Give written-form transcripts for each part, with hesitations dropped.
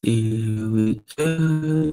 Here we go.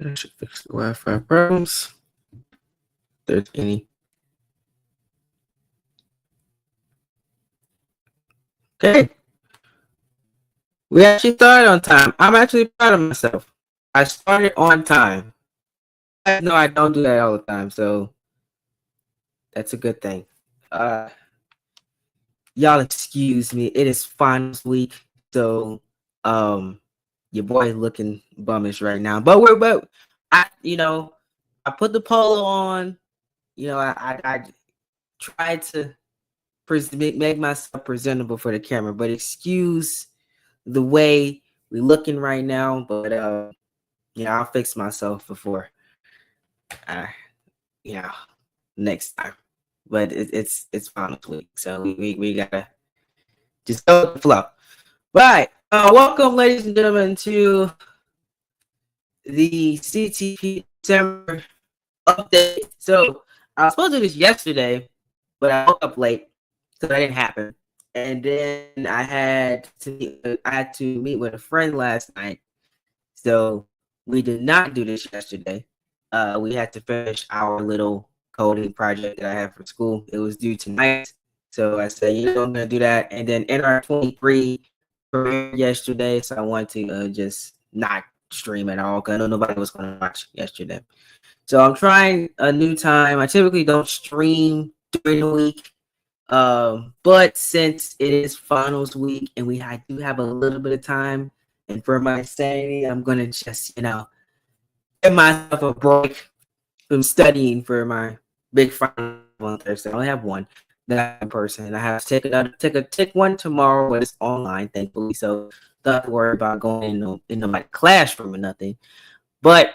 That should fix the Wi-Fi problems. If there's any. Okay. We actually started on time. I'm actually proud of myself. I started on time. I know I don't do that all the time, so that's a good thing. Y'all excuse me. It is finals week, so your boy looking bummish right now. But I put the polo on. I tried to make myself presentable for the camera, but excuse the way we're looking right now. But I'll fix myself before next time. But it's finals week, so we gotta just go with the flow. Right. Welcome, ladies and gentlemen, to the CTP December update. So I was supposed to do this yesterday, but I woke up late, so that didn't happen. And then I had to meet with a friend last night, so we did not do this yesterday. We had to finish our little coding project that I have for school. It was due tonight, so I said, I'm gonna do that. And then NR23 premiered yesterday, so I wanted to just not stream at all because I know nobody was gonna watch yesterday. So I'm trying a new time. I typically don't stream during the week. But since it is finals week and I do have a little bit of time, and for my sanity, I'm gonna just, give myself a break from studying for my big final on Thursday. I only have one that in person. I have to take one tomorrow, but it's online, thankfully. So don't have to worry about going into my classroom or nothing. But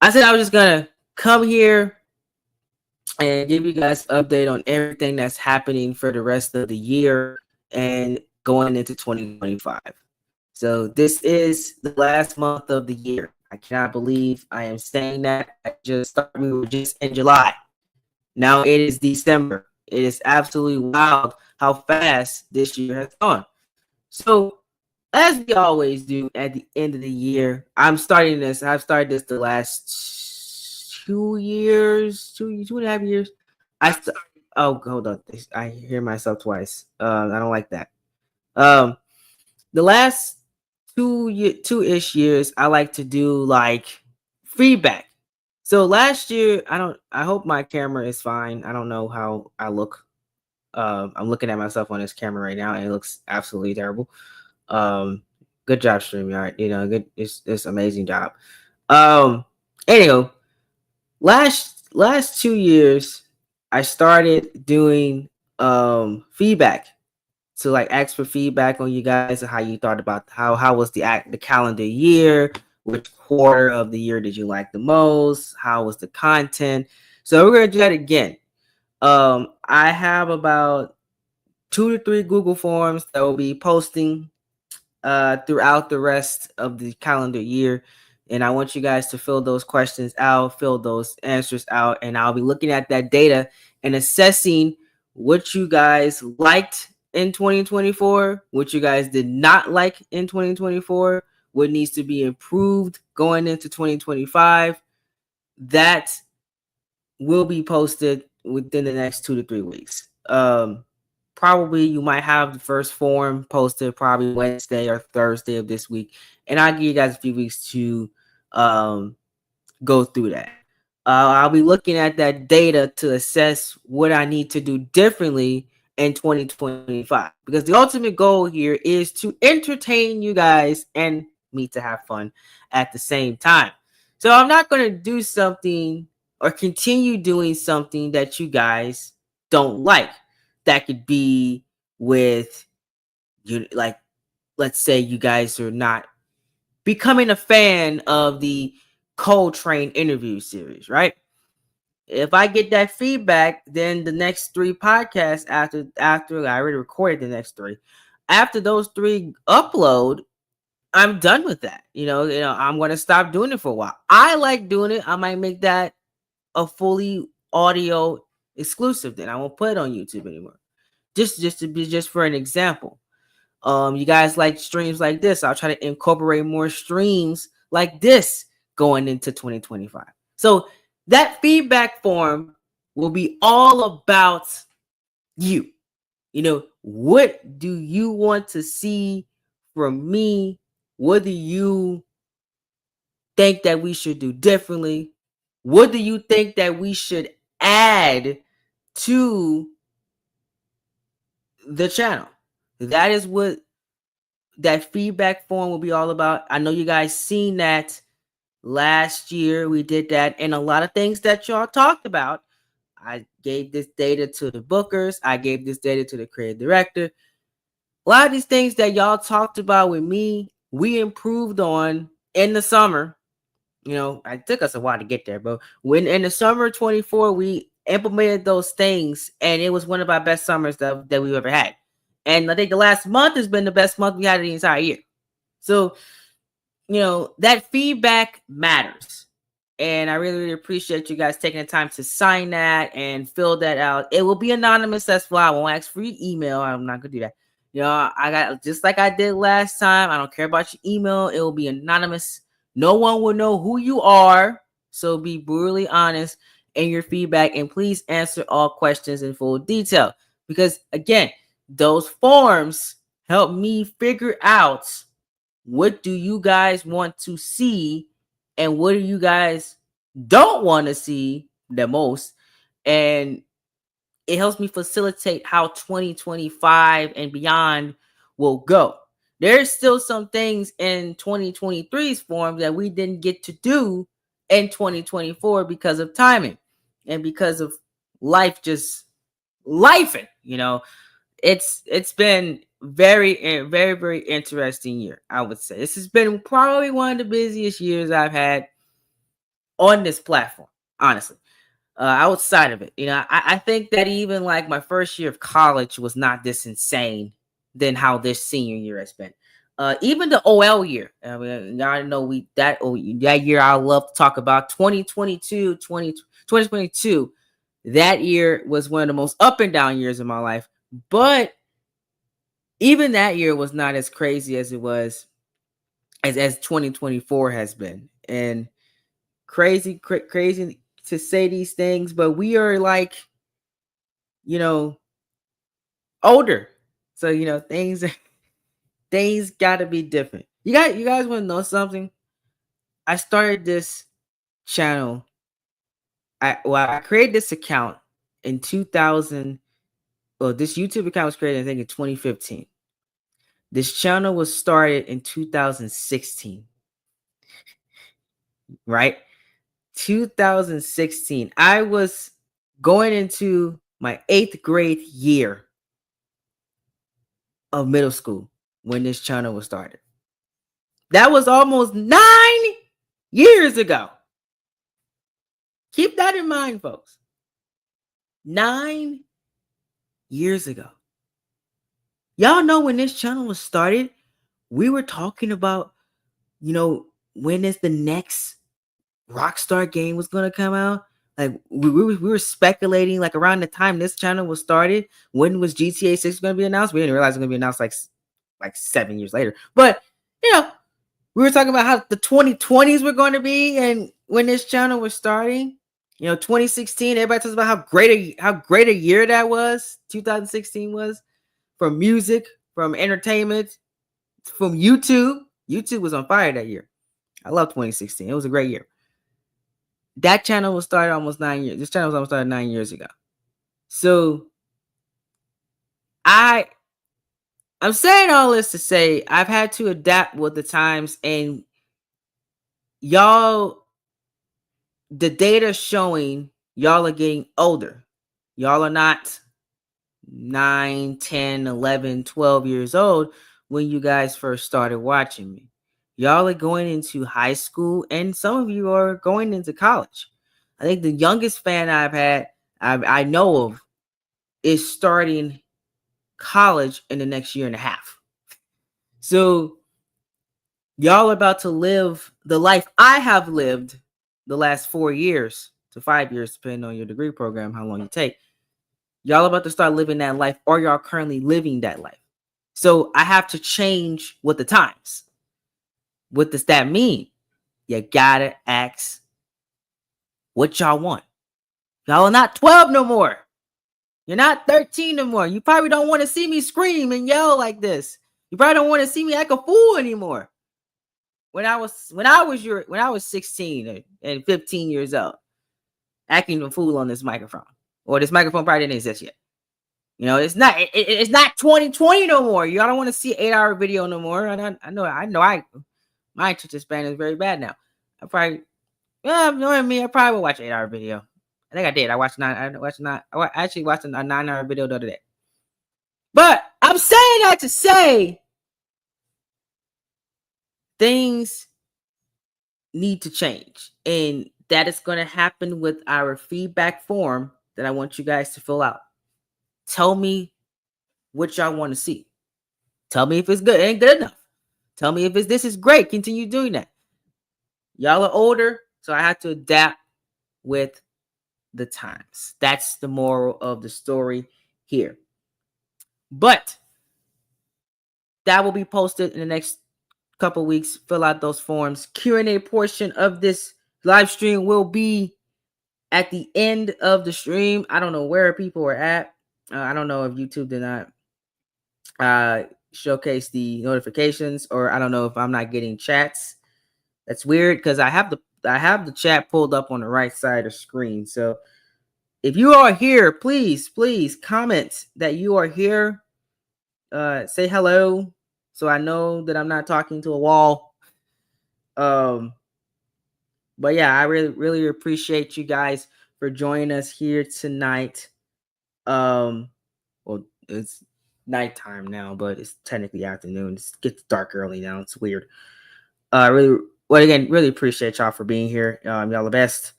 I said I was just gonna come here and give you guys an update on everything that's happening for the rest of the year and going into 2025. So this is the last month of the year. I cannot believe I am saying that. We were just in July. Now it is December. It is absolutely wild how fast this year has gone. So as we always do at the end of the year, I've started this the last 2 years, two and a half years. Hold on. I hear myself twice. I don't like that. The last 2-ish years, I like to do like feedback. So last year, I hope my camera is fine. I don't know how I look. I'm looking at myself on this camera right now, and it looks absolutely terrible. Good job, StreamYard. Good. It's amazing job. Anyhow, last 2 years, I started doing feedback. So like ask for feedback on you guys and how you thought about how was the calendar year, which quarter of the year did you like the most, how was the content. So we're gonna do that again. I have about 2 to 3 Google forms that will be posting throughout the rest of the calendar year. And I want you guys to fill those questions out, fill those answers out, and I'll be looking at that data and assessing what you guys liked in 2024, what you guys did not like in 2024, what needs to be improved going into 2025. That will be posted within the next 2 to 3 weeks. Probably you might have the first form posted probably Wednesday or Thursday of this week, and I'll give you guys a few weeks to go through that. I'll be looking at that data to assess what I need to do differently in 2025, because the ultimate goal here is to entertain you guys and me to have fun at the same time. So I'm not going to do something or continue doing something that you guys don't like. That could be with you, like, let's say you guys are not becoming a fan of the Coltrane interview series, right? If I get that feedback, then the next 3 podcasts after I already recorded the next 3, after those 3 upload, I'm done with that. I'm going to stop doing it for a while. I like doing it. I might make that a fully audio exclusive. Then I won't put it on YouTube anymore. Just for an example. You guys like streams like this. I'll try to incorporate more streams like this going into 2025. So that feedback form will be all about you. What do you want to see from me? What do you think that we should do differently? What do you think that we should add to the channel? That is what that feedback form will be all about. I know you guys seen that last year. We did that, and a lot of things that y'all talked about. I gave this data to the bookers. I gave this data to the creative director. A lot of these things that y'all talked about with me, we improved on in the summer. It took us a while to get there, but when in the summer 24, we implemented those things, and it was one of our best summers that we've ever had. And I think the last month has been the best month we had the entire year. So, that feedback matters. And I really, really appreciate you guys taking the time to sign that and fill that out. It will be anonymous. That's why I won't ask for your email. I'm not going to do that. I got, just like I did last time, I don't care about your email. It will be anonymous. No one will know who you are. So be brutally honest in your feedback. And please answer all questions in full detail. Because, again, those forms help me figure out what do you guys want to see and what do you guys don't want to see the most. And it helps me facilitate how 2025 and beyond will go. There's still some things in 2023's form that we didn't get to do in 2024 because of timing and because of life just lifing. It's been very, very, very interesting year. I would say this has been probably one of the busiest years I've had on this platform, honestly. Outside of it, I think that even like my first year of college was not this insane than how this senior year has been. Even the OL year, I mean, I know that year I love to talk about 2022. That year was one of the most up and down years of my life, but even that year was not as crazy as it was as 2024 has been. And crazy to say these things, but we are like, older. So, things got to be different. You guys want to know something? I started this channel. I created this account in 2000. Well, this YouTube account was created, I think, in 2015. This channel was started in 2016. Right? 2016. I was going into my 8th grade year of middle school when this channel was started. That was almost 9 years ago. Keep that in mind, folks. 9 years ago. Y'all know when this channel was started, we were talking about, when is the next Rockstar game was going to come out. Like we were speculating, like around the time this channel was started, when was GTA 6 going to be announced? We didn't realize it was going to be announced like 7 years later. But we were talking about how the 2020s were going to be, and when this channel was starting, 2016, everybody talks about how great a year that was. 2016 was, from music, from entertainment, from YouTube. YouTube was on fire that year. I love 2016. It was a great year. That channel was started almost 9 years. This channel was almost started 9 years ago. So I'm saying all this to say I've had to adapt with the times, and y'all the data showing y'all are getting older. Y'all are not 9, 10, 11, 12 years old when you guys first started watching me. Y'all are going into high school, and some of you are going into college. I think the youngest fan I know of is starting college in the next year and a half. So y'all are about to live the life I have lived the last 4 years to 5 years, depending on your degree program, how long you take. Y'all about to start living that life, or y'all currently living that life. So I have to change with the times. What does that mean? You gotta ask what y'all want. Y'all are not 12 no more. You're not 13 no more. You probably don't want to see me scream and yell like this. You probably don't want to see me act a fool anymore. When I was 16 and 15 years old, acting a fool on this microphone. Or this microphone probably didn't exist yet. You know, it's not 2020 no more. Y'all don't want to see an 8-hour video no more. My attention span is very bad now. Knowing me, I probably will watch an 8-hour video. I think I did. I actually watched a 9-hour video the other day. But I'm saying that to say things need to change. And that is going to happen with our feedback form that I want you guys to fill out. Tell me what y'all want to see. Tell me if it's good. It ain't good enough. Tell me if this is great. Continue doing that. Y'all are older, so I have to adapt with the times. That's the moral of the story here. But that will be posted in the next couple weeks. Fill out those forms. Q&A portion of this live stream will be at the end of the stream. I don't know where people are at. I don't know if YouTube did not showcase the notifications, or I don't know if I'm not getting chats. That's weird because I have the chat pulled up on the right side of the screen. So if you are here, please comment that you are here. Say hello so I know that I'm not talking to a wall. But yeah, I really appreciate you guys for joining us here tonight. Well, it's nighttime now, but it's technically afternoon. It gets dark early now. It's weird. Really appreciate y'all for being here. Y'all the best.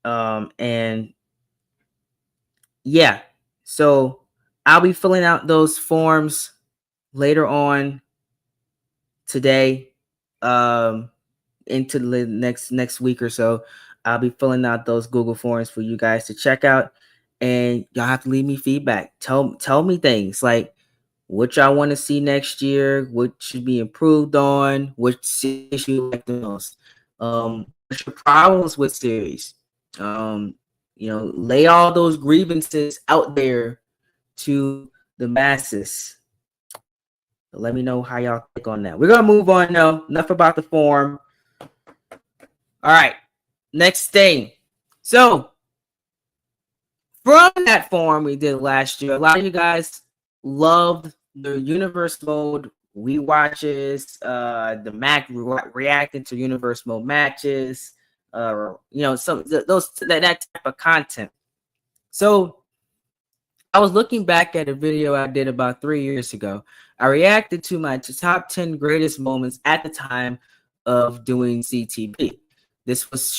And yeah, so I'll be filling out those forms later on today. Into the next week or so, I'll be filling out those Google forms for you guys to check out, and y'all have to leave me feedback. Tell me things like what y'all want to see next year, what should be improved on, what series you like the most, what's your problems with series, lay all those grievances out there to the masses. Let me know how y'all think on that. We're gonna move on now. Enough about the form. All right, next thing. So from that form we did last year, a lot of you guys loved the UniverseMode rewatches, the Mac reacting to UniverseMode matches, that type of content. So I was looking back at a video I did about 3 years ago. I reacted to my top 10 greatest moments at the time of doing CTP. This was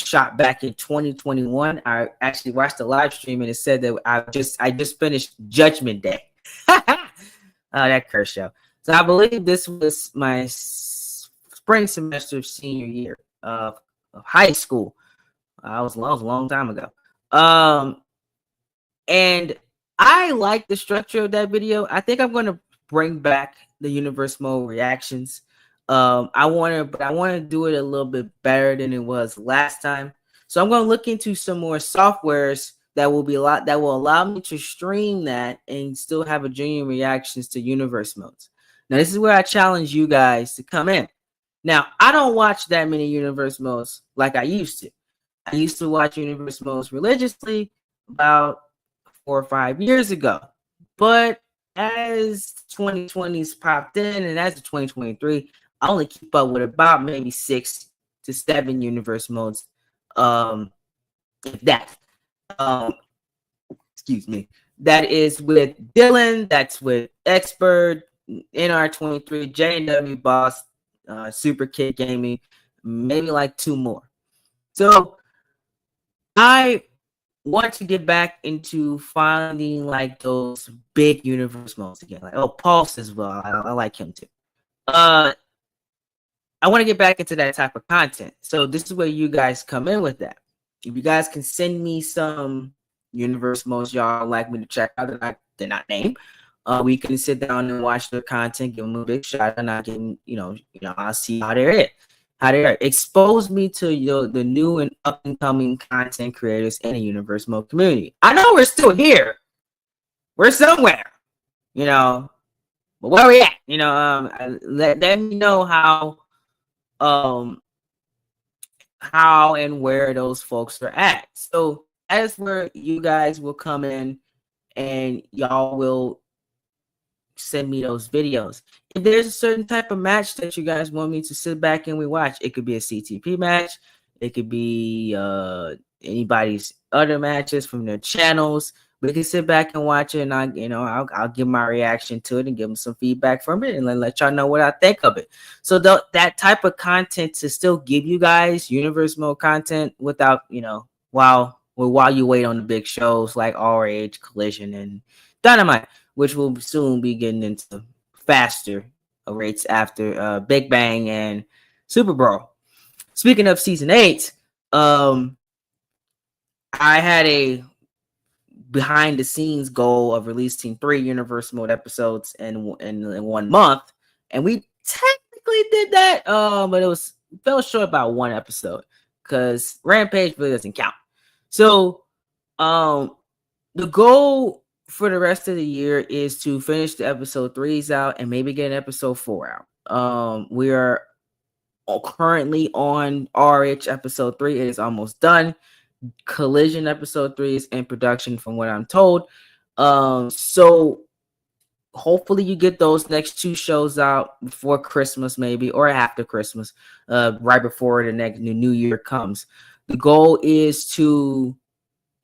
shot back in 2021. I actually watched the live stream and it said that I just finished Judgment Day. That curse show. So I believe this was my spring semester of senior year of high school. I was a long time ago. And I like the structure of that video. I think I'm going to bring back the UniverseMode reactions. I want to do it a little bit better than it was last time. So I'm going to look into some more softwares that will allow me to stream that and still have a genuine reactions to UniverseModes. Now, this is where I challenge you guys to come in. Now, I don't watch that many UniverseModes like I used to. I used to watch UniverseModes religiously about 4 or 5 years ago. But as 2020's popped in and as the 2023, I only keep up with about maybe 6 to 7 UniverseModes If that. Um, excuse me. That is with Dylan. That's with Expert, NR23, JW Boss, Super Kid Gaming, maybe like 2 more. So I want to get back into finding like those big universe modes again. Like, oh, Pulse as well. I like him too. I want to get back into that type of content. So this is where you guys come in with that. If you guys can send me some universe modes y'all like me to check out that I did not name, we can sit down and watch their content, give them a big shot, and I can, I'll see how they're at. How they are. Expose me to the new and up and coming content creators in the universe mode community. I know we're still here. We're somewhere, but where we at? Let me know how and where those folks are at. So that's where you guys will come in and y'all will send me those videos. If there's a certain type of match that you guys want me to sit back and we watch, it could be a CTP match, it could be anybody's other matches from their channels. We can sit back and watch it, and I'll give my reaction to it and give them some feedback from it, and let y'all know what I think of it. So that type of content to still give you guys universe mode content without while you wait on the big shows like RH, Collision, and Dynamite, which will soon be getting into faster rates after Big Bang and Super Brawl. Speaking of season 8, I had a behind the scenes goal of releasing 3 universe mode episodes in 1 month, and we technically did that, but it fell short about 1 episode because Rampage really doesn't count. So the goal for the rest of the year is to finish the episode 3s out and maybe get an episode 4 out. We are currently on RH episode 3. It is almost done. Collision episode 3 is in production from what I'm told. So hopefully you get those next 2 shows out before Christmas, maybe, or after Christmas, right before the next new year comes. The goal is to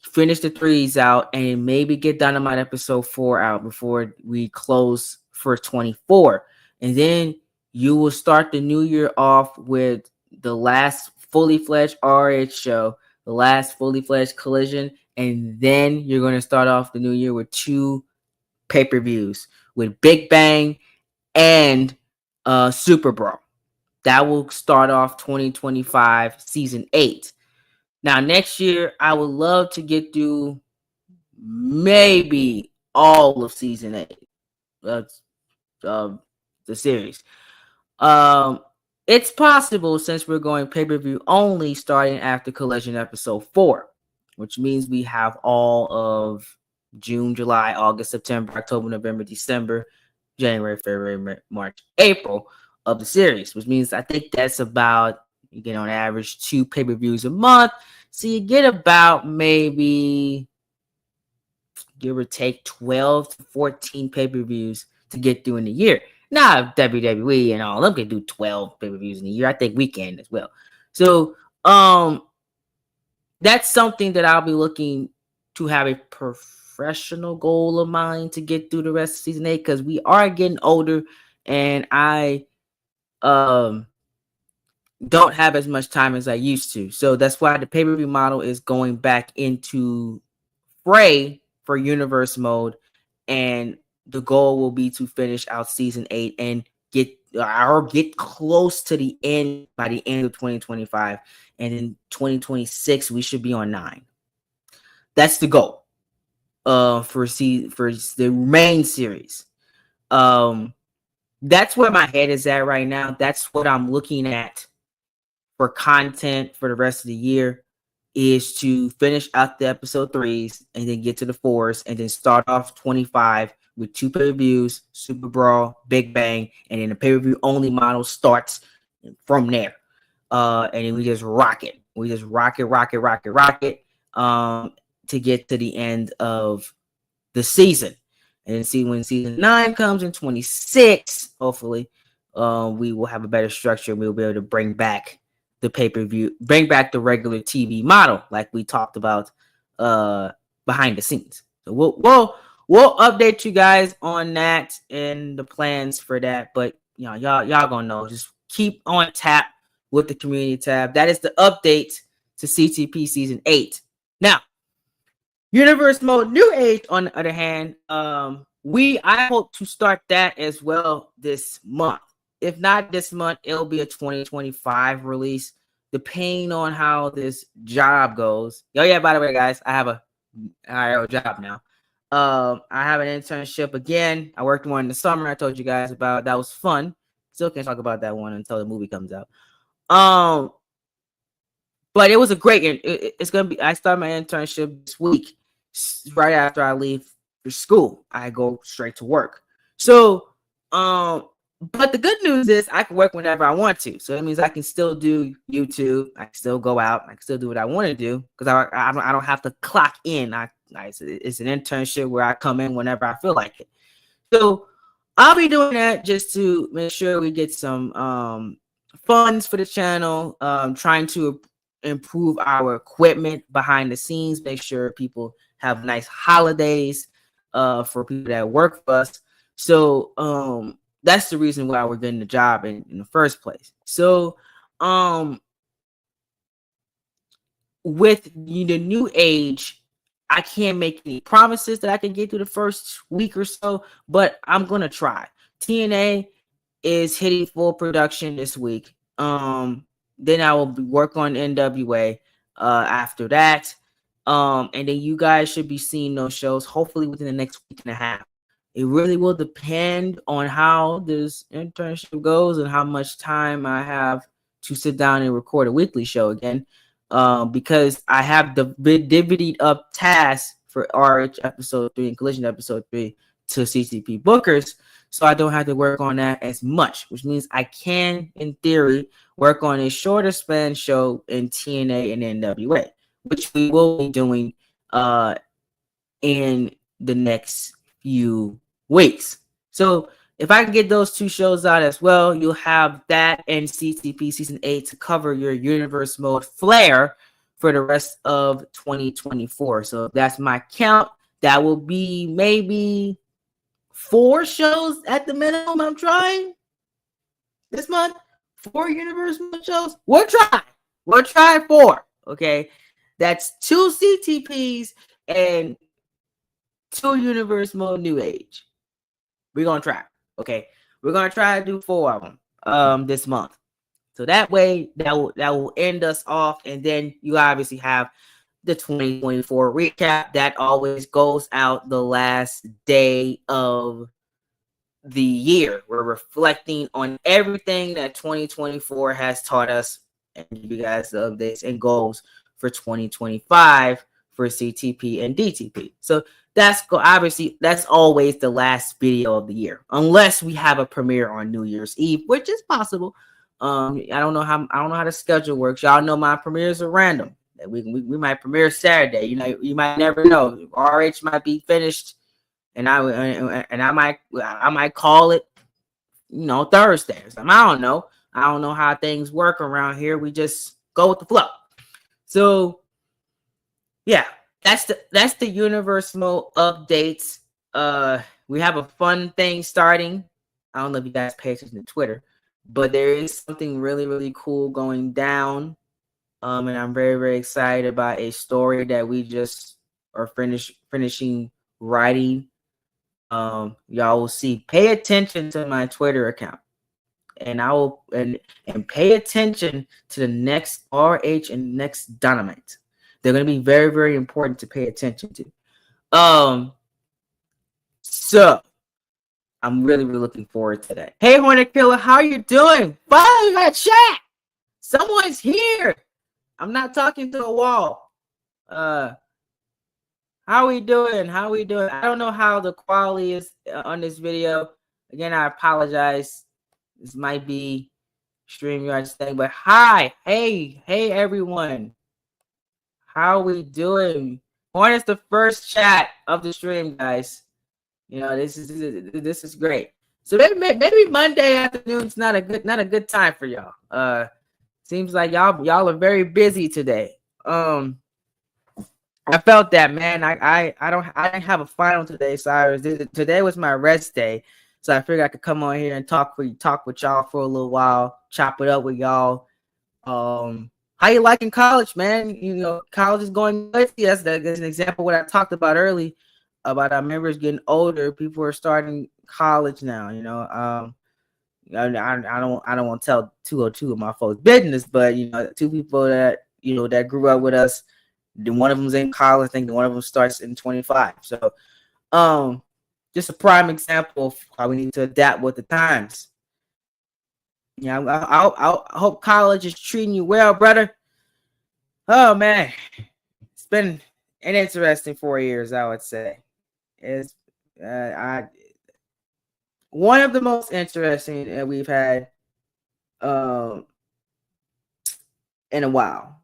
finish the 3s out and maybe get Dynamite episode 4 out before we close for 24. And then you will start the new year off with the last fully fledged RH show, the last fully fledged Collision, and then you're going to start off the new year with 2 pay-per-views with Big Bang and Super Brawl. That will start off 2025 season 8. Now, next year, I would love to get through maybe all of season 8, the series. It's possible since we're going pay-per-view only starting after Collision episode 4, which means we have all of June, July, August, September, October, November, December, January, February, March, April of the series, which means I think that's about, you get on average 2 pay-per-views a month. So you get about maybe, give or take, 12 to 14 pay-per-views to get through in a year. Now, if WWE and all of them can do 12 pay-per-views in a year, I think we can as well. So that's something that I'll be looking to have a professional goal of mine to get through the rest of season 8, because we are getting older and I don't have as much time as I used to. So that's why the pay-per-view model is going back into fray for universe mode, and the goal will be to finish out season 8 and get close to the end by the end of 2025, and in 2026 we should be on 9. That's the goal for the main series. That's where my head is at right now. That's what I'm looking at for content for the rest of the year, is to finish out the episode 3s and then get to the 4s and then start off 25 with 2 pay-per-views, Super Brawl, Big Bang, and then the pay-per-view only model starts from there. And then we just rock it. We just rock it to get to the end of the season. And then see when season 9 comes in 26, hopefully, we will have a better structure and we'll be able to bring back the pay-per-view, bring back the regular TV model like we talked about behind the scenes. So we'll update you guys on that and the plans for that. But y'all gonna know. Just keep on tap with the community tab. That is the update to CTP season 8. Now, UniverseMode New Age, on the other hand, I hope to start that as well this month. If not this month, it'll be a 2025 release, depending on how this job goes. Oh yeah, by the way, guys, I have a job now. I have an internship again. I worked one in the summer. I told you guys about. That was fun. Still can't talk about that one until the movie comes out. But it was a great. It's gonna be. I start my internship this week. Right after I leave for school, I go straight to work. So, but the good news is I can work whenever I want to. So that means I can still do YouTube. I can still go out. I can still do what I want to do because I don't have to clock in. It's an internship where I come in whenever I feel like it. So I'll be doing that just to make sure we get some funds for the channel. Trying to improve our equipment behind the scenes. Make sure people have nice holidays for people that work for us. So that's the reason why we're getting the job in the first place. So with the new age, I can't make any promises that I can get through the first week or so, but I'm gonna try. TNA is hitting full production this week. Then I will work on NWA after that. And then you guys should be seeing those shows hopefully within the next week and a half. It really will depend on how this internship goes and how much time I have to sit down and record a weekly show again. Because I have the divvied up tasks for RH episode 3 and Collision episode 3 to CTP bookers. So I don't have to work on that as much, which means I can, in theory, work on a shorter span show in TNA and NWA, which we will be doing in the next few weeks. So if I can get those two shows out as well, you'll have that and CTP Season 8 to cover your UniverseMode flair for the rest of 2024. So if that's my count, that will be maybe 4 shows at the minimum. I'm trying this month. 4 UniverseMode shows. We'll try 4. Okay, that's 2 CTPs and 2 UniverseMode New Age. We're gonna try. Okay, we're gonna try to do 4 of them this month. So that way, that will end us off, and then you obviously have the 2024 recap that always goes out the last day of the year. We're reflecting on everything that 2024 has taught us and give you guys the updates and goals for 2025 for CTP and DTP. So obviously that's always the last video of the year, unless we have a premiere on New Year's Eve, which is possible. I don't know how the schedule works. Y'all know my premieres are random. We might premiere Saturday. You might never know. RH might be finished, and I might call it, Thursday or something. I don't know. I don't know how things work around here. We just go with the flow. So yeah, that's the UniverseMode updates. We have a fun thing starting. I don't know if you guys pay attention to Twitter, but there is something really, really cool going down. And I'm very, very excited about a story that we just are finishing writing. Y'all will see. Pay attention to my Twitter account, and I will and pay attention to the next RH and next Dynamite. They're going to be very, very important to pay attention to. So I'm really, really looking forward to that. Hey, Hornet Killer, how are you doing? Finally got chat. Someone's here. I'm not talking to a wall. How we doing? I don't know how the quality is on this video. Again, I apologize. This might be StreamYard's thing, but hi. Hey, everyone. How we doing? Hornet's the first chat of the stream, guys. This is great. So maybe Monday afternoon's not a good time for y'all. Seems like y'all are very busy today. I felt that, man. I didn't have a final today, Cyrus. Today was my rest day, so I figured I could come on here and talk with y'all for a little while, chop it up with y'all. How you liking college, man? You know, college is going good. Yes, that's an example of what I talked about early about our members getting older. People are starting college now. You know, I don't want to tell 202 of my folks' business, but you know, two people that that grew up with us. One of them's in college. I think one of them starts in 25. So, just a prime example of how we need to adapt with the times. Yeah, I hope college is treating you well, brother. Oh man, it's been an interesting 4 years, I would say. It's I one of the most interesting that we've had um in a while.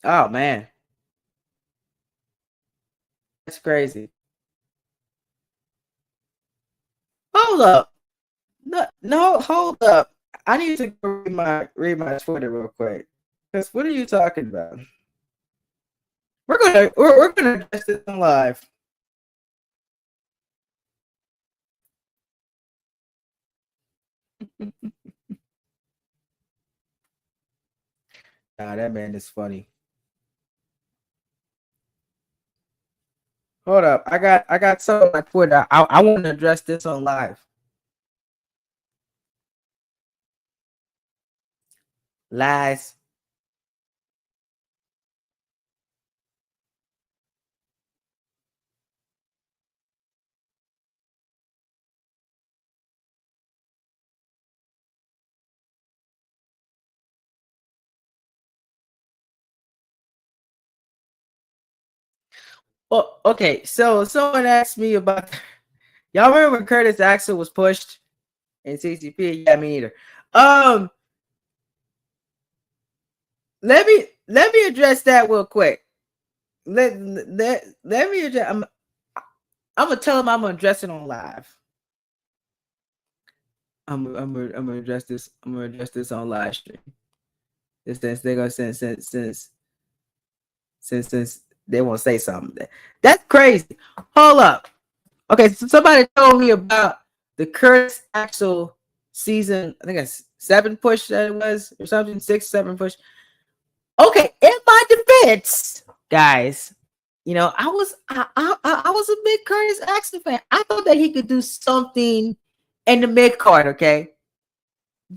Oh man, that's crazy. Hold up. No, hold up. I need to go read my Twitter real quick. Cause what are you talking about? We're gonna address this on live. Nah, that man is funny. Hold up. I got something on my Twitter. I want to address this on live. Lies. Well, okay. So someone asked me about y'all remember when Curtis Axel was pushed in CTP? Yeah, me neither. Um, let me address that real quick. Let me address. I'm gonna tell him I'm gonna address it on live. I'm gonna address this. I'm gonna address this on live stream. Since they're gonna since they won't say something. That's crazy. Hold up. Okay, so somebody told me about the Curtis Axel season. I think it's 7 push that it was, or something, 6, 7 push. Okay, in my defense, guys, you know, I was a big Curtis Axel fan. I thought that he could do something in the mid card. Okay,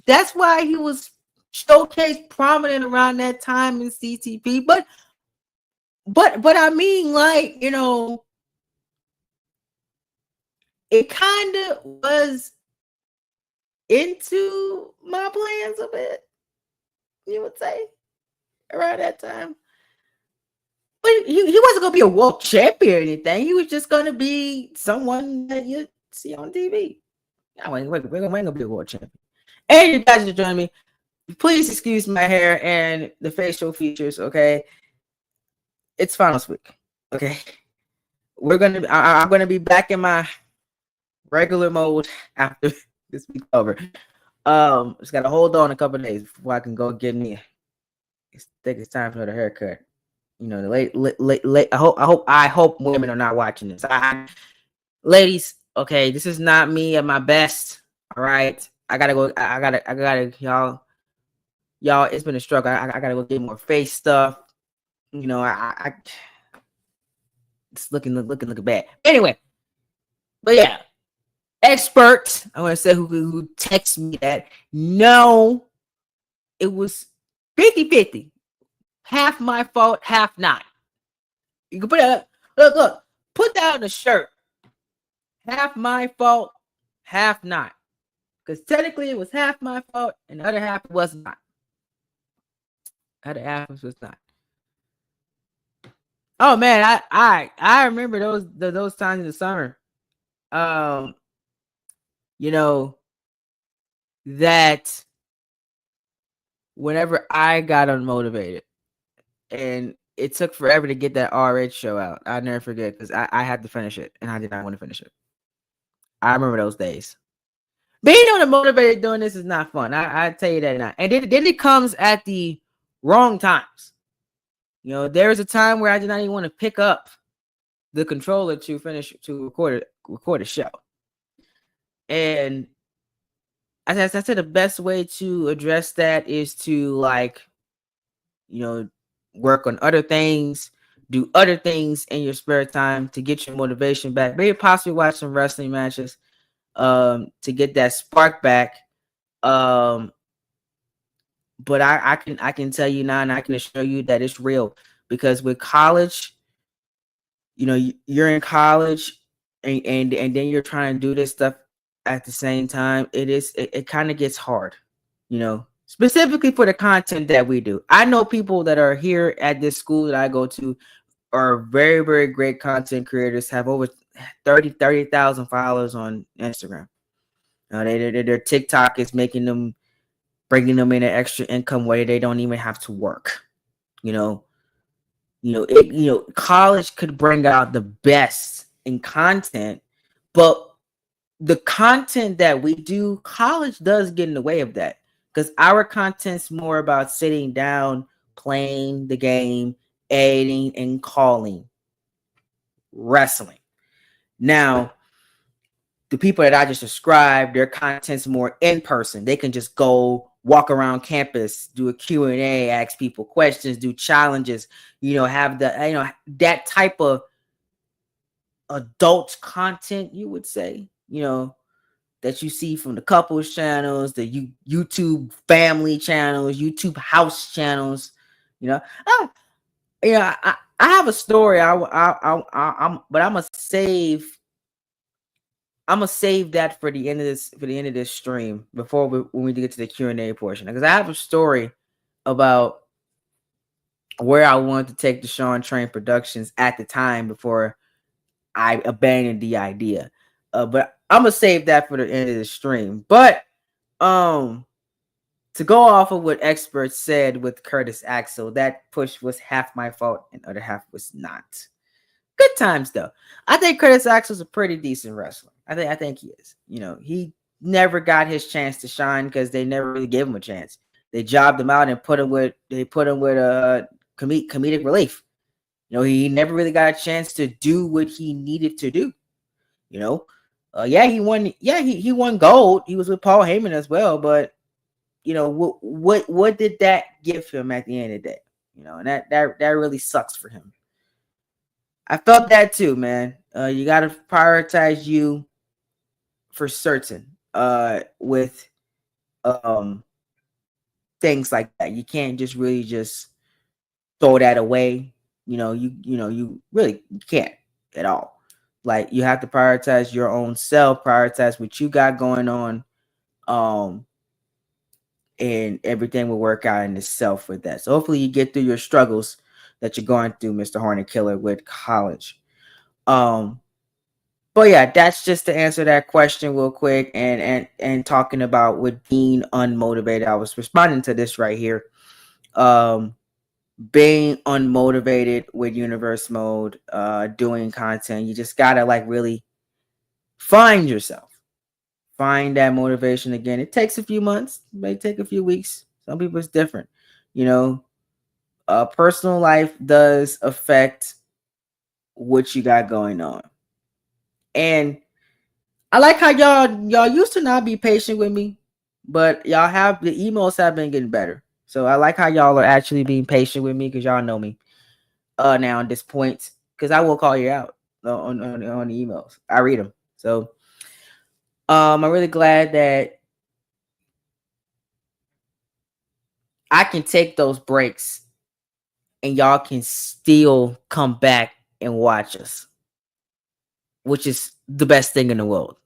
that's why he was showcased prominent around that time in CTP. But I mean, like, you know, it kind of was into my plans a bit, you would say, around that time. But he wasn't gonna be a world champion or anything. He was just gonna be someone that you see on TV. We're gonna be a world champion. And you guys are joining me. Please excuse my hair and the facial features, okay? It's finals week. Okay. I'm gonna be back in my regular mode after this week over. Just gotta hold on a couple days before I can go get me. I think it's time for the haircut. You know, the late. I hope women are not watching this. Ladies, okay, this is not me at my best. All right, I gotta go. I gotta, y'all. It's been a struggle. I gotta go get more face stuff. You know, it's looking bad. Anyway, but yeah, expert. I want to say who texted me that. No, it was 50-50. Half my fault, half not. You can put it. Look. Put that on a shirt. Half my fault, half not. Because technically it was half my fault, and the other half was not. The other half was not. Oh man, I remember those times in the summer. Um, you know that whenever I got unmotivated, and it took forever to get that RH show out. I'll never forget because I had to finish it, and I did not want to finish it. I remember those days. Being unmotivated doing this is not fun. I tell you that now. And then it comes at the wrong times. You know, there was a time where I did not even want to pick up the controller to record a show. And I said the best way to address that is to, like, you know, work on other things, do other things in your spare time to get your motivation back. Maybe possibly watch some wrestling matches to get that spark back. But I can tell you now, and I can assure you that it's real, because with college, you know, you're in college and then you're trying to do this stuff at the same time. It kind of gets hard, you know, specifically for the content that we do. I know people that are here at this school that I go to are very, very great content creators, have over 30,000 followers on Instagram. Their TikTok is bringing them in an extra income where they don't even have to work. College could bring out the best in content, but the content that we do, college does get in the way of that, because our content's more about sitting down, playing the game, editing, and calling wrestling. Now, the people that I just described, their content's more in person. They can just go walk around campus, do a Q&A, ask people questions, do challenges, have that type of adult content, you would say, that you see from the couples channels, the YouTube family channels, YouTube house channels. I have a story. But I'm gonna save that for the end of this stream when we get to the Q&A portion, because I have a story about where I wanted to take the Sean Train Productions at the time before I abandoned the idea. But I'm gonna save that for the end of the stream. But to go off of what experts said with Curtis Axel, that push was half my fault and other half was not. Good times though. I think Curtis Axel's a pretty decent wrestler. I think he is. He never got his chance to shine because they never really gave him a chance. They jobbed him out and put him with comedic relief. He never really got a chance to do what he needed to do. He won. Yeah, he won gold. He was with Paul Heyman as well. But what did that give him at the end of the day? And that really sucks for him. I felt that too, man. You got to prioritize you for certain. With things like that, you can't just really just throw that away. You really can't at all. Like, you have to prioritize your own self, prioritize what you got going on, and everything will work out in itself with that. So hopefully you get through your struggles that you're going through, Mr. Hornet Killer, with college. But yeah, that's just to answer that question real quick, and talking about with being unmotivated. I was responding to this right here. Being unmotivated with UniverseMode, doing content, you just gotta really find yourself. Find that motivation again. It takes a few months, it may take a few weeks. Some people it's different. Personal life does affect what you got going on. And I like how y'all used to not be patient with me, but the emails have been getting better. So I like how y'all are actually being patient with me, because y'all know me now at this point, because I will call you out on the emails. I read them. So I'm really glad that I can take those breaks and y'all can still come back and watch us, which is the best thing in the world.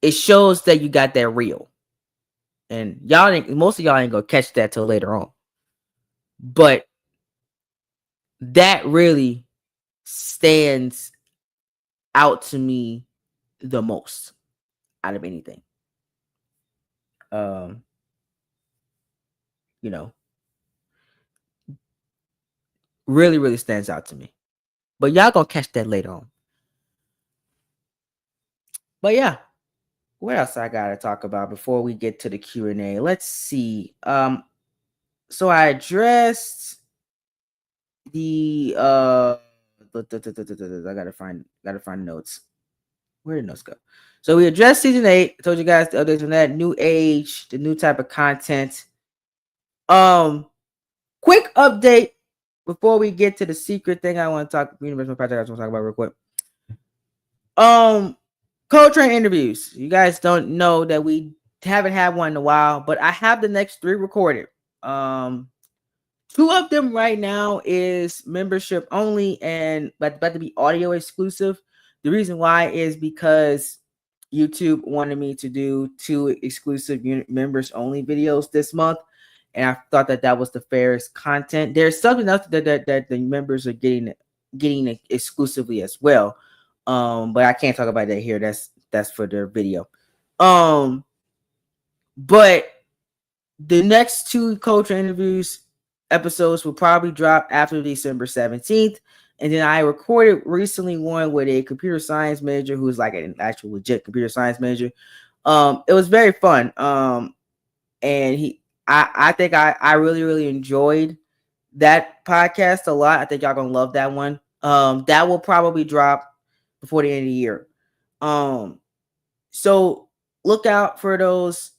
It shows that you got that real. And most of y'all ain't gonna catch that till later on. But that really stands out to me the most. out of anything. You know, really, really stands out to me. But y'all gonna catch that later on. But yeah, what else I gotta talk about before we get to the Q&A? Let's see. So I addressed the I gotta find notes. Where did notes go? So we addressed season 8. I told you guys the updates on that. New age, the new type of content. Quick update before we get to the secret thing. I want to talk UniverseMode project. I just want to talk about real quick. Coltrane interviews. You guys don't know that we haven't had one in a while, but I have the next 3 recorded. 2 of them right now is membership only and about to be audio exclusive. The reason why is because YouTube wanted me to do 2 exclusive members only videos this month, and I thought that was the fairest content. There's something else that the members are getting exclusively as well, but I can't talk about that here. That's for their video. But the next 2 culture interviews episodes will probably drop after December 17th. And then I recorded recently one with a computer science major who's like an actual legit computer science major. It was very fun. And I think I really, really enjoyed that podcast a lot. I think y'all gonna love that one. That will probably drop before the end of the year. So look out for those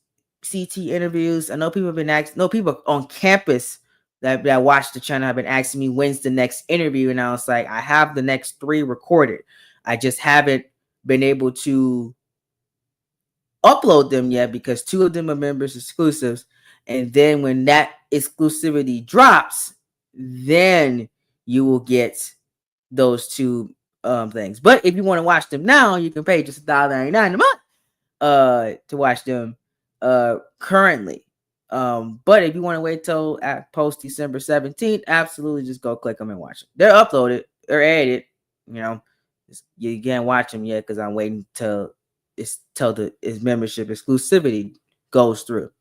CT interviews. I know people have been asking, people on campus that watch the channel have been asking me when's the next interview, and I was like, I have the next 3 recorded. I just haven't been able to upload them yet because 2 of them are members exclusives, and then when that exclusivity drops, then you will get those 2 things. But if you want to watch them now, you can pay just $1.99 a month to watch them currently. But if you want to wait till post December 17th, absolutely just go click them and watch them. They're uploaded or edited. You can't watch them yet because I'm waiting till his membership exclusivity goes through.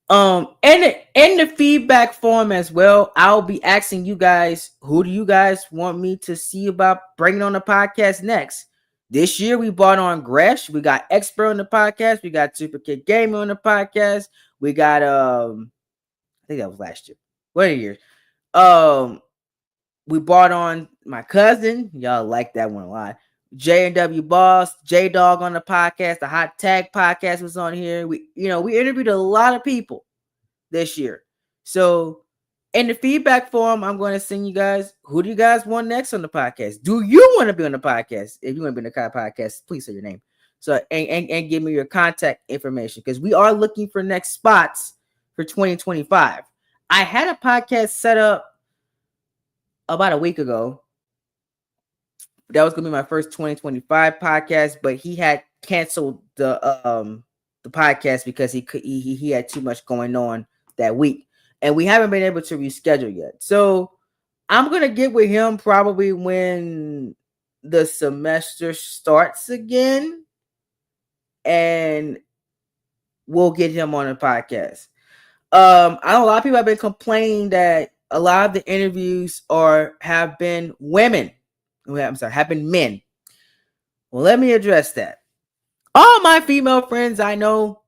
And in the feedback form as well, I'll be asking you guys, who do you guys want me to see about bringing on the podcast next? This year we brought on Gresh. We got Expert on the podcast. We got Super Kid Gamer on the podcast. We got I think that was last year. What a year. We brought on my cousin. Y'all like that one a lot. J&W Boss, J Dog on the podcast. The Hot Tag podcast was on here. We interviewed a lot of people this year. So in the feedback form, I'm going to send you guys, who do you guys want next on the podcast? Do you want to be on the podcast? If you want to be on the podcast, please say your name. So and give me your contact information, because we are looking for next spots for 2025. I had a podcast set up about a week ago. That was gonna be my first 2025 podcast, but he had canceled the podcast because he had too much going on that week, and we haven't been able to reschedule yet. So I'm gonna get with him probably when the semester starts again, and we'll get him on the podcast. I know a lot of people have been complaining that a lot of the interviews have been women. Have been men. Well, let me address that. All my female friends I know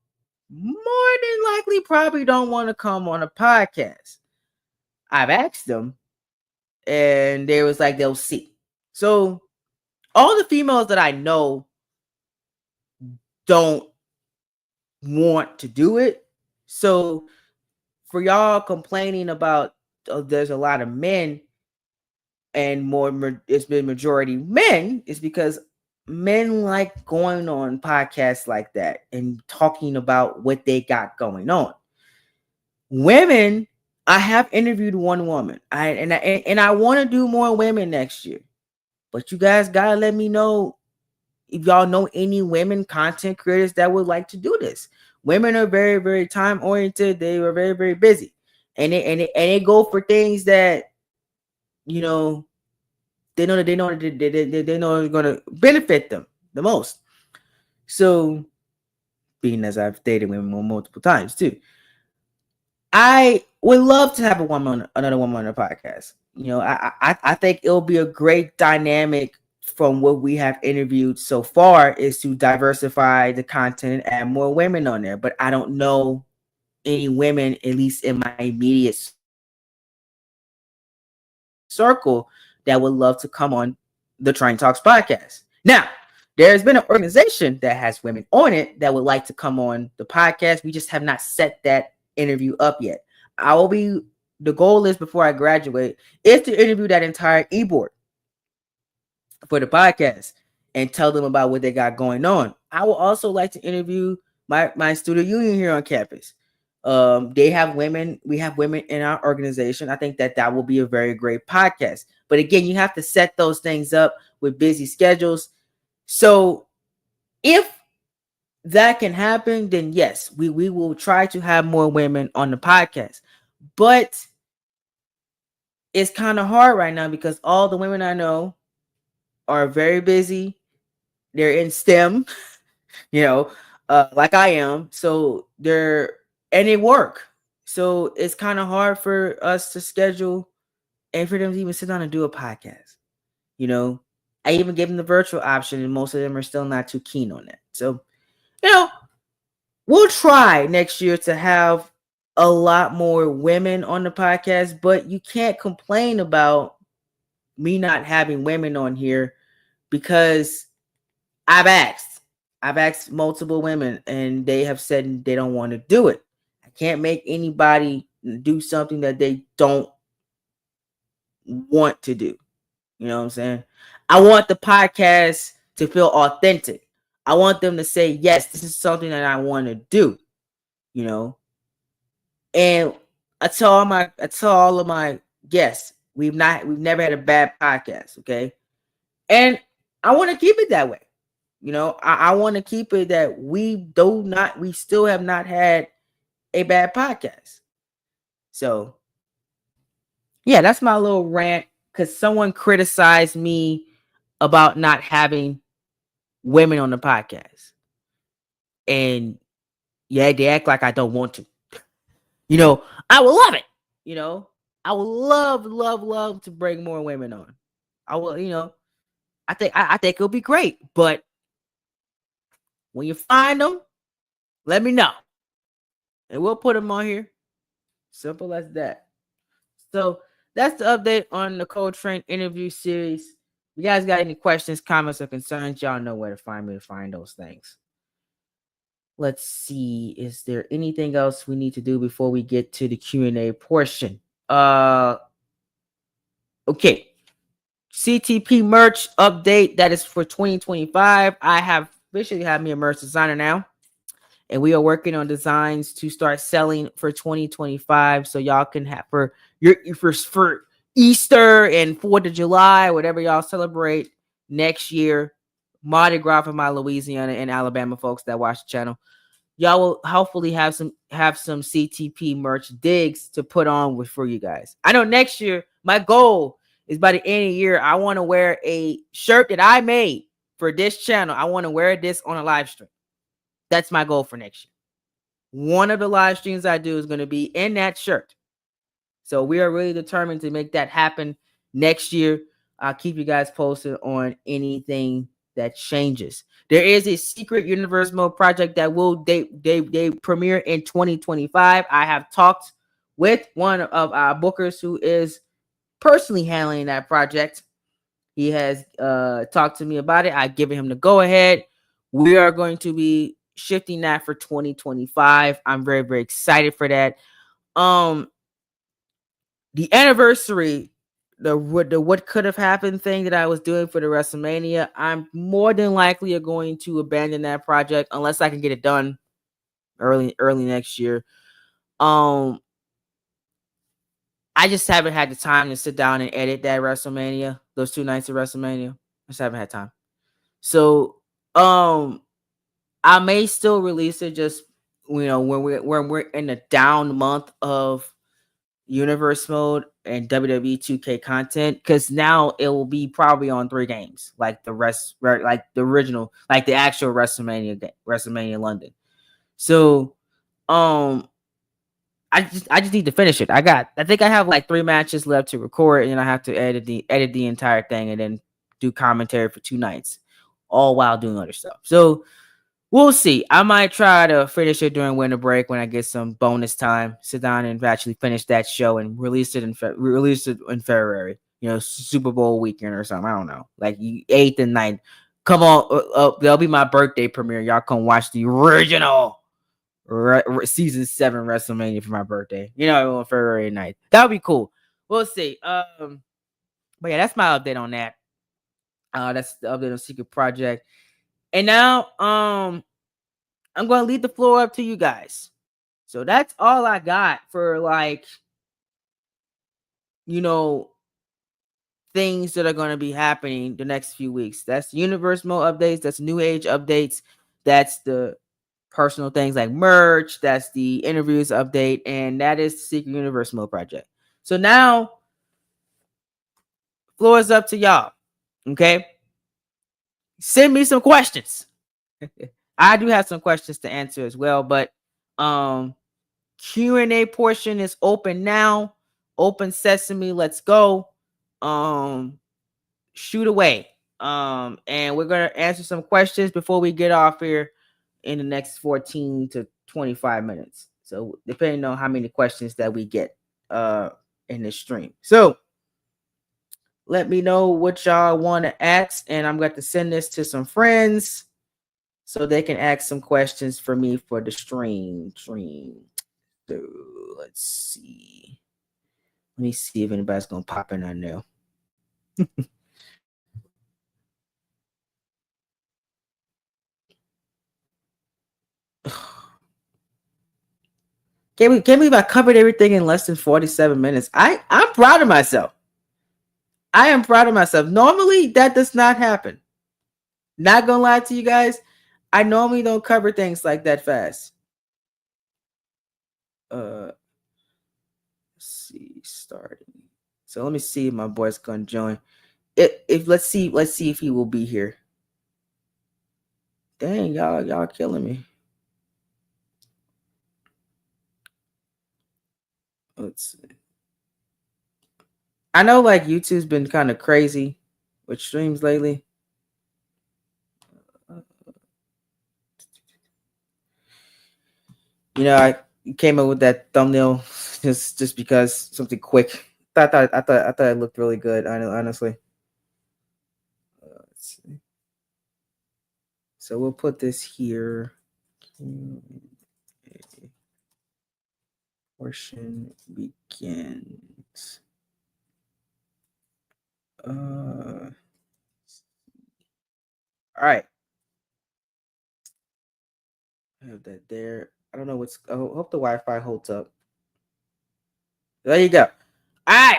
more than likely probably don't want to come on a podcast. I've asked them, and they was like, they'll see. So all the females that I know don't want to do it. So for y'all complaining about there's a lot of men and it's been majority men, is because men like going on podcasts like that and talking about what they got going on. Women, I have interviewed one woman. I want to do more women next year. But you guys gotta let me know if y'all know any women content creators that would like to do this. Women are very, very time oriented. They are very, very busy, and they go for things that they know are going to benefit them the most. So being as I've dated women multiple times too. I would love to have another woman on the podcast. I think it'll be a great dynamic from what we have interviewed so far is to diversify the content and add more women on there. But I don't know any women, at least in my immediate circle, that would love to come on the Train Talks podcast. Now, there's been an organization that has women on it that would like to come on the podcast. We just have not set that interview up yet. The goal is before I graduate is to interview that entire e-board for the podcast and tell them about what they got going on. I would also like to interview my student union here on campus. They have women. We have women in our organization. I think that will be a very great podcast. But again, you have to set those things up with busy schedules. So if that can happen, then yes, we will try to have more women on the podcast. But it's kind of hard right now because all the women I know are very busy. They're in STEM, like I am. So they work. So it's kind of hard for us to schedule and for them to even sit down and do a podcast. I even gave them the virtual option and most of them are still not too keen on that. So, we'll try next year to have a lot more women on the podcast, but you can't complain about me not having women on here because I've asked multiple women and they have said they don't want to do it. I can't make anybody do something that they don't want to do. You know what I'm saying? I want the podcast to feel authentic. I want them to say, yes, this is something that I want to do, And I tell all of my guests, we've never had a bad podcast, okay? And I want to keep it that way. I want to keep it that we still have not had a bad podcast. So, yeah, that's my little rant because someone criticized me about not having women on the podcast. And yeah, they act like I don't want to. I would love it. I would love to bring more women on. I will, I think it'll be great. But when you find them, let me know. And we'll put them on here. Simple as that. So that's the update on the Coltrane interview series. If you guys got any questions, comments, or concerns, y'all know where to find me to find those things. Let's see. Is there anything else we need to do before we get to the Q&A portion? Okay. CTP merch update. That is for 2025. I have officially have me a merch designer now. And we are working on designs to start selling for 2025. So y'all can have for Easter and 4th of July, whatever y'all celebrate next year. Mardi Gras for my Louisiana and Alabama folks that watch the channel. Y'all will hopefully have some CTP merch digs to put on for you guys. I know next year, my goal is by the end of the year, I want to wear a shirt that I made for this channel. I want to wear this on a live stream. That's my goal for next year. One of the live streams I do is going to be in that shirt. So we are really determined to make that happen next year. I'll keep you guys posted on anything that changes. There is a secret UniverseMode project that will they premiere in 2025. I have talked with one of our bookers who is personally handling that project. He has talked to me about it. I've given him the go ahead. We are going to be shifting that for 2025. I'm very, very excited for that. The anniversary, the what could have happened thing that I was doing for the WrestleMania, I'm more than likely going to abandon that project unless I can get it done early next year. I just haven't had the time to sit down and edit that WrestleMania, those 2 nights of WrestleMania. I just haven't had time. So, I may still release it just, when we're in the down month of UniverseMode and WWE 2K content, because now it will be probably on 3 games, like the rest, like the original, like the actual WrestleMania London. So I just need to finish it. I think I have like 3 matches left to record, and I have to edit the entire thing and then do commentary for 2 nights, all while doing other stuff. So we'll see. I might try to finish it during winter break when I get some bonus time. Sit down and actually finish that show and release it in February. Super Bowl weekend or something. I don't know, like 8th and 9th. Come on, that'll be my birthday premiere. Y'all come watch the original season 7 WrestleMania for my birthday. On February 9th. That would be cool. We'll see. But yeah, that's my update on that. That's the update on Secret Project. And now, I'm going to leave the floor up to you guys. So that's all I got for things that are going to be happening the next few weeks. That's UniverseMode updates. That's New Age updates. That's the personal things like merch. That's the interviews update. And that is the Secret UniverseMode project. So now, floor is up to y'all. Okay? Send me some questions. I do have some questions to answer as well, but Q&A portion is open now. Open sesame, let's go. Shoot away. And we're gonna answer some questions before we get off here in the next 14 to 25 minutes. So depending on how many questions that we get in this stream. So let me know what y'all want to ask, and I'm going to send this to some friends so they can ask some questions for me for the stream. So let's see. Let me see if anybody's gonna pop in on there. Can't believe I covered everything in less than 47 minutes. I'm proud of myself. I am proud of myself. Normally that does not happen. Not gonna lie to you guys. I normally don't cover things like that fast. Let's see, starting. So let me see if my boy's gonna join. If let's see if he will be here. Dang, y'all killing me. Let's see. I know like YouTube's been kind of crazy with streams lately. I came up with that thumbnail just because something quick. I thought it looked really good, honestly. Let's see. So we'll put this here. Portion begins. All right. I have that there. I don't know what's. I hope the Wi-Fi holds up. There you go. All right.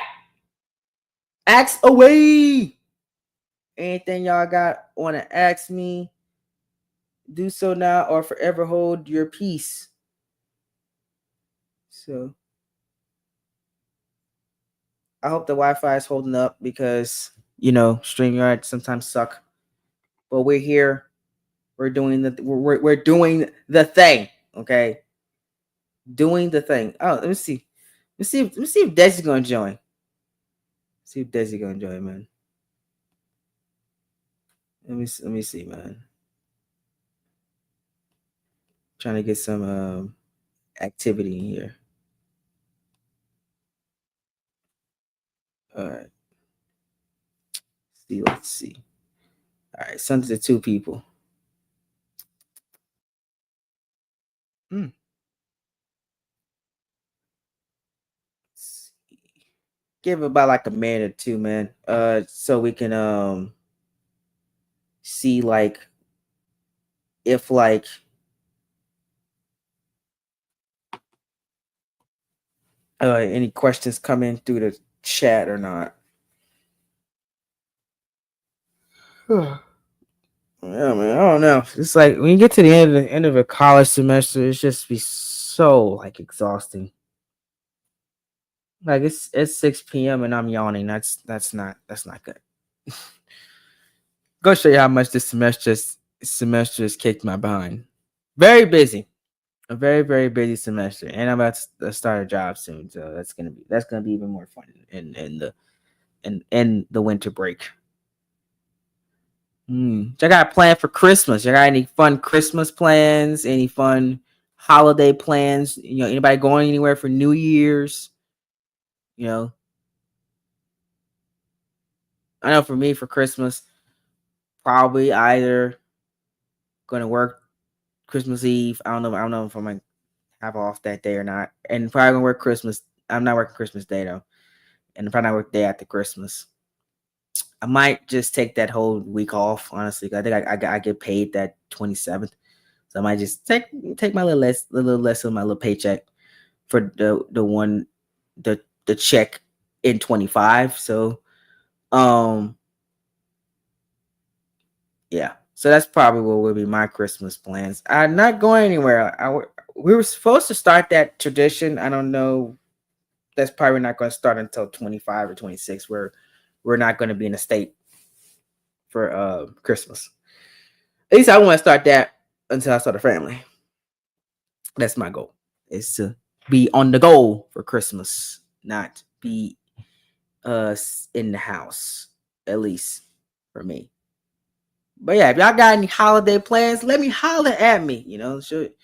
Ask away. Anything y'all want to ask me? Do so now or forever hold your peace. So I hope the Wi-Fi is holding up because StreamYard sometimes suck. But we're here. We're doing we're doing the thing. Okay. Doing the thing. Oh, let me see. Let me see if Desi's gonna join. See if Desi gonna join, man. Let me see, man. Trying to get some activity in here. All right. Let's see. All right, send it to 2 people. Give about like a minute or 2, man. So we can see like if like any questions come in through the chat or not. Yeah, man. I don't know. It's like when you get to the end of a college semester, it's just be so like exhausting. Like it's 6 p.m. and I'm yawning. That's not good. Go show you how much this semester has kicked my behind. Very busy. a very very busy semester, and I'm about to start a job soon, so that's gonna be even more fun in the winter break. Y'all got a plan for Christmas? Y'all got any fun Christmas plans? Any fun holiday plans? Anybody going anywhere for New Year's? You know, I know for me for Christmas, probably either gonna work Christmas Eve. I don't know if I'm gonna have off that day or not. And probably gonna work Christmas. I'm not working Christmas Day though, and probably not work day after Christmas. I might just take that whole week off. Honestly, I think I get paid that 27th, so I might just take my little less of my little paycheck for the check in 25. So yeah. So that's probably what will be my Christmas plans. I'm not going anywhere. We were supposed to start that tradition. I don't know. That's probably not going to start until 25 or 26, where we're not going to be in a state for Christmas. At least I want to start that until I start a family. That's my goal. Is to be on the go for Christmas, not be in the house. At least for me. But yeah, if y'all got any holiday plans, let me holler at me. Shoot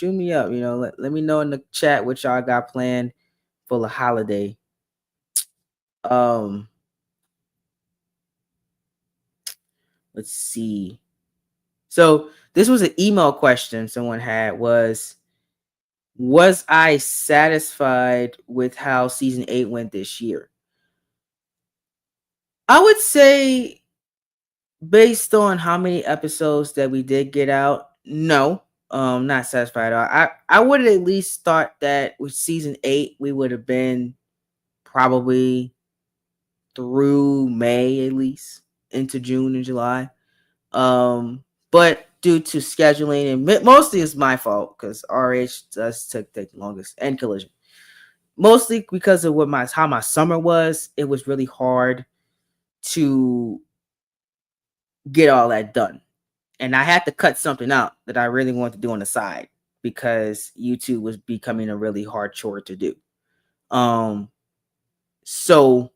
me up. Let me know in the chat what y'all got planned for the holiday. Let's see. So this was an email question someone had. Was I satisfied with how season 8 went this year? I would say, based on how many episodes that we did get out, no. Not satisfied at all. I would at least thought that with season 8 we would have been probably through May, at least into June and July. But due to scheduling, and mostly it's my fault because RH does take the longest, and Collision. Mostly because of how my summer was, it was really hard to get all that done. And I had to cut something out that I really wanted to do on the side because YouTube was becoming a really hard chore to do. So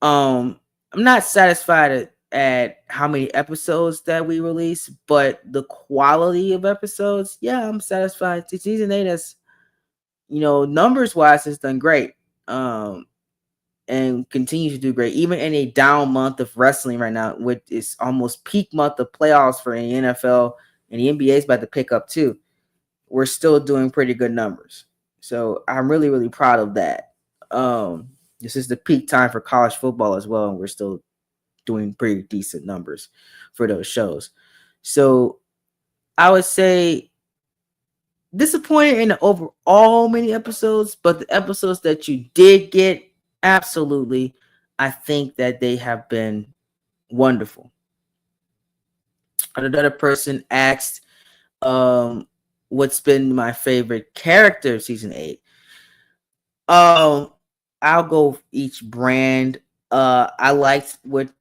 I'm not satisfied at how many episodes that we release, but the quality of episodes, yeah, I'm satisfied. Season 8 is, numbers wise, it's done great. And continues to do great, even in a down month of wrestling right now, which is almost peak month of playoffs for the NFL, and the NBA is about to pick up too. We're still doing pretty good numbers. So I'm really, really proud of that. This is the peak time for college football as well, and we're still doing pretty decent numbers for those shows. So I would say disappointed in the overall many episodes, but the episodes that you did get, absolutely, I think that they have been wonderful. Another person asked, what's been my favorite character of season 8? I'll go each brand. I liked what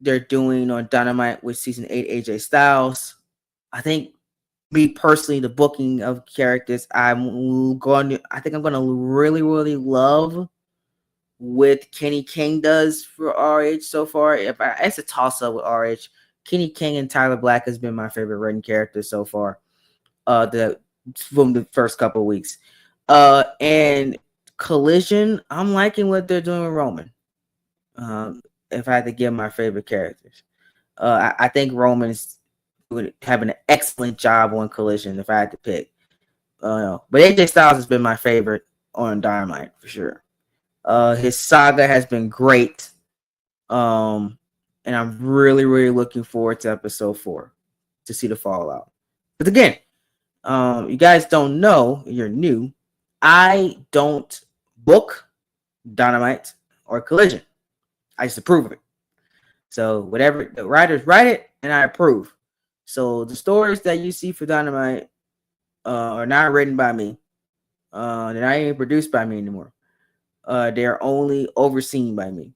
they're doing on Dynamite with season 8 AJ Styles. I think me personally, the booking of characters, I think I'm going to really, really love what Kenny King does for RH so far. It's a toss up with RH. Kenny King and Tyler Black has been my favorite written character so far. From the first couple of weeks. And Collision, I'm liking what they're doing with Roman. If I had to give my favorite characters, I think Roman's having an excellent job on Collision. If I had to pick, but AJ Styles has been my favorite on Dynamite for sure. His saga has been great. And I'm really, really looking forward to episode 4 to see the fallout. But again, you guys don't know, you're new. I don't book Dynamite or Collision. I just approve of it. So whatever the writers write it, and I approve. So the stories that you see for Dynamite are not written by me. They're not even produced by me anymore. They're only overseen by me.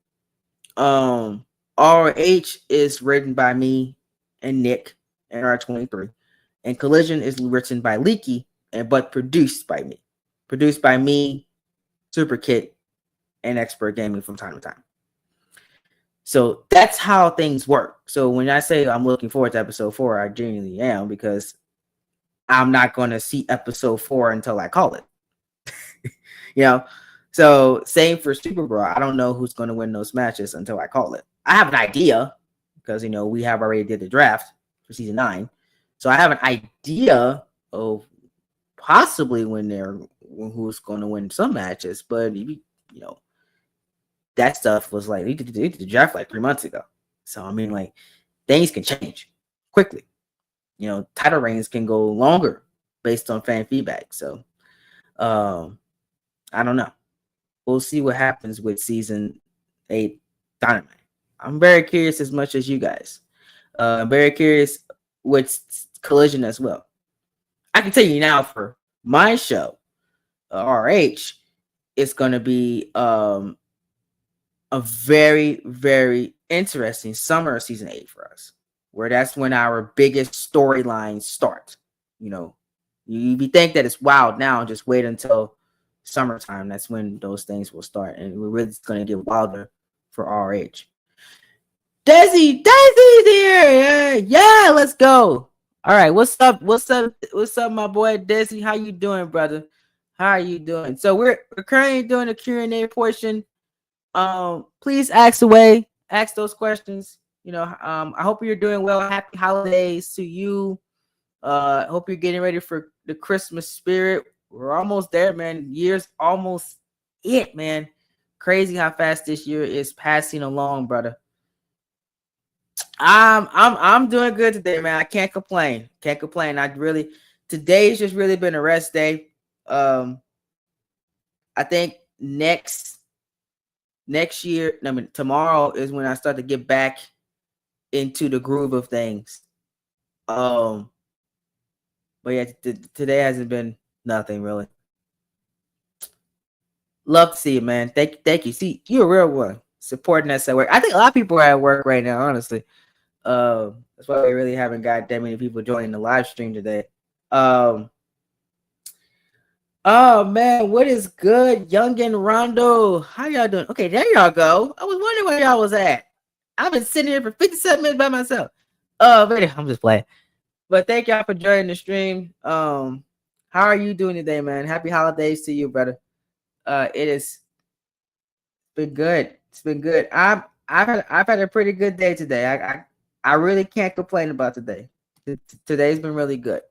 RH is written by me and Nick and R23, And Collision is written by Leaky, but produced by me. Produced by me, Super Kit, and Expert Gaming from time to time. So that's how things work. So when I say I'm looking forward to episode 4, I genuinely am, because I'm not going to see episode 4 until I call it. So same for Super Brawl. I don't know who's going to win those matches until I call it. I have an idea, because we have already did the draft for season 9, so I have an idea of possibly who's going to win some matches. But that stuff was like, they did the draft like 3 months ago. So I mean, like, things can change quickly. Title reigns can go longer based on fan feedback. So I don't know. We'll see what happens with season 8 Dynamite. I'm very curious as much as you guys. I'm very curious with Collision as well. I can tell you now, for my show, RH, it's going to be a very, very interesting summer of season 8 for us, where that's when our biggest storylines start. You think that it's wild now, just wait until summertime. That's when those things will start, and we're really going to get wilder for RH. Desi's here. Yeah, let's go. All right, what's up, my boy Desi? How you doing, brother? How are you doing? So we're currently doing a Q&A portion. Please ask away, ask those questions. I hope you're doing well. Happy holidays to you. Hope you're getting ready for the Christmas spirit. We're almost there, man. Year's almost it, man. Crazy how fast this year is passing along, brother. I'm doing good today, man. I can't complain. Today's just really been a rest day. I think next year, tomorrow is when I start to get back into the groove of things. But yeah, today hasn't been nothing really. Love to see you, man. Thank you. See, you're a real one, supporting us at work. I think a lot of people are at work right now, honestly. That's why we really haven't got that many people joining the live stream today. Oh man, what is good, Youngin Rondo? How y'all doing? Okay, there y'all go. I was wondering where y'all was at. I've been sitting here for 57 minutes by myself. I'm just playing. But thank y'all for joining the stream. How are you doing today, man? Happy holidays to you, brother. It has been good. It's been good. I've had a pretty good day today. I really can't complain about today. Today's been really good.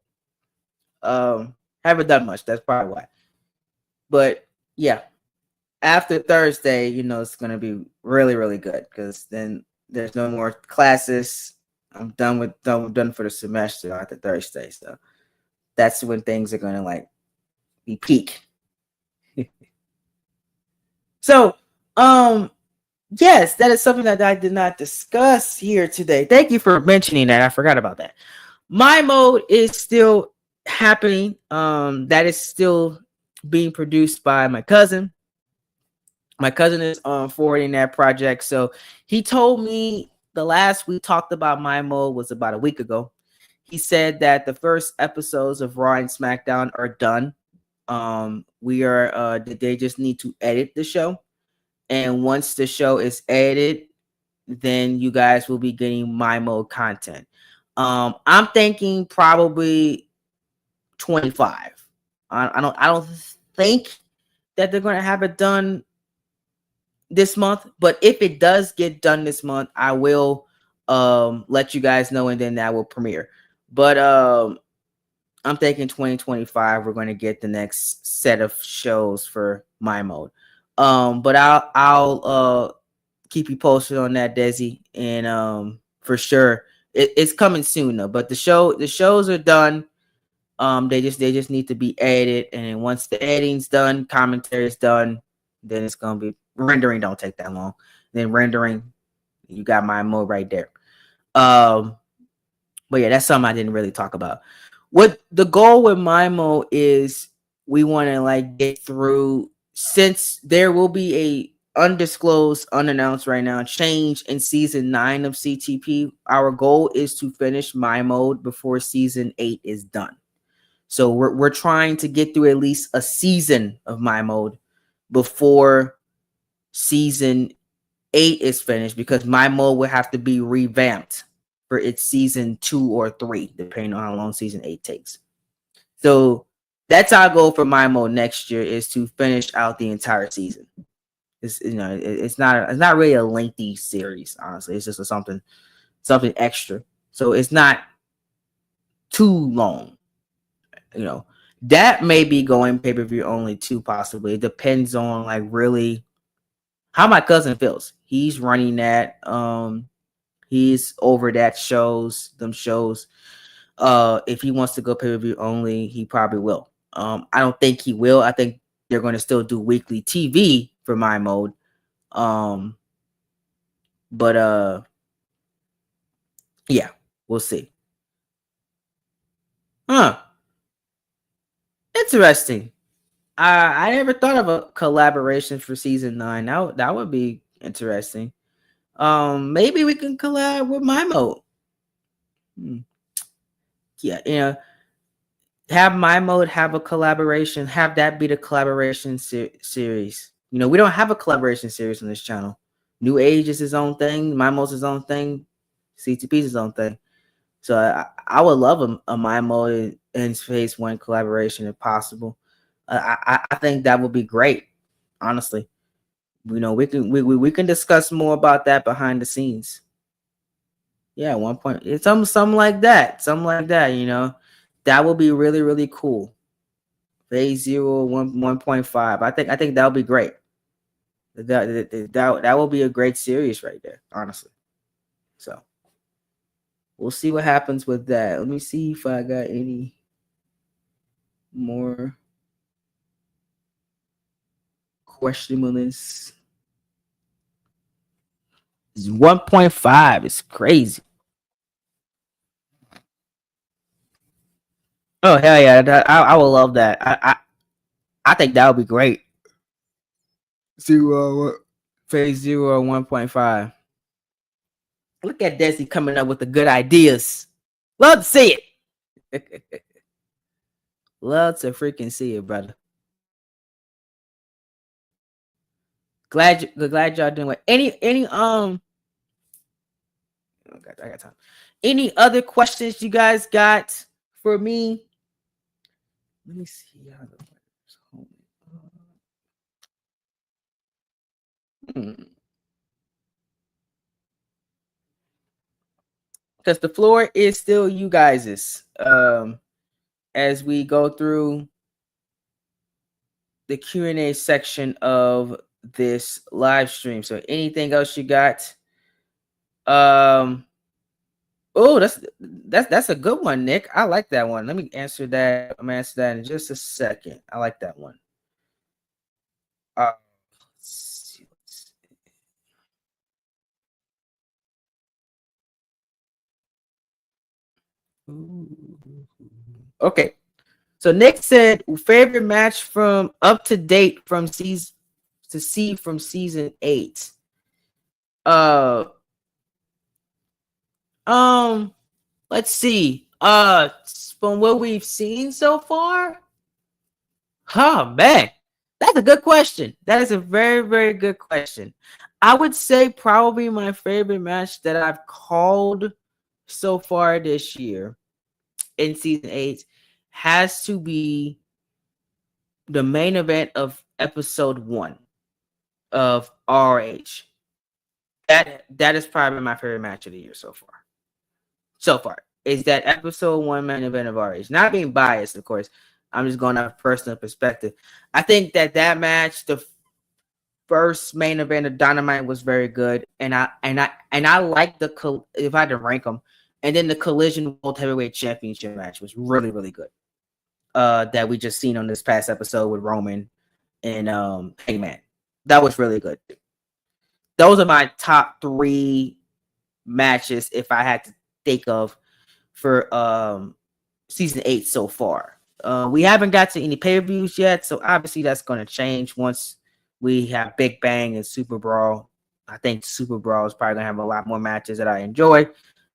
Haven't done much. That's probably why. But yeah, after Thursday, it's gonna be really, really good, because then there's no more classes. I'm done for the semester after Thursday. So that's when things are gonna like be peak. So, yes, that is something that I did not discuss here today. Thank you for mentioning that. I forgot about that. My mode is still happening. That is still being produced by my cousin. My cousin is forwarding that project. So he told me the last we talked about my mode was about a week ago. He said that the first episodes of Raw and SmackDown are done. They just need to edit the show. And once the show is edited, then you guys will be getting my mode content. I'm thinking probably 25. I don't think that they're going to have it done this month, but if it does get done this month, I will let you guys know, and then that will premiere. But I'm thinking 2025 we're going to get the next set of shows for my mode. But I'll keep you posted on that, Desi, and for sure it's coming soon though. But the shows are done. They just need to be edited, and once the editing's done, commentary is done, then it's gonna be rendering. Don't take that long. Then rendering, you got my mode right there. But yeah, that's something I didn't really talk about. What the goal with my mode is, we want to like get through, since there will be undisclosed, unannounced right now, change in season 9 of CTP. Our goal is to finish my mode before season 8 is done. So we're trying to get through at least a season of my mode before season 8 is finished, because my mode will have to be revamped for its season 2 or 3, depending on how long season 8 takes. So that's our goal for my mode next year, is to finish out the entire season. It's, it's not really a lengthy series, honestly. It's just something extra. So it's not too long. That may be going pay-per-view only too, possibly. It depends on like really how my cousin feels. He's running that. He's over that shows. If he wants to go pay-per-view only, he probably will. I don't think he will. I think they're going to still do weekly TV for my mode. Yeah, we'll see. Interesting. I never thought of a collaboration for season 9. That would be interesting. Maybe we can collab with my mode. Yeah, have my mode have a collaboration. Have that be the collaboration series. We don't have a collaboration series on this channel. New Age is his own thing. My mode's his own thing. CTP is his own thing. So I would love a my mode and Phase 1 collaboration if possible. I think that would be great. Honestly, we can discuss more about that behind the scenes. Yeah, 1 point. It's something like that. That would be really, really cool. Phase 0, 1.5. I think that would be great. That will be a great series right there, honestly. So we'll see what happens with that. Let me see if I got any more questionableness. 1.5 is crazy. Oh hell yeah! I would love that. I think that would be great. Phase 0 1.5. Look at Desi coming up with the good ideas. Love to see it. Love to freaking see it, brother. Glad y'all doing what. Any I got time. Any other questions you guys got for me? Let me see. Because the floor is still you guys's. As we go through the Q&A section of this live stream. So anything else you got? Oh, that's a good one, Nick. I like that one. Let me answer that. I'm gonna answer that in just a second. I like that one. Let's see. Okay. So Nick said favorite match from up to date from season 8. Let's see. From what we've seen so far. Oh man, that's a good question. That is a very, very good question. I would say probably my favorite match that I've called so far this year in season 8 has to be the main event of episode 1 of RH. That is probably my favorite match of the year so far. Is that episode 1 main event of RH. Not being biased, of course. I'm just going off personal perspective. I think that match, the first main event of Dynamite, was very good, and I like if I had to rank them, and then the Collision World Heavyweight Championship match was really, really good. That we just seen on this past episode with Roman and Hangman. That was really good. Those are my top 3 matches if I had to think of for season 8 so far. We haven't got to any pay-per-views yet, so obviously that's going to change once we have Big Bang and Super Brawl. I think Super Brawl is probably gonna have a lot more matches that I enjoy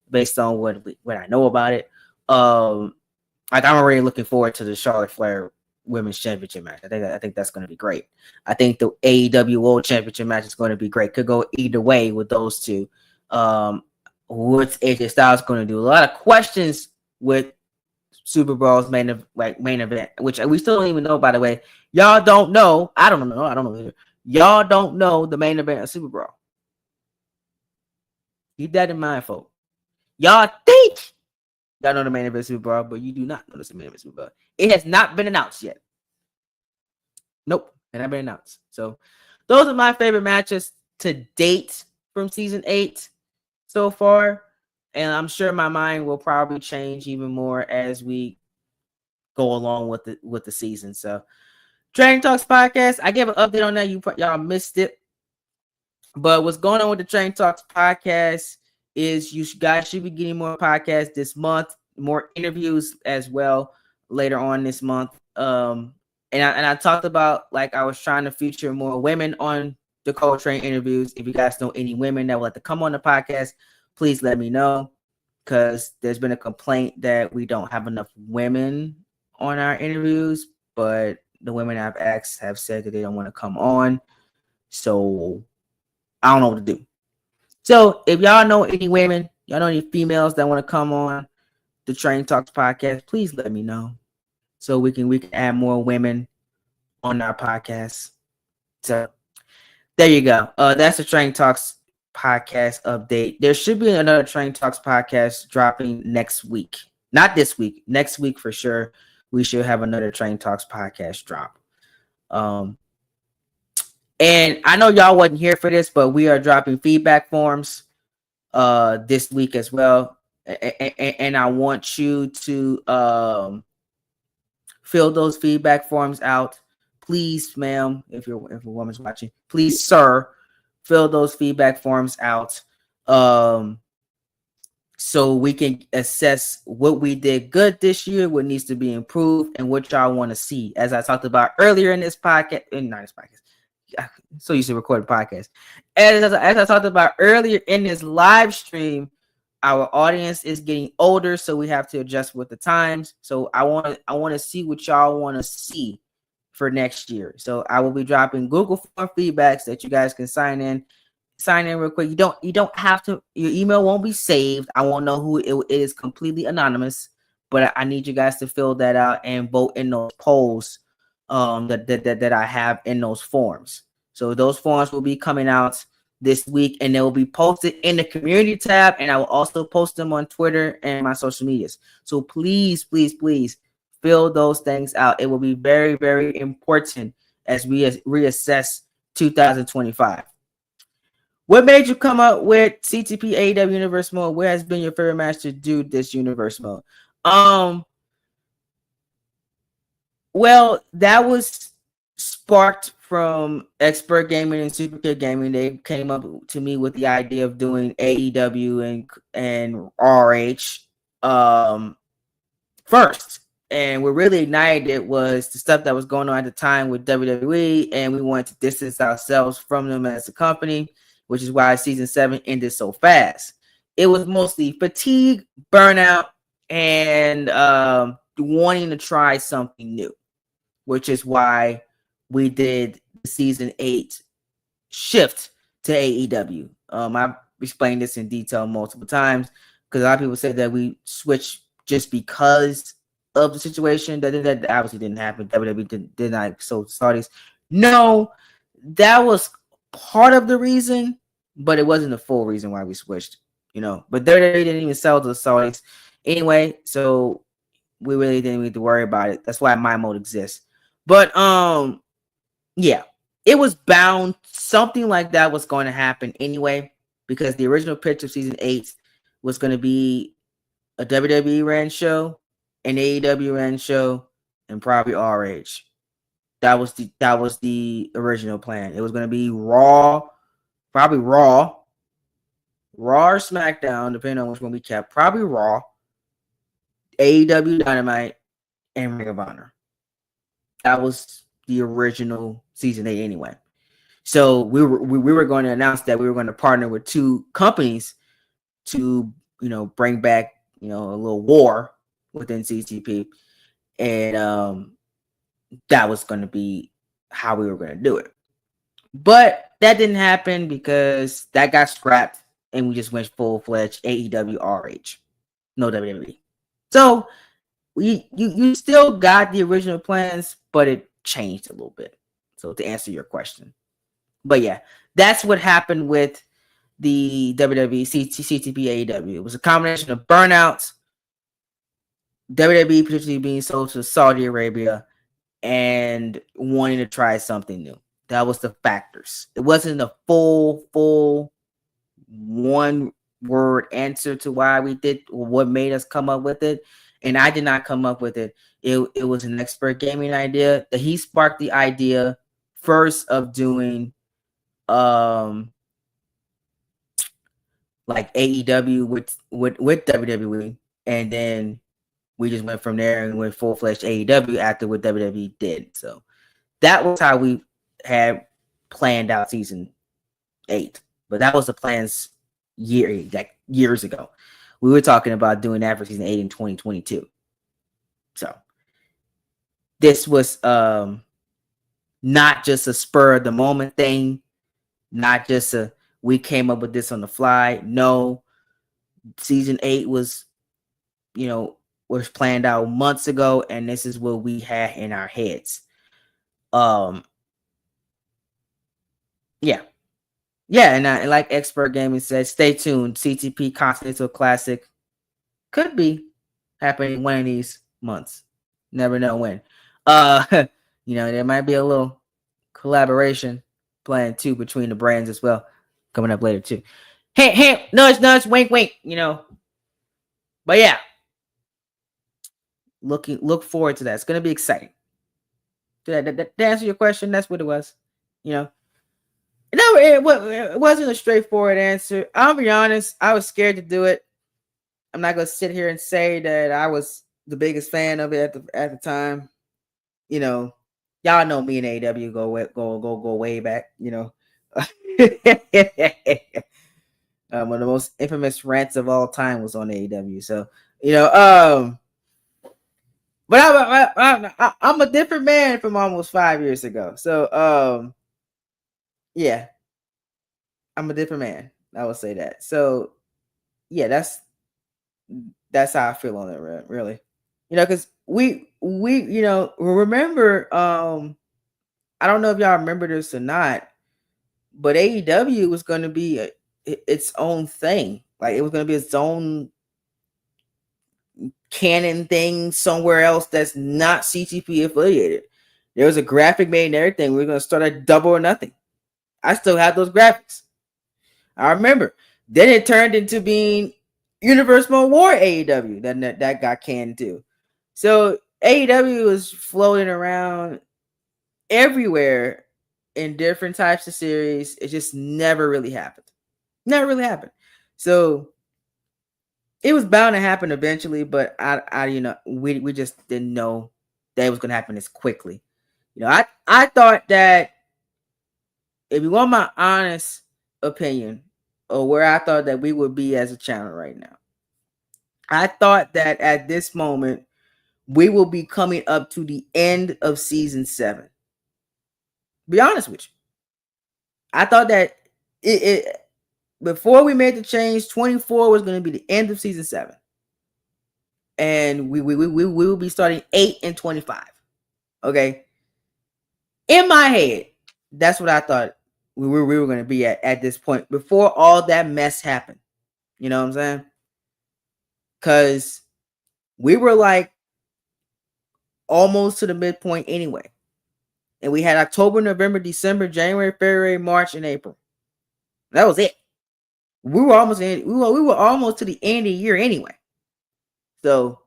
based on what I know about it. Like I'm already looking forward to the Charlotte Flair Women's Championship match. I think that's going to be great. I think the AEW World Championship match is going to be great. Could go either way with those two. What's AJ Styles going to do? A lot of questions with Super Brawl's main event, which we still don't even know. By the way, y'all don't know. I don't know. I don't know either. Y'all don't know the main event of Super Brawl. Keep that in mind, folks. Y'all think y'all know the main event of Super Brawl, but you do not know the main event of Super Brawl. It has not been announced yet. Nope, it hasn't been announced. So those are my favorite matches to date from season 8 so far. And I'm sure my mind will probably change even more as we go along with the season. So Training Talks podcast, I gave an update on that. Y'all missed it. But what's going on with the Training Talks podcast is you guys should be getting more podcasts this month, more interviews as well later on this month. And I talked about, like, I was trying to feature more women on the Coltrane interviews. If you guys know any women that would like to come on the podcast, please let me know, because there's been a complaint that we don't have enough women on our interviews, but the women I've asked have said that they don't want to come on. So I don't know what to do. So if y'all know any women, y'all know any females that want to come on the Train Talks podcast, please let me know so we can add more women on our podcast. So there you go. That's the Train Talks podcast update. There should be another Train Talks podcast dropping next week. Not this week, next week for sure. We should have another Train Talks podcast drop. And I know y'all wasn't here for this, but we are dropping feedback forms this week as well. And I want you to fill those feedback forms out. Please, ma'am, if a woman's watching, please, sir, fill those feedback forms out. So we can assess what we did good this year, what needs to be improved, and what y'all want to see. As I talked about earlier in this podcast, so used to record a podcast. As I talked about earlier in this live stream, our audience is getting older, so we have to adjust with the times. So I want to see what y'all want to see for next year. So I will be dropping Google form feedbacks that you guys can sign in real quick. You don't have to. Your email won't be saved. I won't know who it is. Completely anonymous. But I need you guys to fill that out and vote in those polls that I have in those forms. So those forms will be coming out this week, and they will be posted in the community tab, and I will also post them on Twitter and my social medias. So please, please, please fill those things out. It will be very, very important as we reassess 2025. What made you come up with CTP AEW Universe Mode? Where has been your favorite match to do this Universe Mode? Well, that was sparked from Expert Gaming and Superkid Gaming. They came up to me with the idea of doing AEW and RH first. And what really ignited it was the stuff that was going on at the time with WWE, and we wanted to distance ourselves from them as a company, which is why season 7 ended so fast. It was mostly fatigue, burnout, and wanting to try something new, which is why we did the season 8 shift to AEW. I've explained this in detail multiple times, because a lot of people said that we switched just because of the situation. That obviously didn't happen. WWE did not sold Saudis. No, that was part of the reason, but it wasn't the full reason why we switched. But WWE didn't even sell to the Saudis anyway, so we really didn't need to worry about it. That's why my mode exists. But yeah, it was bound. Something like that was going to happen anyway, because the original pitch of season 8 was going to be a WWE ran show, an AEW ran show, and probably RH. That was the original plan. It was going to be Raw, probably Raw or SmackDown, depending on which one we kept. Probably Raw, AEW Dynamite, and Ring of Honor. That was the original season 8 anyway. So we were going to announce that we were going to partner with two companies to, bring back, a little war within CTP. And that was going to be how we were going to do it. But that didn't happen because that got scrapped and we just went full-fledged AEW RH. No WWE. So you still got the original plans, but it changed a little bit. So to answer your question. But yeah, that's what happened with the WWE CTP AEW. It was a combination of burnouts, WWE potentially being sold to Saudi Arabia, and wanting to try something new. That was the factors. It wasn't a full one word answer to why we did or what made us come up with it. And I did not come up with it. It was an expert gaming idea that he sparked the idea first of doing like AEW with WWE, and then we just went from there and went full-fledged AEW after what WWE did. So that was how we had planned out season 8. But that was the plans years ago. We were talking about doing that for season 8 in 2022. So this was not just a spur of the moment thing, not just we came up with this on the fly. No, season 8 was planned out months ago, and this is what we had in our heads. Yeah, and like Expert Gaming said, stay tuned. CTP Continental Classic could be happening one of these months. Never know when. There might be a little collaboration plan too between the brands as well, coming up later too. Hey, nudge, wink, wink. But yeah, look forward to that. It's gonna be exciting. To answer your question, that's what it was. No, it wasn't a straightforward answer. I'll be honest. I was scared to do it. I'm not gonna sit here and say that I was the biggest fan of it at the time. Y'all know me and AEW go way back. One of the most infamous rants of all time was on AEW. So but I'm a different man from almost 5 years ago. So yeah, I'm a different man. I would say that. So yeah, that's how I feel on it, really. Because we remember. I don't know if y'all remember this or not, but AEW was going to be its own thing. Like it was going to be its own canon thing somewhere else that's not CTP affiliated. There was a graphic made and everything. We were going to start at Double or Nothing. I still have those graphics. I remember. Then it turned into being UniverseMode War AEW. That got canned too. So AEW was floating around everywhere in different types of series. It just never really happened. So it was bound to happen eventually, but we just didn't know that it was going to happen as quickly. I thought that, if you want my honest opinion of where I thought that we would be as a channel right now, I thought that at this moment we will be coming up to the end of season 7. Be honest with you. I thought that it before we made the change, 24 was going to be the end of season 7. And we will be starting 8 and 25. Okay. In my head, that's what I thought we were going to be at this point before all that mess happened. You know what I'm saying? Because we were like almost to the midpoint anyway. And we had October, November, December, January, February, March, and April. That was it. We were almost to the end of the year anyway. So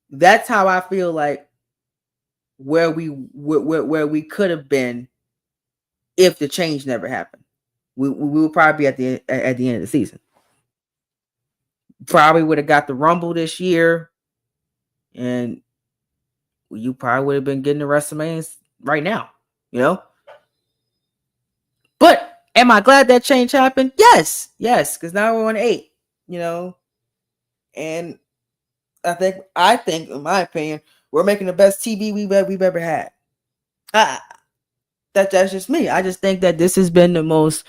that's how I feel like where we could have been if the change never happened. We would probably be at the end of the season. Probably would have got the Rumble this year, and you probably would have been getting the WrestleManias right now. Am I glad that change happened? Yes, because now we're on 8. And I think, in my opinion, we're making the best TV we've ever had. That's just me. I just think that this has been the most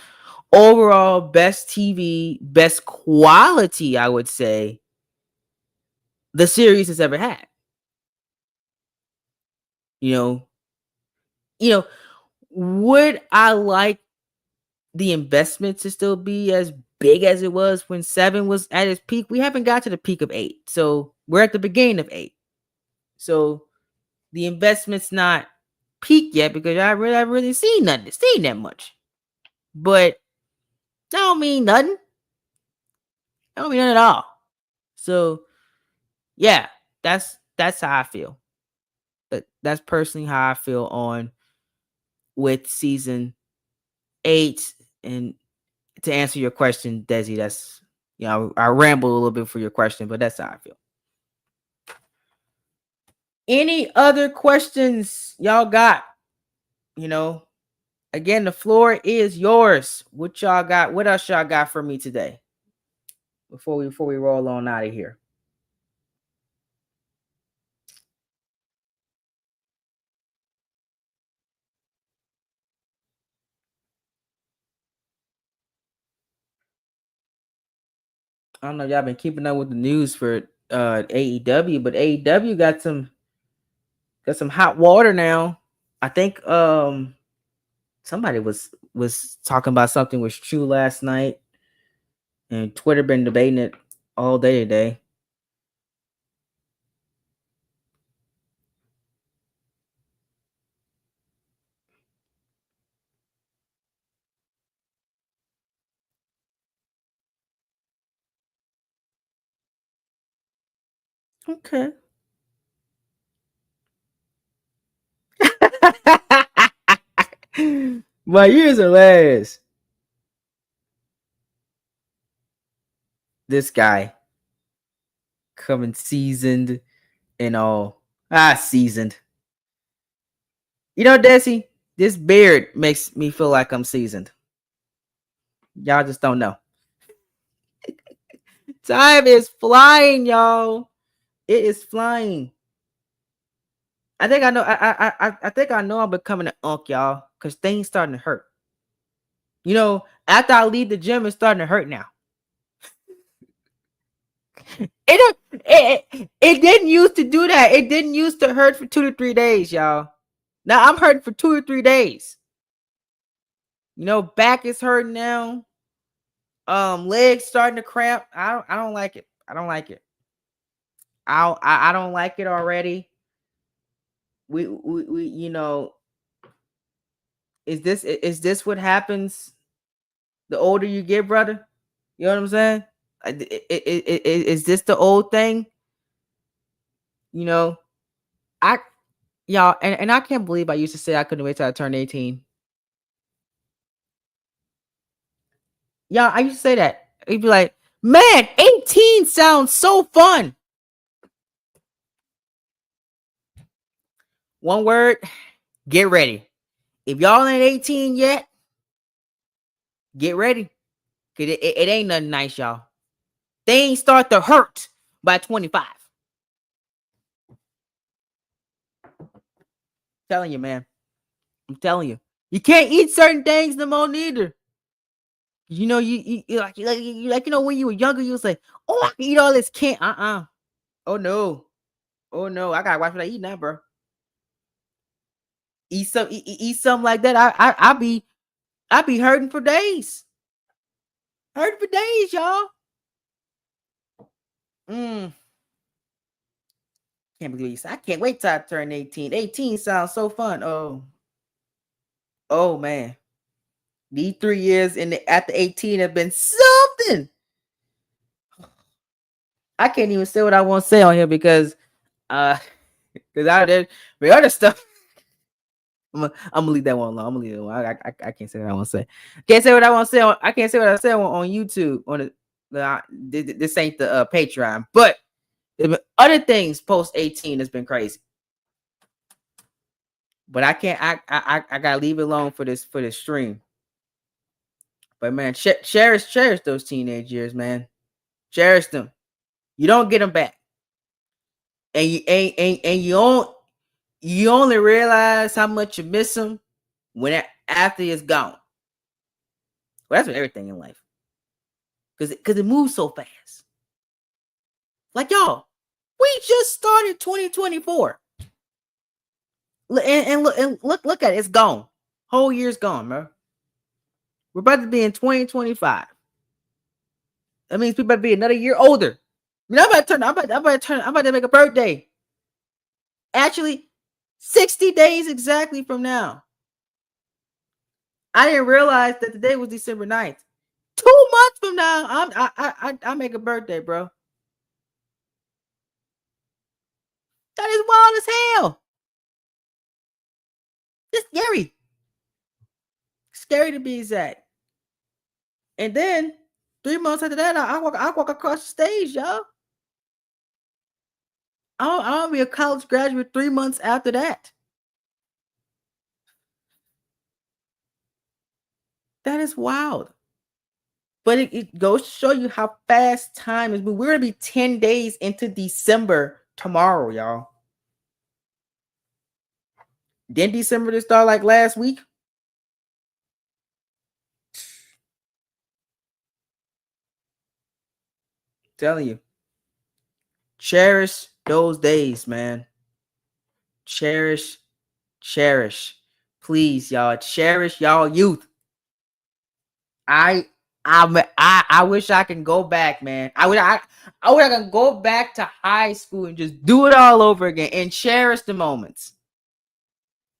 overall best TV, best quality, I would say, the series has ever had. You know, would I like the investment to still be as big as it was when 7 was at its peak? We haven't got to the peak of 8. So we're at the beginning of 8. So the investment's not peaked yet because I really seen that much. But that don't mean nothing. That don't mean nothing at all. So yeah, that's how I feel. That's personally how I feel on with season 8. And to answer your question, Desi, that's I ramble a little bit for your question, but that's how I feel. Any other questions y'all got? Again, the floor is yours. What y'all got? What else y'all got for me today? Before we roll on out of here. I don't know if y'all been keeping up with the news for AEW, but AEW got some hot water now. I think somebody was talking about something was true last night, and Twitter been debating it all day today. Okay. My years are last. This guy coming seasoned and all. Seasoned. Desi, this beard makes me feel like I'm seasoned. Y'all just don't know. Time is flying, y'all. It is flying. I think I know. I think I know I'm becoming an unk, y'all, because things starting to hurt. After I leave the gym, it's starting to hurt now. It didn't used to do that. It didn't used to hurt for 2 to 3 days, y'all. Now I'm hurting for 2 or 3 days. Back is hurting now. Legs starting to cramp. I don't like it. I don't like it. I don't like it already. We is this what happens the older you get, brother? You know what I'm saying? Is this the old thing? I y'all and I can't believe I used to say I couldn't wait till I turned 18. Y'all, I used to say that. You'd be like, man, 18 sounds so fun. One word, get ready. If y'all ain't 18 yet, get ready. Cause it ain't nothing nice, y'all. Things start to hurt by 25. Telling you, man. I'm telling you. You can't eat certain things no more neither. You like when you were younger, you was like, oh, I can eat all this can't. Oh no. Oh no. I gotta watch what I eat now, bro. Eat something like that. I be hurting for days. Hurting for days, y'all. Can't believe you said I can't wait till I turn 18. 18 sounds so fun. Oh man. These 3 years after 18 have been something. I can't even say what I want to say on here because out there the other stuff. I'm gonna leave that one alone. I'm gonna leave it alone. I can't say what I want to say. Can't say what I want to say. I can't say what I said on YouTube. This ain't the Patreon, but other things post 18 has been crazy. But I can't. I gotta leave it alone for this stream. But man, cherish those teenage years, man. Cherish them. You don't get them back, and you only realize how much you miss them when after it's gone. Well, that's with everything in life, because it moves so fast. Like y'all, we just started 2024, and look at it, it's gone. Whole year's gone, bro. We're about to be in 2025. That means we about to be another year older. I mean, I'm about to make a birthday. Actually, 60 days exactly from now. I didn't realize that the day was December 9th. 2 months from now, I make a birthday, bro. That is wild as hell. It's scary. Scary to be exact. And then 3 months after that, I walk across the stage, y'all. I'll be a college graduate 3 months after that. That is wild. But it goes to show you how fast time is. We're going to be 10 days into December tomorrow, y'all. Didn't December just start like last week? Telling you. Cherish those days, man. Cherish. Please, y'all. Cherish y'all youth. I wish I can go back, man. I wish I can go back to high school and just do it all over again and cherish the moments.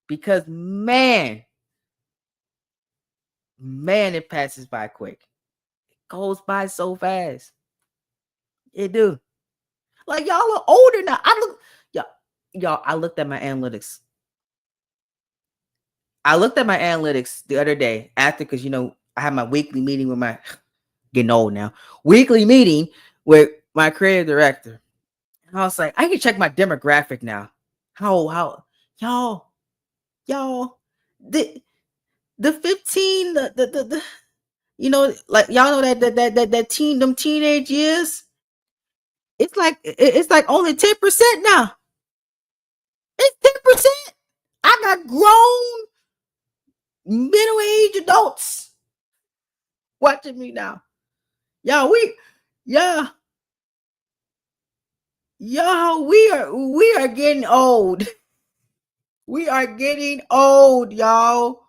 Because man, it passes by quick. It goes by so fast. It do. Like y'all are older now. I looked at my analytics. I looked at my analytics the other day after, because I had my weekly meeting with my getting old now. Weekly meeting with my creative director. And I was like, I can check my demographic now. How y'all the 15 the like y'all know that them teenage years. It's like only 10% now. It's 10%. I got grown middle-aged adults watching me now. Y'all, we are getting old. We are getting old, y'all.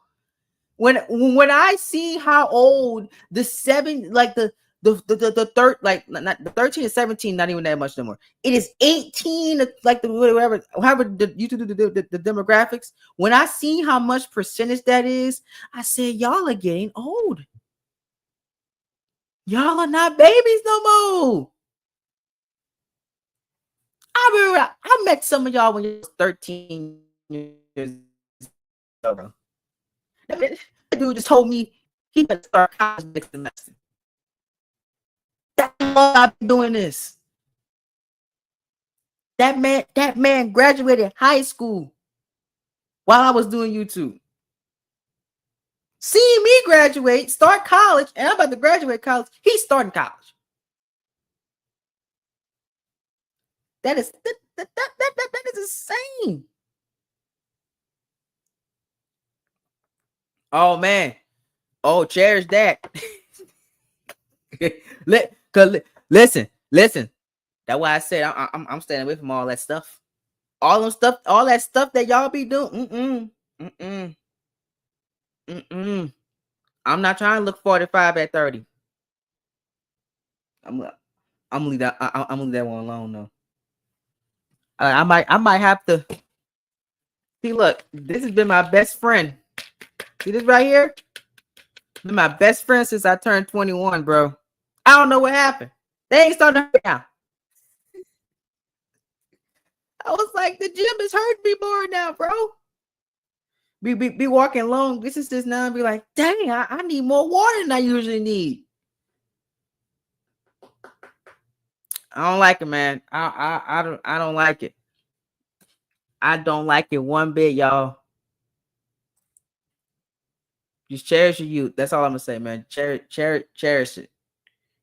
When I see how old the third, like not the 13 and 17, not even that much no more. It is 18, like the whatever, however you do the demographics. When I see how much percentage that is, I said, y'all are getting old. Y'all are not babies no more. I remember I met some of y'all when you was 13 years old. That dude just told me he better start college next semester. That's long I've been doing this. That man graduated high school while I was doing YouTube. Seeing me graduate, start college, and I'm about to graduate college. He's starting college. That is insane. Oh man. Oh, cherish that. Listen. That's why I said I'm staying away from all that stuff. All that stuff that y'all be doing. I'm not trying to look 45 at 30. I'm gonna leave that. I'm gonna leave that one alone though. I might have to see. Look, this has been my best friend. See this right here? Been my best friend since I turned 21, bro. I don't know what happened. They ain't starting to hurt now. I was like, the gym is hurting me more now, bro. Be walking long distances now and be like, dang, I need more water than I usually need. I don't like it, man. I don't like it. I don't like it one bit, y'all. Just cherish your youth. That's all I'm gonna say, man. Cherish it.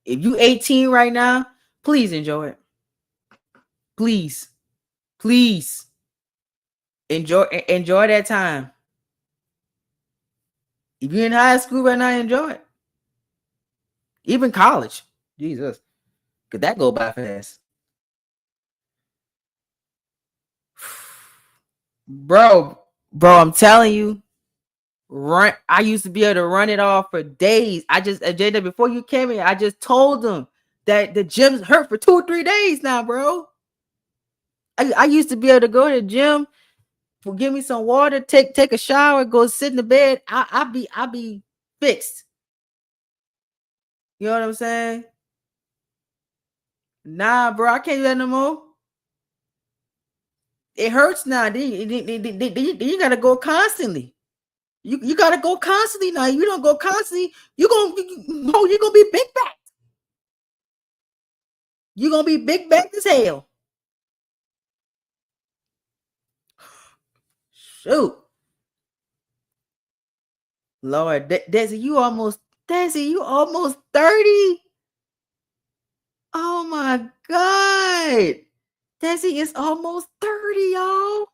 If you 18 right now, please enjoy it. Please, please enjoy that time. If you're in high school right now, enjoy it. Even college, Jesus, could that go by fast, bro? Bro, I'm telling you, run. I used to be able to run it off for days. I just Jada, before you came in, I just told them that the gym's hurt for 2 or 3 days now, bro. I used to be able to go to the gym, give me some water, take a shower, go sit in the bed. I'll be fixed. You know what I'm saying? Nah, bro, I can't do that no more. It hurts now. Then you gotta go constantly. You gotta go constantly now. If you don't go constantly, you're gonna be big back. You're gonna be big back as hell. Shoot. Lord, Desi, you almost 30. Oh my God. Desi is almost 30, y'all.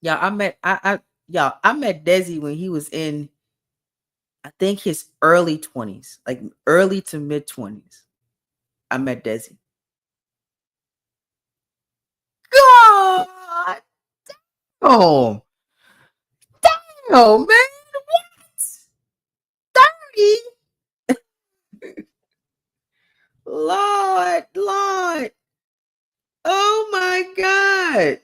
Yeah, I met Desi when he was in, I think, his early 20s, like early to mid 20s. I met Desi. God. Oh. Damn, man. What? 30? Lord. Oh my God.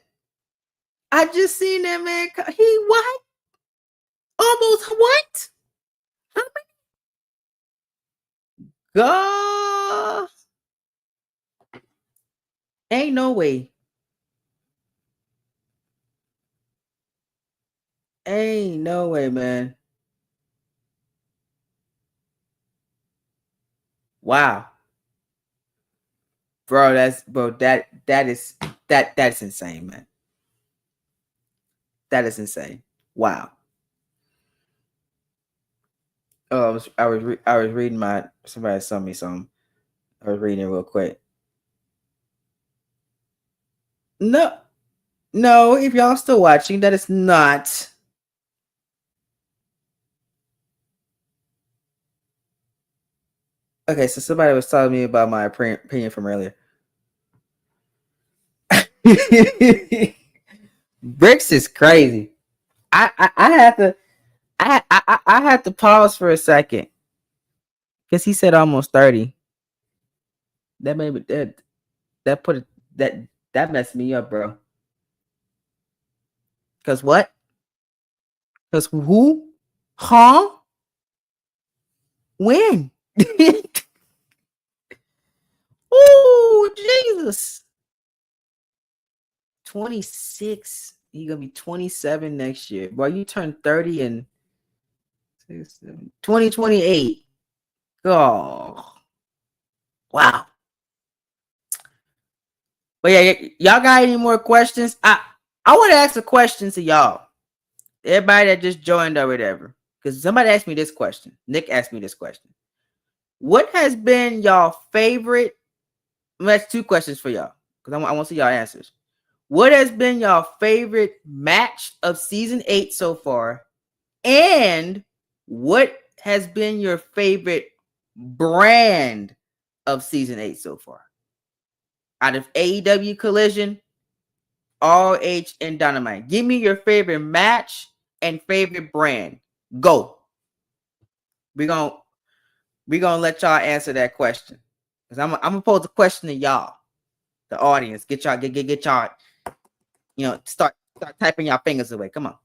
I just seen that man. He what? Almost what? How many? God. Ain't no way. Ain't no way, man. Wow. Bro, that's insane, man. That is insane. Wow. Oh, I was reading somebody sent me something. I was reading it real quick. No, if y'all still watching, that is not. Okay, so somebody was telling me about my opinion from earlier. Bricks is crazy. I had to pause for a second because he said almost 30. That made me that messed me up, bro. Cause what? Cause who? Huh? When? Oh, Jesus. 26. You're gonna be 27 next year. Bro, you turn 30 in 2028. Oh, wow. But yeah, y'all got any more questions? I want to ask a question to y'all. Everybody that just joined or whatever. Because somebody asked me this question. Nick asked me this question. What has been y'all favorite? That's 2 questions for y'all. Because I want to see y'all answers. What has been y'all favorite match of season 8 so far? And what has been your favorite brand of season 8 so far? Out of AEW Collision, RH, and Dynamite. Give me your favorite match and favorite brand. Go. We're gonna let y'all answer that question. Because I'm gonna pose a question to y'all, the audience. Get y'all, start typing y'all fingers away. Come on.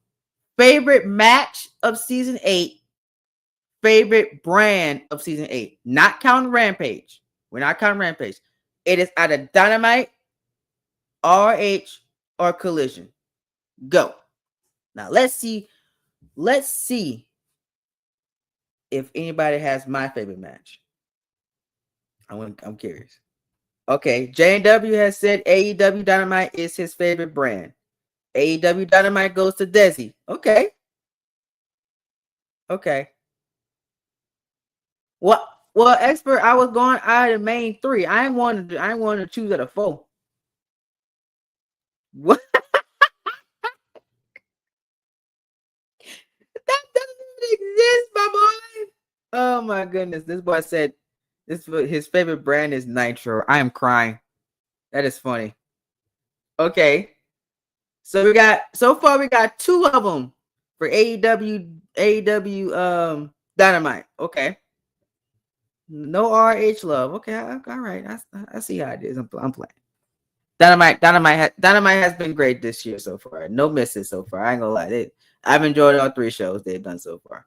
Favorite match of season 8, favorite brand of season 8. Not counting Rampage. We're not counting Rampage. It is either Dynamite, RH, or Collision. Go. Now let's see if anybody has my favorite match. I'm curious. Okay, J&W has said AEW Dynamite is his favorite brand. AEW Dynamite goes to Desi. Okay. Okay. Well, expert, I was going out of the main three. I ain't wanted to choose at a 4. What? That doesn't exist, my boy. Oh my goodness. This boy said his favorite brand is Nitro. I am crying. That is funny. Okay. So we got two of them for AEW Dynamite. Okay. No RH love. Okay, all right. I see how it is. I'm playing. Dynamite has been great this year so far. No misses so far. I ain't gonna lie. I've enjoyed all 3 shows they've done so far.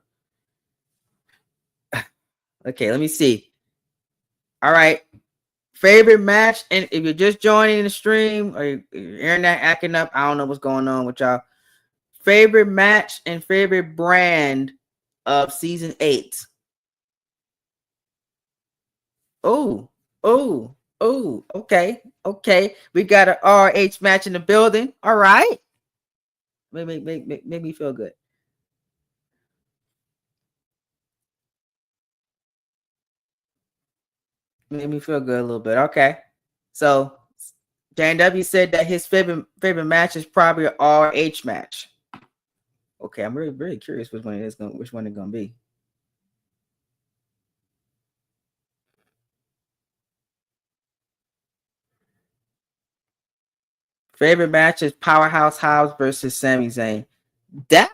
Okay, let me see. All right. Favorite match, and if you're just joining the stream or your internet acting up, I don't know what's going on with y'all. Favorite match and favorite brand of season 8. Oh, okay. We got an RH match in the building. All right. Make me feel good. Made me feel good a little bit. Okay. So JW said that his favorite match is probably an RH match. Okay, I'm really curious which one it's gonna be. Favorite match is Powerhouse Hobbs versus Sami Zayn. That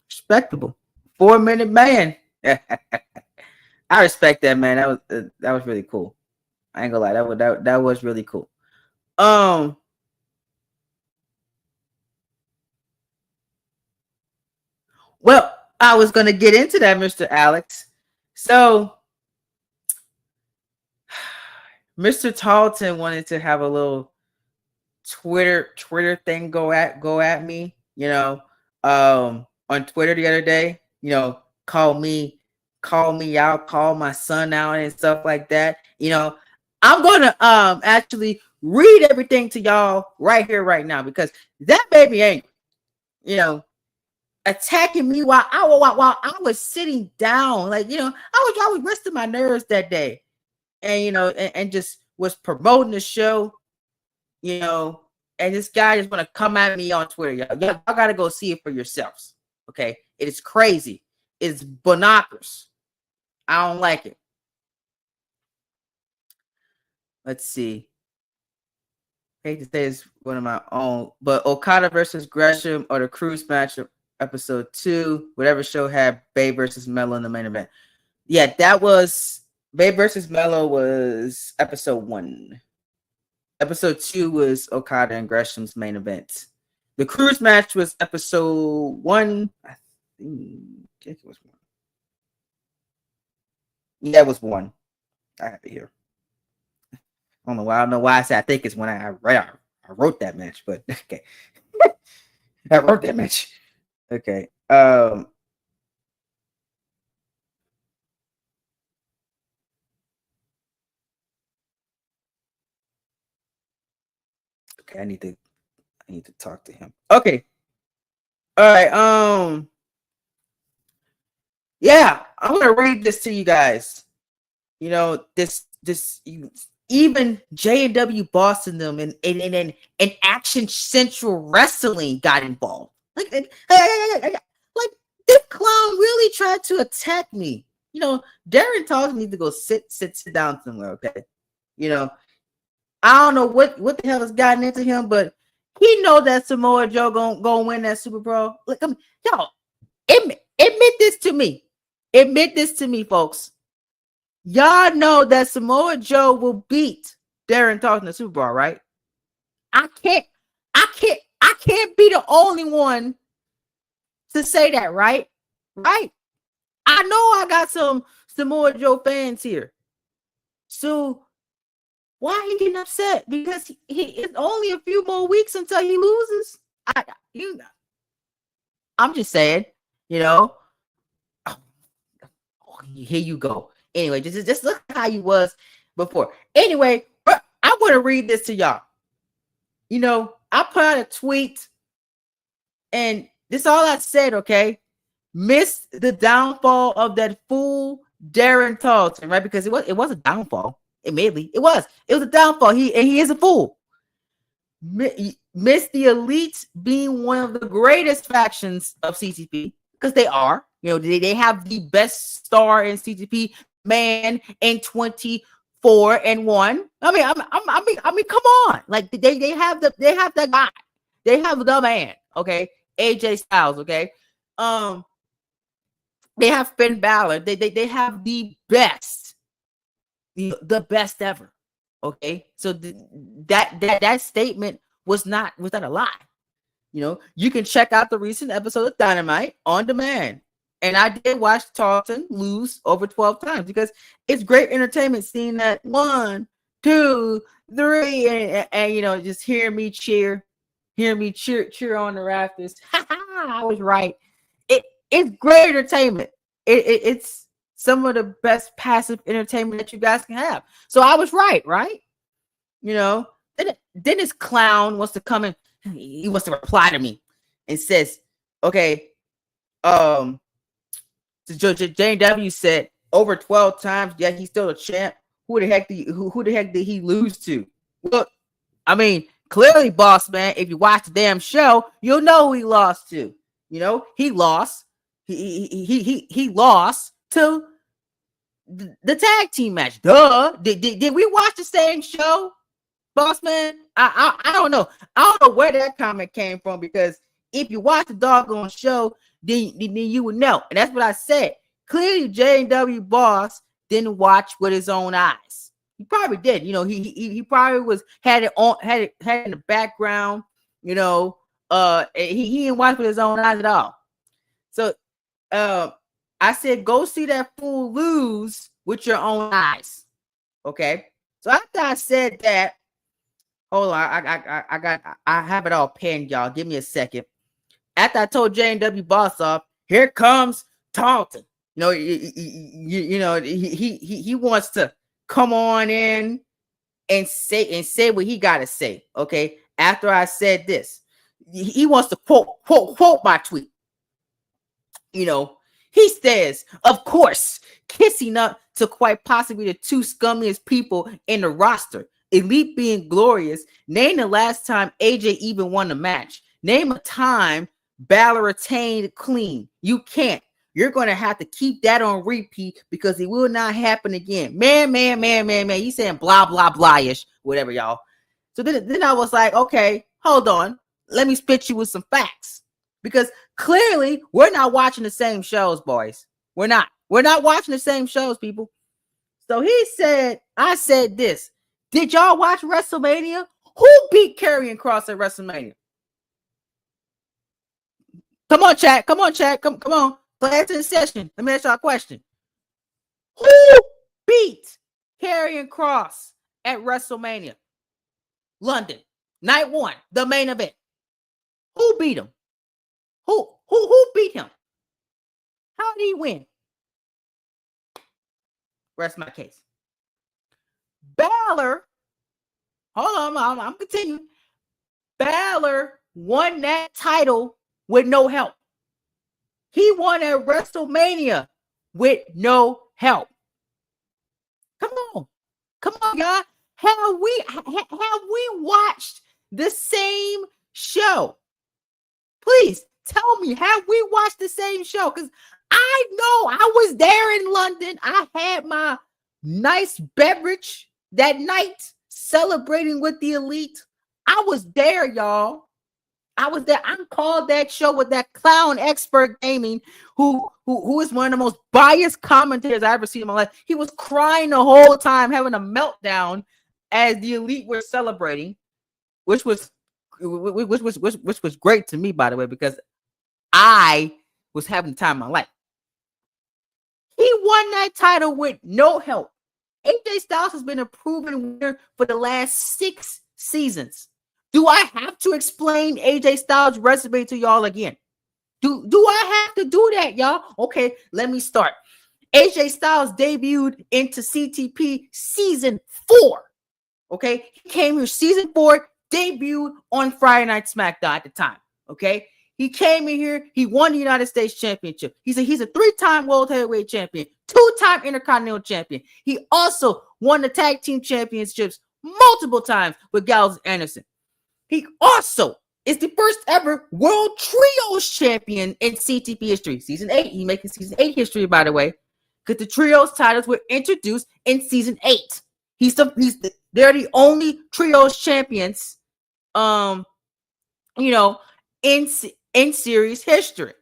respectable. 4-minute man. I respect that, man. That was really cool. I ain't gonna lie, that was really cool. Well, I was gonna get into that, Mr. Alex. So Mr. Talton wanted to have a little Twitter thing go at me, on Twitter the other day, call me out, call my son out and stuff like that. I'm gonna actually read everything to y'all right here, right now, because that made me angry, attacking me while I was sitting down. Like, I was resting my nerves that day, and and just was promoting the show, and this guy just want to come at me on Twitter. Y'all gotta go see it for yourselves. Okay, it is crazy. It's bonkers. I don't like it. Let's see. I hate to say it's one of my own, but Okada versus Gresham or the Cruise match episode 2, whatever show had Bay versus Mello in the main event. Yeah, that was Bay versus Mello was episode 1. Episode 2 was Okada and Gresham's main event. The Cruise match was episode 1. I think it was 1. Yeah, it was 1. I have it here. I don't know why I said I think it's when I wrote that match, but okay. I wrote that match. Okay. Okay, I need to talk to him. Okay. All right. Yeah, I'm gonna read this to you guys. This even J&W Boston them and Action Central Wrestling got involved. Like this clown really tried to attack me. Darren Talks need to go sit down somewhere. Okay, I don't know what the hell has gotten into him, but he know that Samoa Joe gonna win that Super Bowl. Like, y'all, admit this to me. Admit this to me, folks. Y'all know that Samoa Joe will beat Darren Talks in the Super Bowl, right? I can't be the only one to say that, right? Right? I know I got some Samoa Joe fans here. So why are you getting upset? Because it's only a few more weeks until he loses. I'm just saying, Oh, here you go. Anyway, just look how he was before. Anyway, I want to read this to y'all. I put out a tweet, and this is all I said, okay? missed the downfall of that fool Darren Tarleton, right? Because it was a downfall. Admittedly, it was a downfall. He is a fool. Missed the elites being one of the greatest factions of CTP, because they are. They have the best star in CTP, man, in 24-1. I mean, come on. Like they have that guy. They have the man, okay? AJ Styles, okay? They have Finn Balor. They have the best best ever. Okay, so that statement was not a lie. You can check out the recent episode of Dynamite on demand. And I did watch Tarleton lose over 12 times because it's great entertainment seeing that 1, 2, 3, and just hear me cheer on the rafters. I was right. It's great entertainment. It's some of the best passive entertainment that you guys can have. So I was right? Then this clown wants to come in. He wants to reply to me and says, okay, JW said over 12 times, yeah, he's still a champ. Who the heck did he lose to? Well, I mean, clearly, boss man, if you watch the damn show, you'll know who he lost to. He lost. He lost to the tag team match. Duh. Did we watch the same show, boss man? I don't know. I don't know where that comment came from, because if you watch the doggone show, then you would know. And that's what I said. Clearly, J&W boss didn't watch with his own eyes. He probably did. He probably had it in the background. He didn't watch with his own eyes at all. So I said, go see that fool lose with your own eyes. Okay. So after I said that, hold on, I have it all penned, y'all. Give me a second. After I told J&W boss off, here comes Tarleton. He wants to come on in and say what he got to say. Okay. After I said this, he wants to quote my tweet. He says, of course, kissing up to quite possibly the two scummiest people in the roster. Elite being glorious. Name the last time AJ even won a match. Name a time Balor retained clean. You can't. You're going to have to keep that on repeat because it will not happen again. Man. He's saying blah, blah, blah-ish, whatever, y'all. So then I was like, okay, hold on. Let me spit you with some facts. Because clearly we're not watching the same shows, boys. We're not watching the same shows, people. So I said this. Did y'all watch WrestleMania? Who beat Karrion Kross at WrestleMania? Come on, chat. Come on. Class in session. Let me ask y'all a question. Who beat Karrion Kross at WrestleMania? London. Night 1. The main event. Who beat him? Who beat him? How did he win? Rest my case. Balor, hold on, I'm continuing. Balor won that title with no help. He won at WrestleMania with no help. Come on, y'all. Have we watched the same show? Please tell me, have we watched the same show? Because I know I was there in London. I had my nice beverage that night, celebrating with the elite. I was there, y'all. I was there. I called that show with that clown expert gaming, who is one of the most biased commentators I ever seen in my life. He was crying the whole time, having a meltdown as the elite were celebrating, which was great to me, by the way, because I was having the time of my life. He won that title with no help. AJ Styles has been a proven winner for the last 6 seasons. Do I have to explain AJ Styles' resume to y'all again? Do I have to do that, y'all? Okay, let me start. AJ Styles debuted into CTP season 4. Okay, he came here season 4, debuted on Friday Night SmackDown at the time. Okay, He came in here. He won the United States Championship. He's a 3-time World Heavyweight Champion, 2-time Intercontinental Champion. He also won the Tag Team Championships multiple times with Gallows Anderson. He also is the first ever World Trios Champion in CTP history. Season 8. He's making Season 8 history, by the way, because the Trios titles were introduced in Season 8. They're the only Trios champions, in series history.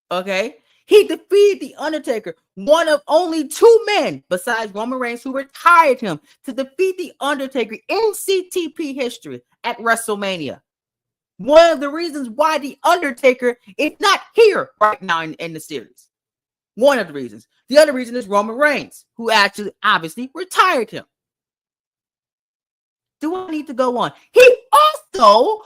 Okay, he defeated the Undertaker, one of only 2 men besides Roman Reigns who retired him, to defeat the Undertaker in CTP history at WrestleMania. One of the reasons why the Undertaker is not here right now in the series. One of the reasons. The other reason is Roman Reigns, who actually obviously retired him. Do I need to go on? He also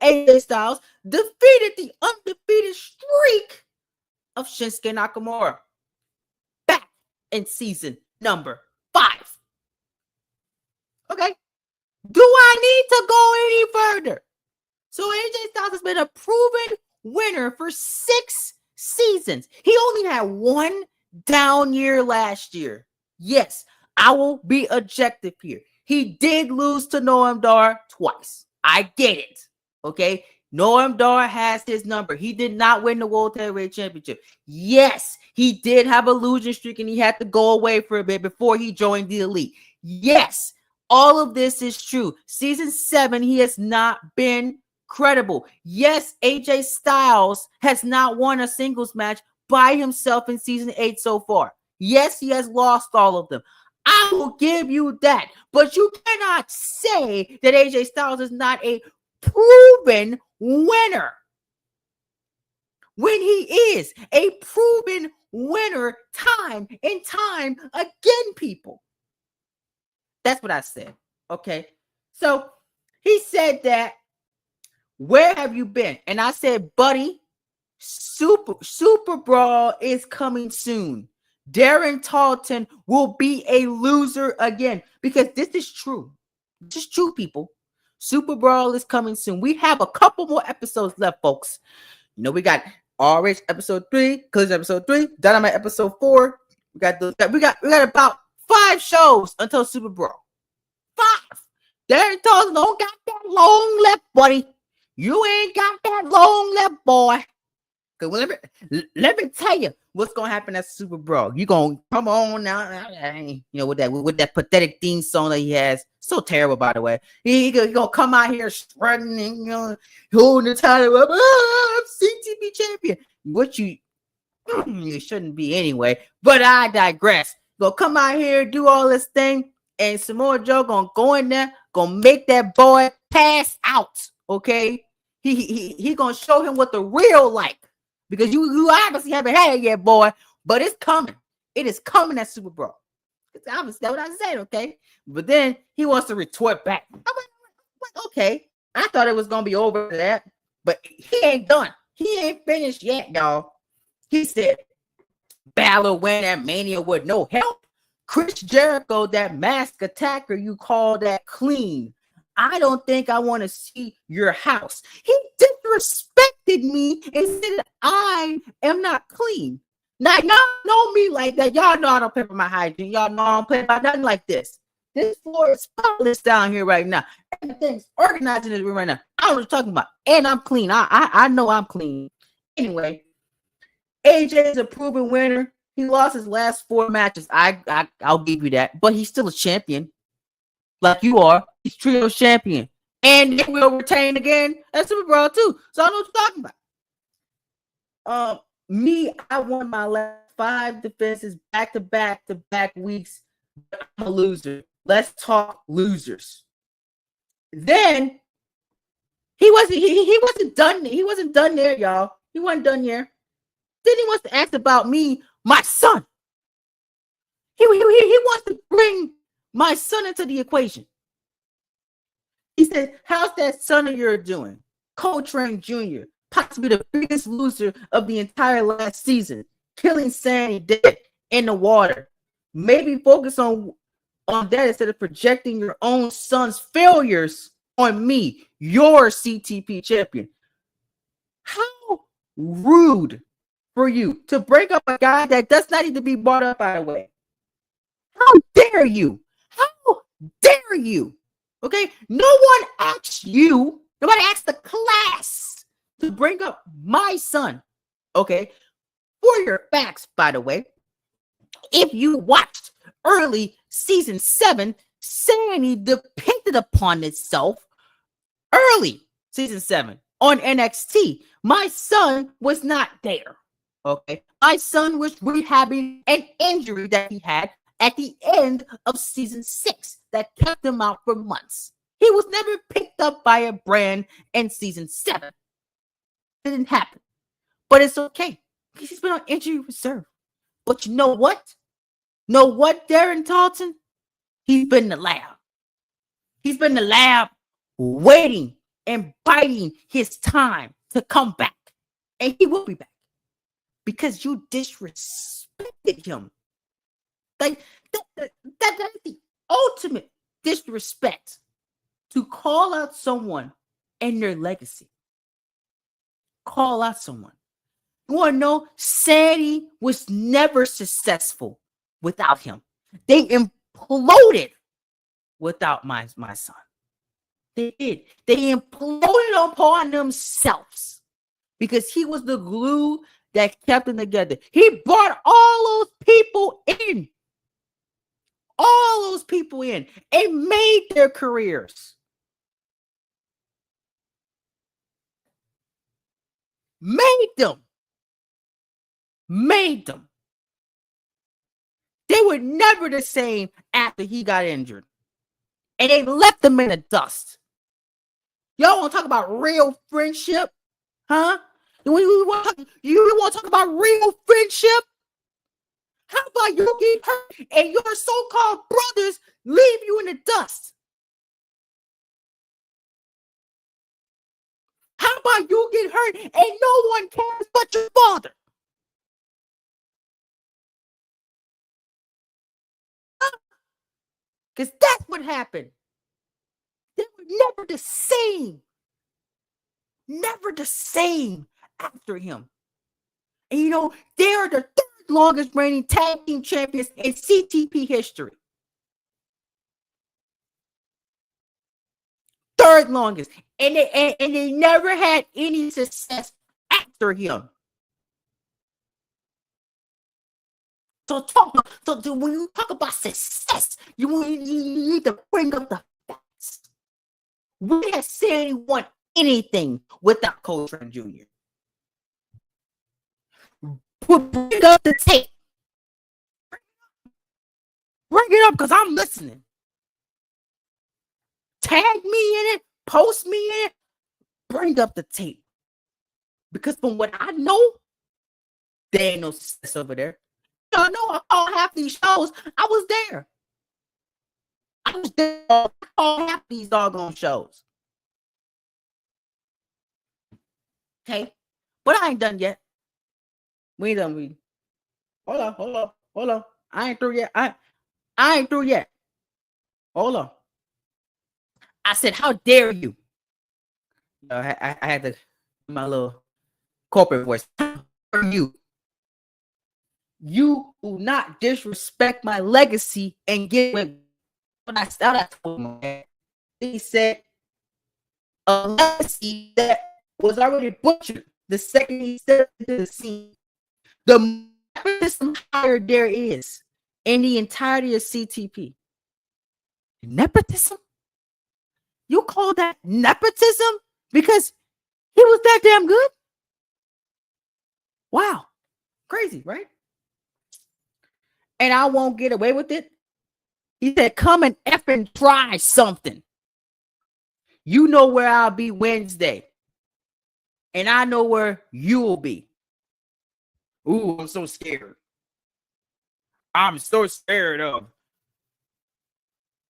AJ Styles defeated the undefeated streak of Shinsuke Nakamura back in season number 5. Okay. Do I need to go any further? So AJ Styles has been a proven winner for 6 seasons. He only had 1 down year last year. Yes, I will be objective here. He did lose to Noam Dar twice. I get it. Okay. Noam Dar has his number. He did not win the World Heavyweight Championship. Yes, he did have a losing streak and he had to go away for a bit before he joined the Elite. Yes, all of this is true. Season 7, he has not been credible. Yes, AJ Styles has not won a singles match by himself in season 8 so far. Yes, he has lost all of them. I will give you that. But you cannot say that AJ Styles is not a proven winner when he is a proven winner time and time again, people. That's what I said. Okay. So he said that, where have you been? And I said, buddy, Super Brawl is coming soon. Darren Tarleton will be a loser again, because this is true. This is true, people. Super Brawl is coming soon. We have a couple more episodes left, folks. We got RH episode 3, Collision episode 3, Dynamite episode 4. We got about 5 shows until Super Brawl. 5. Darren Tarleton don't got that long left, buddy. You ain't got that long left, boy. Because let me tell you what's gonna happen at Super Brawl. You gonna come on now, with that pathetic theme song that he has. So terrible, by the way. He gonna come out here strutting, holding the title up. I'm CTP champion. What you shouldn't be anyway. But I digress. Gonna come out here, do all this thing, and Samoa Joe gonna go in there, gonna make that boy pass out. Okay, he gonna show him what the real like. Because you obviously haven't had it yet, boy. But it's coming. It is coming at Super Brawl. It's obviously that's what I said, okay? But then he wants to retort back. I'm like, okay. I thought it was going to be over that. But he ain't done. He ain't finished yet, y'all. He said, Balor win at Mania with no help. Chris Jericho, that mask attacker, you call that clean. I don't think I want to see your house. He disrespected me and said I am not clean. Now, y'all know me like that. Y'all know I don't play for my hygiene. Y'all know I don't play about nothing like this. This floor is spotless down here right now. Everything's organized in this room right now. I don't know what you're talking about. And I'm clean. I know I'm clean. Anyway, AJ is a proven winner. He lost his last 4 matches. I'll give you that. But he's still a champion. Like you are. He's trio champion. And they will retain again at Super Brawl too. So I know what you're talking about. I won my last 5 defenses back weeks. I'm a loser. Let's talk losers. Then he wasn't done. He wasn't done there, y'all. He wasn't done there. Then he wants to ask about me, my son. He wants to bring my son into the equation. He said, how's that son of yours doing? Coltrane Jr., possibly the biggest loser of the entire last season, killing Sandy dead in the water. Maybe focus on that instead of projecting your own son's failures on me, your CTP champion. How rude for you to break up a guy that does not need to be brought up, by the way. How dare you? How dare you? Okay, no one asked you, nobody asked the class to bring up my son. Okay, for your facts, by the way, if you watched early season 7, Sandy depicted upon itself early season 7 on NXT. My son was not there. Okay, my son was rehabbing an injury that he had at the end of season 6 that kept him out for months. He was never picked up by a brand in season 7. It didn't happen. But it's okay because he's been on injury reserve. But you know what? Know what, Darren Talton? He's been in the lab. He's been in the lab waiting and biding his time to come back. And he will be back. Because you disrespected him. Like that's the ultimate disrespect, to call out someone and their legacy. Call out someone. You want to know? Sandy was never successful without him. They imploded without my son. They did. They imploded upon themselves because he was the glue that kept them together. He brought all those people in. All those people in and made their careers. Made them. They were never the same after he got injured. And they left them in the dust. Y'all want to talk about real friendship? Huh? You want to talk about real friendship? How about you get hurt and your so-called brothers leave you in the dust? How about you get hurt and no one cares but your father? Because that's what happened. They were never the same. Never the same after him. And you know, they are the third longest reigning tag team champions in CTP history. Third longest. And they never had any success after him. So when you talk about success, you need to bring up the facts. We have Sandy won anything without Coltrane Jr. Bring up the tape. Bring it up because I'm listening. Tag me in it. Post me in it. Bring up the tape. Because from what I know, there ain't no success over there. I know I call half these shows. I was there. I was there. I call half these doggone shows. Okay? But I ain't done yet. We ain't done. Hold on. I ain't through yet. I ain't through yet. Hold on. I said, how dare you? I had to my little corporate voice. How dare you? You do not disrespect my legacy and get with when I started. He said a legacy that was already butchered the second he stepped into the scene. The nepotism hire there is in the entirety of CTP. Nepotism? You call that nepotism because he was that damn good? Wow. Crazy, right? And I won't get away with it. He said, come and effing try something. You know where I'll be Wednesday. And I know where you'll be. Ooh, I'm so scared. I'm so scared of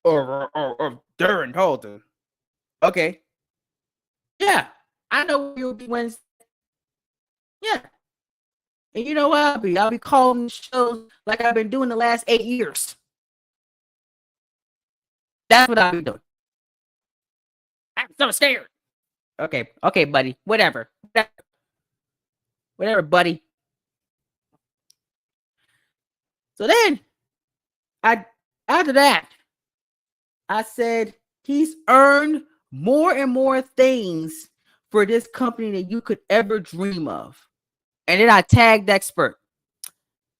Darren Holden. Okay. Yeah. I know where you'll be Wednesday. Yeah. And you know what I'll be? I'll be calling shows like I've been doing the last 8 years. That's what I'll be doing. I'm so scared. Okay, buddy. Whatever. Whatever, buddy. So then, after that, I said he's earned more and more things for this company than you could ever dream of. And then I tagged expert.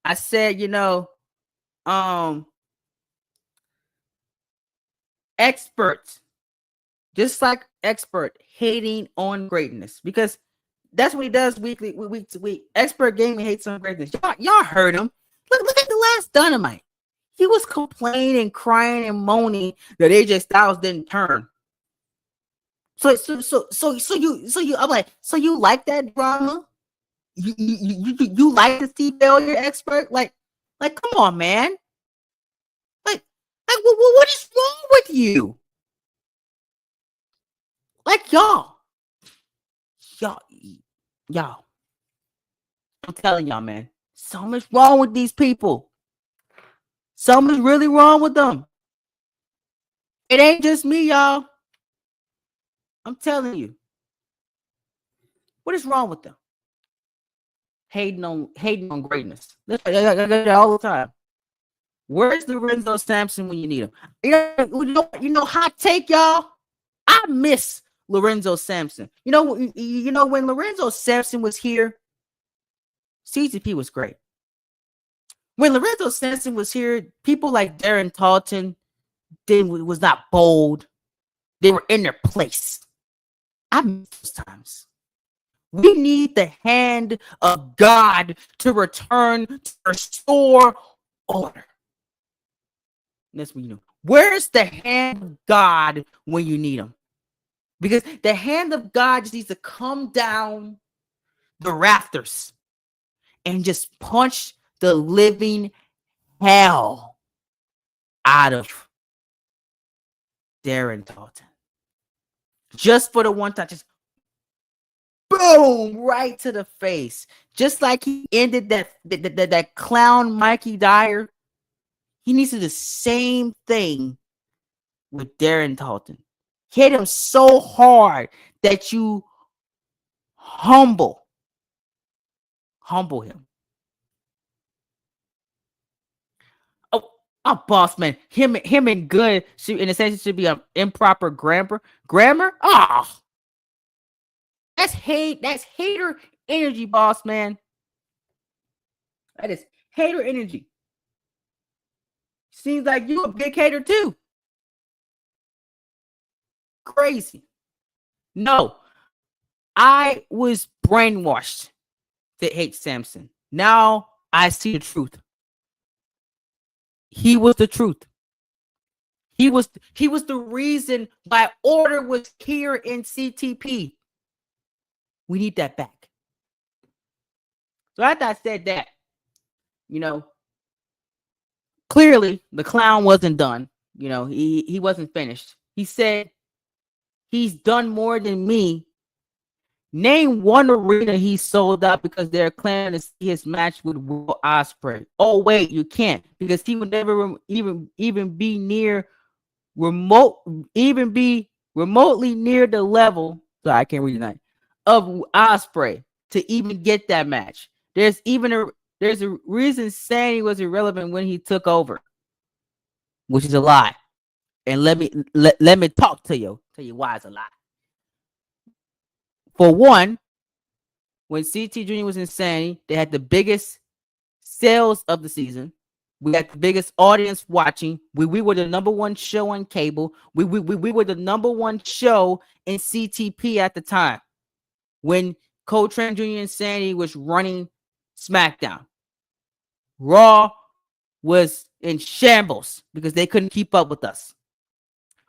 I said, experts, just like expert hating on greatness, because that's what he does week to week. Expert gaming hates on greatness. Y'all heard him. Look at the last Dynamite. He was complaining, crying, and moaning that AJ Styles didn't turn. So you I'm like, so you like that drama? You like to see failure, expert? Like come on, man. Like what is wrong with you? Like y'all. I'm telling y'all, man. Something's wrong with these people. Something's really wrong with them. It ain't just me, y'all. I'm telling you. What is wrong with them? Hating on greatness. I got that all the time. Where's Lorenzo Sampson when you need him? You know, hot take, y'all. I miss Lorenzo Sampson. You know when Lorenzo Sampson was here, CTP was great. When Lorenzo Sampson was here, people like Darren Talton was not bold. They were in their place. I miss those times. We need the hand of God to return to restore order. That's what you know. Where's the hand of God when you need him? Because the hand of God just needs to come down the rafters and just punch the living hell out of Darren Talton. Just for the one time, just boom, right to the face. Just like he ended that clown Mikey Dyer. He needs to do the same thing with Darren Talton. Hit him so hard that you humble him. Oh, boss man, him and Good in a sense should be an improper grammar. Oh, that's hate. That's hater energy, boss man. That is hater energy. Seems like you a big hater too. Crazy. No, I was brainwashed to hate Sampson. Now I see the truth. He was the truth. He was the reason why order was here in CTP. We need that back. So after I said that, clearly the clown wasn't done. He wasn't finished. He said he's done more than me. Name one arena he sold out because they're planning to see his match with Will Ospreay. Oh wait, you can't, because he would never even be remotely near the level. So I can't read that of Ospreay to even get that match. There's a reason Sandy was irrelevant when he took over, which is a lie. And let me talk to you. Tell you why it's a lie. For one, when CT Jr. was in Sandy, they had the biggest sales of the season. We had the biggest audience watching. We were the number one show on cable. We were the number one show in CTP at the time when Coltrane Jr. and Sandy was running SmackDown. Raw was in shambles because they couldn't keep up with us.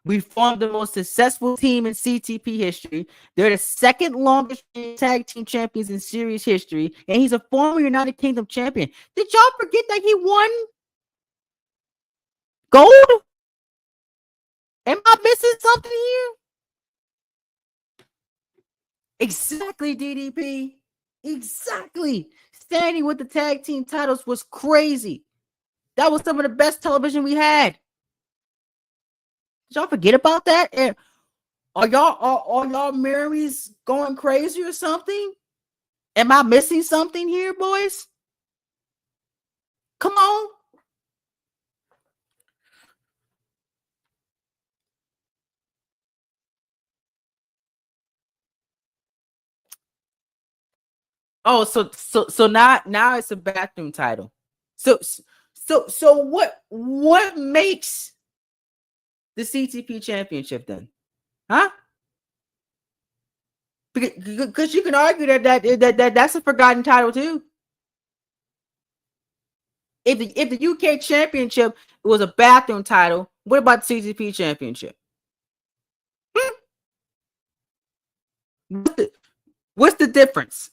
We formed the most successful team in CTP history. They're the second longest tag team champions in series history, and he's a former United Kingdom champion. Did y'all forget that he won gold? Am I missing something here? Exactly, DDP. Exactly. Standing with the tag team titles was crazy. That was some of the best television we had. Did y'all forget about that? And are y'all memories going crazy or something? Am I missing something here, boys? Come on. Oh, so now it's a bathroom title. So what makes the CTP championship then? Huh? Because you can argue that's a forgotten title too. If the UK championship was a bathroom title, what about the CTP championship? What's the difference?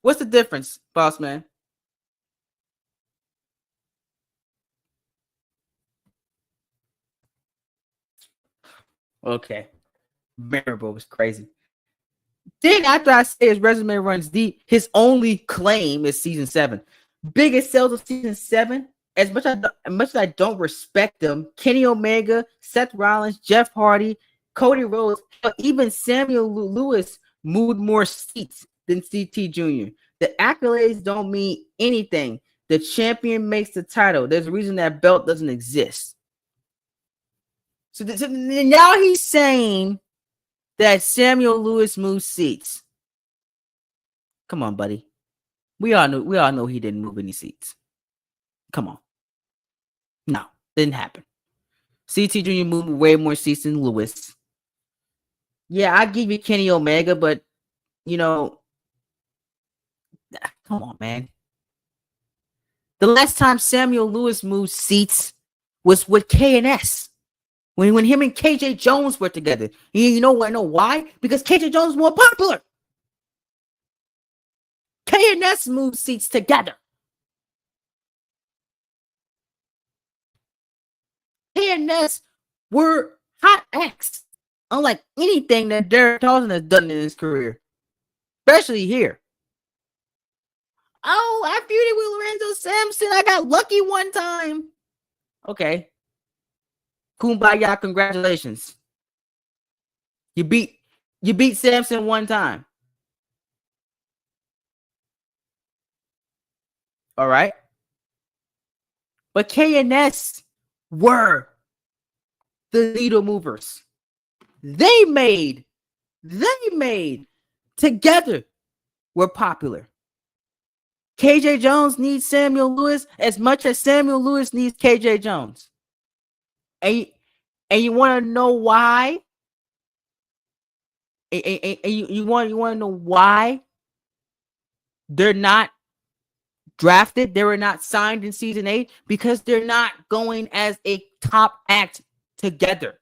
What's the difference, boss man? Okay. Memorable was crazy. Then after I say his resume runs deep, his only claim is season 7. Biggest sales of season 7. As much as I don't respect them, Kenny Omega, Seth Rollins, Jeff Hardy, Cody Rhodes, even Samuel Lewis moved more seats than CT Jr. The accolades don't mean anything. The champion makes the title. There's a reason that belt doesn't exist. So now he's saying that Samuel Lewis moves seats. Come on, buddy. We all know he didn't move any seats. Come on. No, didn't happen. CT Jr. moved way more seats than Lewis. Yeah, I give you Kenny Omega, but come on, man. The last time Samuel Lewis moved seats was with KNS. When him and KJ Jones were together. You know why? Because KJ Jones was more popular. KNS moved seats together. KNS were hot acts, unlike anything that Derek Dawson has done in his career, especially here. Oh, I feuded with Lorenzo Sampson. I got lucky one time. Okay. Kumbaya, congratulations. You beat Sampson one time. All right. But KNS were the needle movers. They made together were popular. KJ Jones needs Samuel Lewis as much as Samuel Lewis needs KJ Jones. And you want to know why? And you want to know why they're not drafted? They were not signed in season 8 because they're not going as a top act together.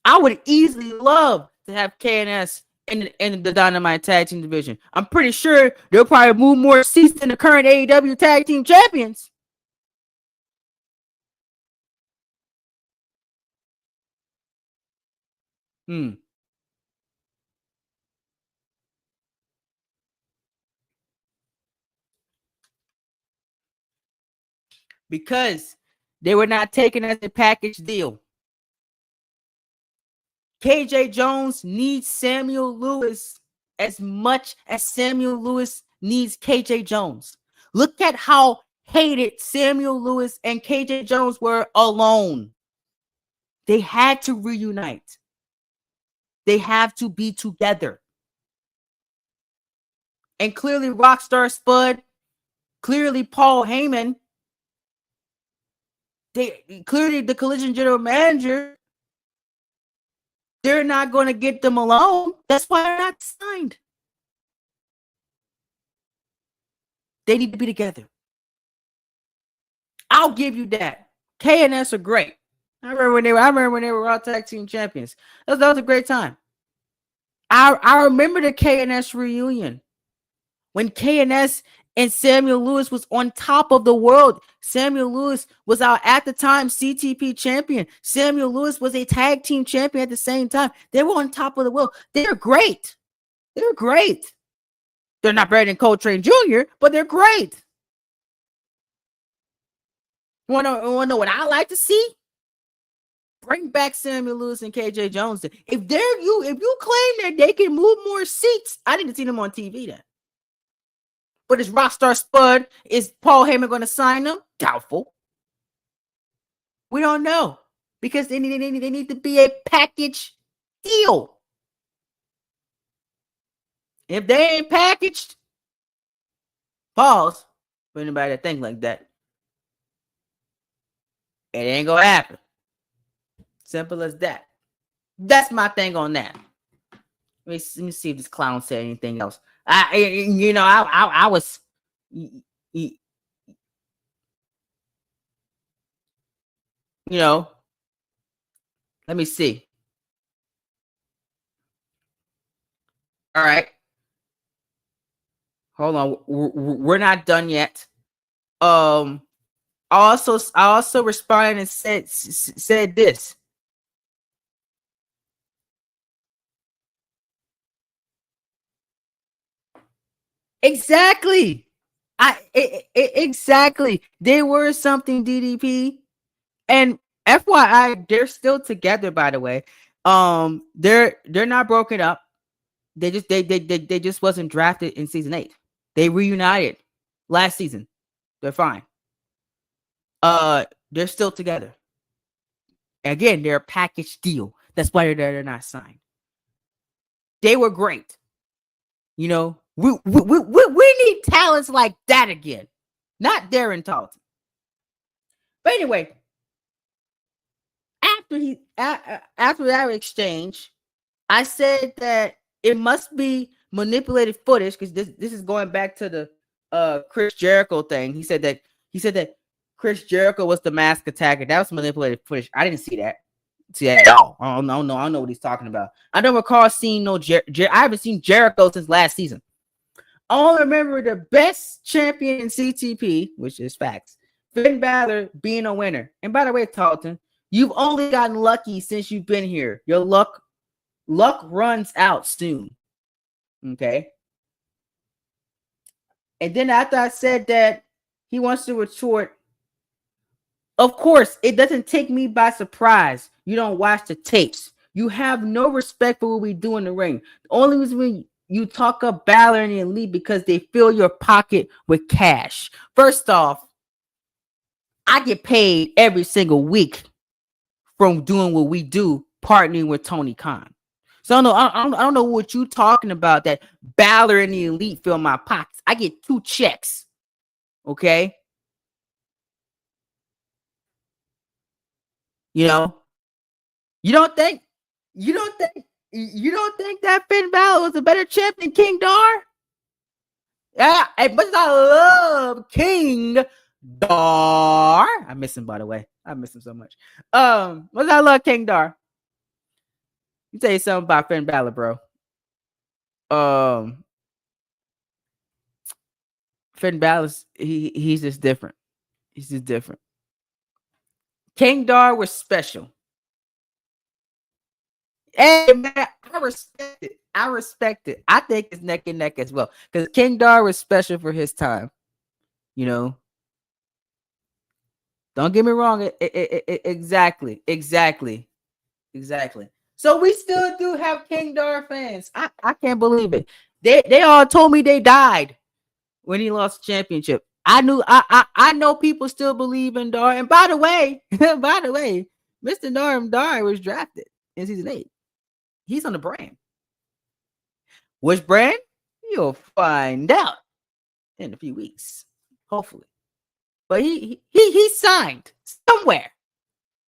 I would easily love to have KNS in the Dynamite Tag Team division. I'm pretty sure they'll probably move more seats than the current AEW Tag Team Champions. Because they were not taken as a package deal. KJ Jones needs Samuel Lewis as much as Samuel Lewis needs KJ Jones. Look at how hated Samuel Lewis and KJ Jones were alone. They had to reunite. They have to be together. And clearly Rockstar Spud, clearly Paul Heyman, clearly the Collision general manager, they're not going to get them alone. That's why they're not signed. They need to be together. I'll give you that. KNS are great. I remember when they were Raw Tag Team Champions. That was a great time. I remember the KNS reunion when KNS and Samuel Lewis was on top of the world. Samuel Lewis was out at the time CTP champion. Samuel Lewis was a tag team champion at the same time. They were on top of the world. They're great. They're great. They're not better than Coltrane Jr., but they're great. Want to know what I like to see? Bring back Samuel Lewis and KJ Jones. If you claim that they can move more seats, I need to see them on TV then. But is Rockstar Spud? Is Paul Heyman going to sign them? Doubtful. We don't know because they need to be a package deal. If they ain't packaged, pause for anybody that think like that. It ain't gonna happen. Simple as that. That's my thing on that. Let me see if this clown said anything else. I was, let me see. All right. Hold on. We're not done yet. I also responded and said this. Exactly. Exactly. They were something, DDP. And FYI, they're still together, by the way. They're not broken up. They just wasn't drafted in season 8. They reunited last season. They're fine. They're still together. Again, they're a package deal. That's why they're not signed. They were great. We need talents like that again, not Darren Talton. But anyway, after that exchange, I said that it must be manipulated footage because this is going back to the Chris Jericho thing. He said that Chris Jericho was the mask attacker. That was manipulated footage. I didn't see that. At all. I don't know what he's talking about. I don't recall seeing I haven't seen Jericho since last season. I only remember the best champion in CTP, which is facts, Finn Balor being a winner. And by the way, Talton, you've only gotten lucky since you've been here. Your luck runs out soon. Okay. And then after I said that, he wants to retort, of course, it doesn't take me by surprise. You don't watch the tapes. You have no respect for what we do in the ring. The only reason you talk up Balor and the Elite because they fill your pocket with cash. First off, I get paid every single week from doing what we do, partnering with Tony Khan. So I don't know what you're talking about that Balor and the Elite fill my pockets. I get 2 checks. Okay? You don't think that Finn Balor was a better champ than King Dar? Yeah, as much as I love King Dar, I miss him, by the way. I miss him so much. Much as I love King Dar, let me tell you something about Finn Balor, bro. Finn Balor, he's just different. He's just different. King Dar was special. Hey, man, I respect it. I think it's neck and neck as well. Because King Dar was special for his time. Don't get me wrong. Exactly. So we still do have King Dar fans. I can't believe it. They all told me they died when he lost the championship. I know people still believe in Dar. And by the way, Mr. Noam Dar was drafted in season 8. He's on the brand. Which brand? You'll find out in a few weeks, hopefully. But he signed somewhere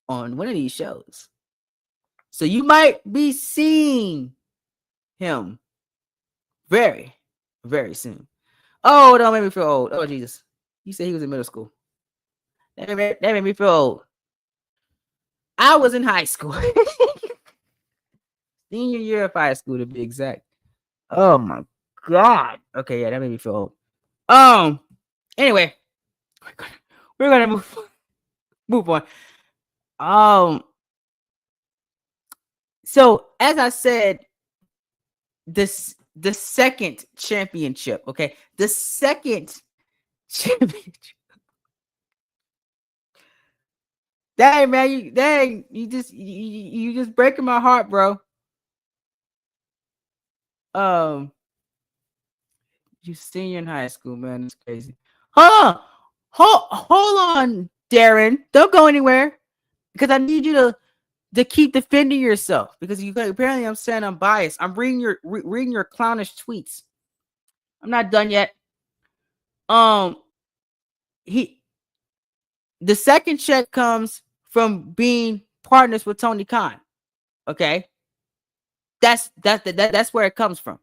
on one of these shows. So you might be seeing him very, very soon. Oh, don't make me feel old. Oh, Jesus. You said he was in middle school. That made me feel old. I was in high school. Senior year of high school, to be exact. Oh, my God. Okay, yeah, that made me feel old. Anyway. We're gonna move on. So as I said, the second championship, okay, the second championship. Dang, man, you just breaking my heart, bro. You senior in high school, man. It's crazy. Hold on, Darren. Don't go anywhere because I need you to keep defending yourself because you apparently I'm saying I'm biased. I'm reading your clownish tweets. I'm not done yet. He the second check comes from being partners with Tony Khan. Okay, that's where it comes from.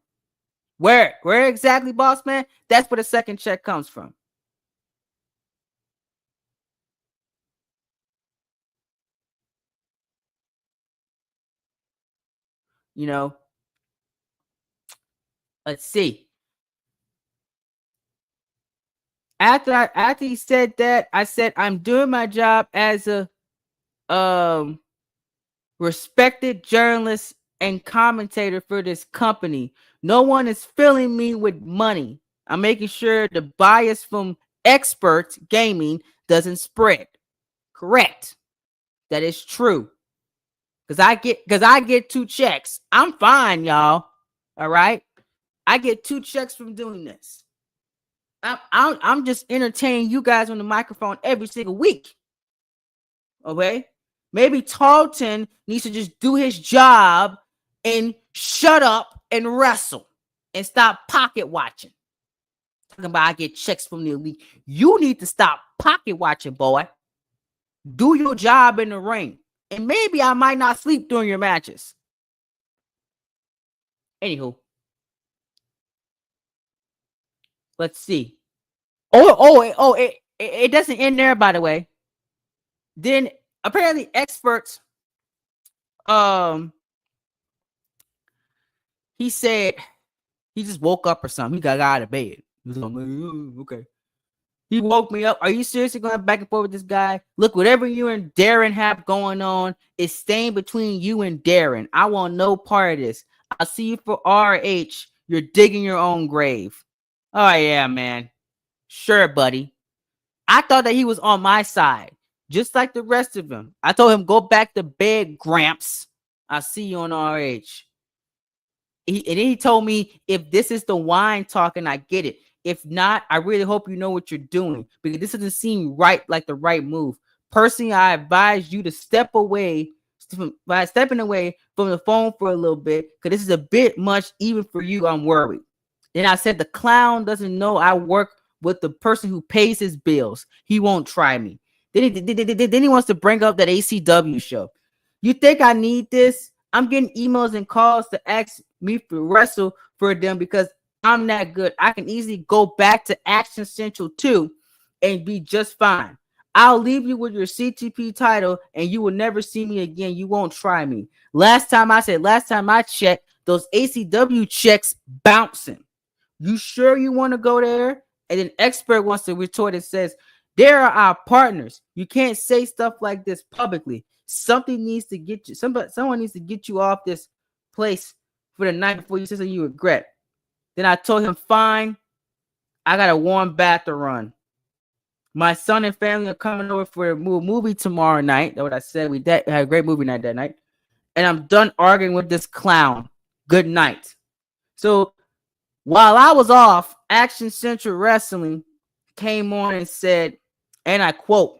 Where exactly, boss man? That's where the second check comes from. You know, let's see. After he said that, I said I'm doing my job as a respected journalist and commentator for this company. No one is filling me with money. I'm making sure the bias from experts gaming doesn't spread. Correct. That is true. Cause I get 2 checks. I'm fine, y'all. All right. I get 2 checks from doing this. I'm just entertaining you guys on the microphone every single week. Okay. Maybe Tarleton needs to just do his job and shut up and wrestle and stop pocket watching. Talking about I get checks from the elite. You need to stop pocket watching, boy. Do your job in the ring. And maybe I might not sleep during your matches. Anywho. Let's see. It doesn't end there, by the way. Then apparently experts he said he just woke up or something. He got out of bed. He was like, okay. He woke me up. Are you seriously going back and forth with this guy? Look, whatever you and Darren have going on is staying between you and Darren. I want no part of this. I'll see you for RH. You're digging your own grave. Oh, yeah, man. Sure, buddy. I thought that he was on my side, just like the rest of them. I told him, go back to bed, Gramps. I'll see you on RH. And then he told me, if this is the wine talking, I get it. If not, I really hope you know what you're doing because this doesn't seem right, like the right move. Personally, I advise you to step away by stepping away from the phone for a little bit because this is a bit much even for you. I'm worried. Then I said the clown doesn't know I work with the person who pays his bills. He won't try me. Then he wants to bring up that ACW show. You think I need this? I'm getting emails and calls to ask me to wrestle for them because I'm that good. I can easily go back to Action Central 2 and be just fine. I'll leave you with your CTP title and you will never see me again. You won't try me. Last time I checked, those ACW checks bouncing. You sure you want to go there? And then expert wants to retort and says, there are our partners. You can't say stuff like this publicly. Something needs to get you. Someone needs to get you off this place for the night before you say something you regret. Then I told him, fine, I got a warm bath to run. My son and family are coming over for a movie tomorrow night. That's what I said. We had a great movie night that night. And I'm done arguing with this clown. Good night. So while I was off, Action Central Wrestling came on and said, and I quote,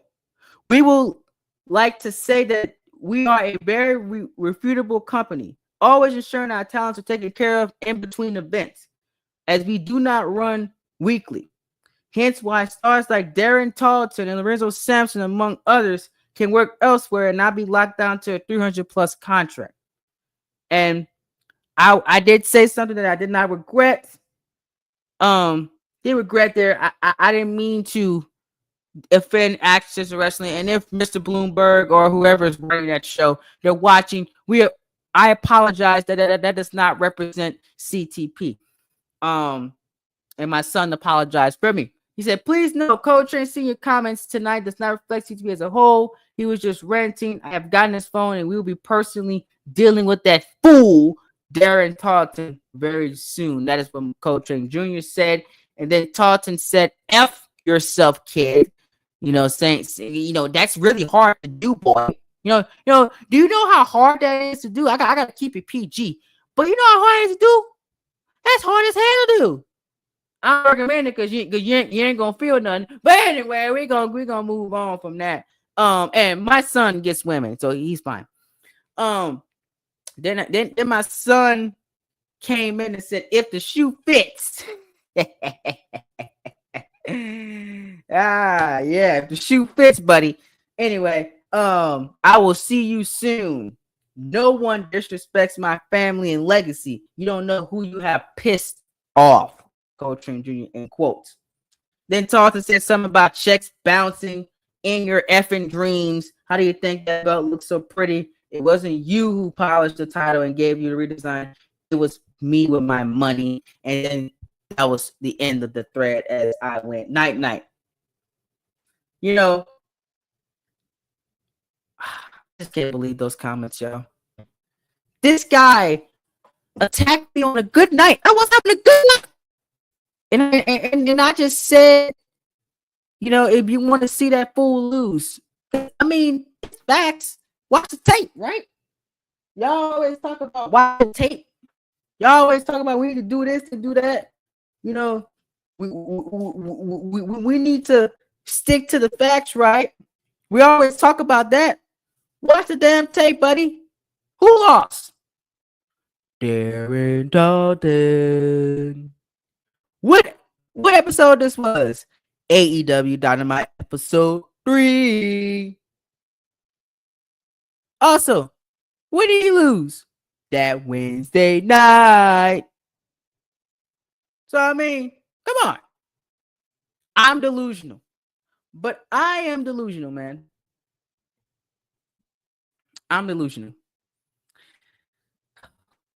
we will like to say that we are a very refutable company, always ensuring our talents are taken care of in between events, as we do not run weekly. Hence why stars like Darren Tarleton and Lorenzo Sampson, among others, can work elsewhere and not be locked down to a 300+ contract. And I did say something that I did not regret. Didn't regret there. I didn't mean to offend Access Wrestling. And if Mr. Bloomberg or whoever is running that show, they're watching, I apologize that does not represent CTP. And my son apologized for me. He said, please note, Coltrane senior comments tonight does not reflect CTP as a whole. He was just ranting. I have gotten his phone and we will be personally dealing with that fool, Darren Tarleton, very soon. That is what Coltrane Jr. said. And then Tarleton said, F yourself, kid. saying, that's really hard to do, boy. Do you know how hard that is to do? I got to keep it PG. But you know how hard it is to do? That's hard as hell to do. I don't recommend it because you ain't gonna feel nothing. But anyway, we're gonna move on from that. And my son gets women, so he's fine. Then my son came in and said, if the shoe fits. Yeah, if the shoe fits, buddy. Anyway, I will see you soon. No one disrespects my family and legacy. You don't know who you have pissed off. Coltrane Jr. in quotes. Then Tarleton said something about checks bouncing in your effing dreams. How do you think that belt looks so pretty? It wasn't you who polished the title and gave you the redesign. It was me with my money. And then that was the end of the thread as I went night night. I just can't believe those comments, y'all. This guy attacked me on a good night. I was having a good night. And I just said, if you want to see that fool lose, I mean, it's facts. Watch the tape, right? Y'all always talk about watch the tape. Y'all always talk about we need to do this to do that. We need to stick to the facts, right? We always talk about that. Watch the damn tape, buddy. Who lost? Darren Dalton. What episode this was? AEW Dynamite episode 3. Also, when did he lose? That Wednesday night. So, I mean, come on. I'm delusional. But I am delusional, man. I'm delusional.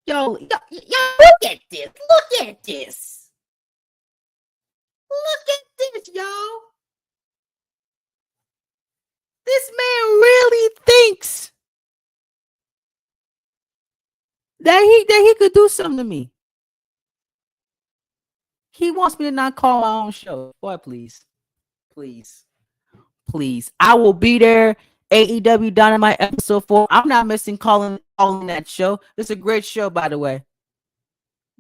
Yo, look at this. Look at this. Look at this, y'all. This man really thinks that he could do something to me. He wants me to not call my own show. Boy, please. Please. Please. I will be there. AEW Dynamite episode 4. I'm not missing calling that show. It's a great show, by the way.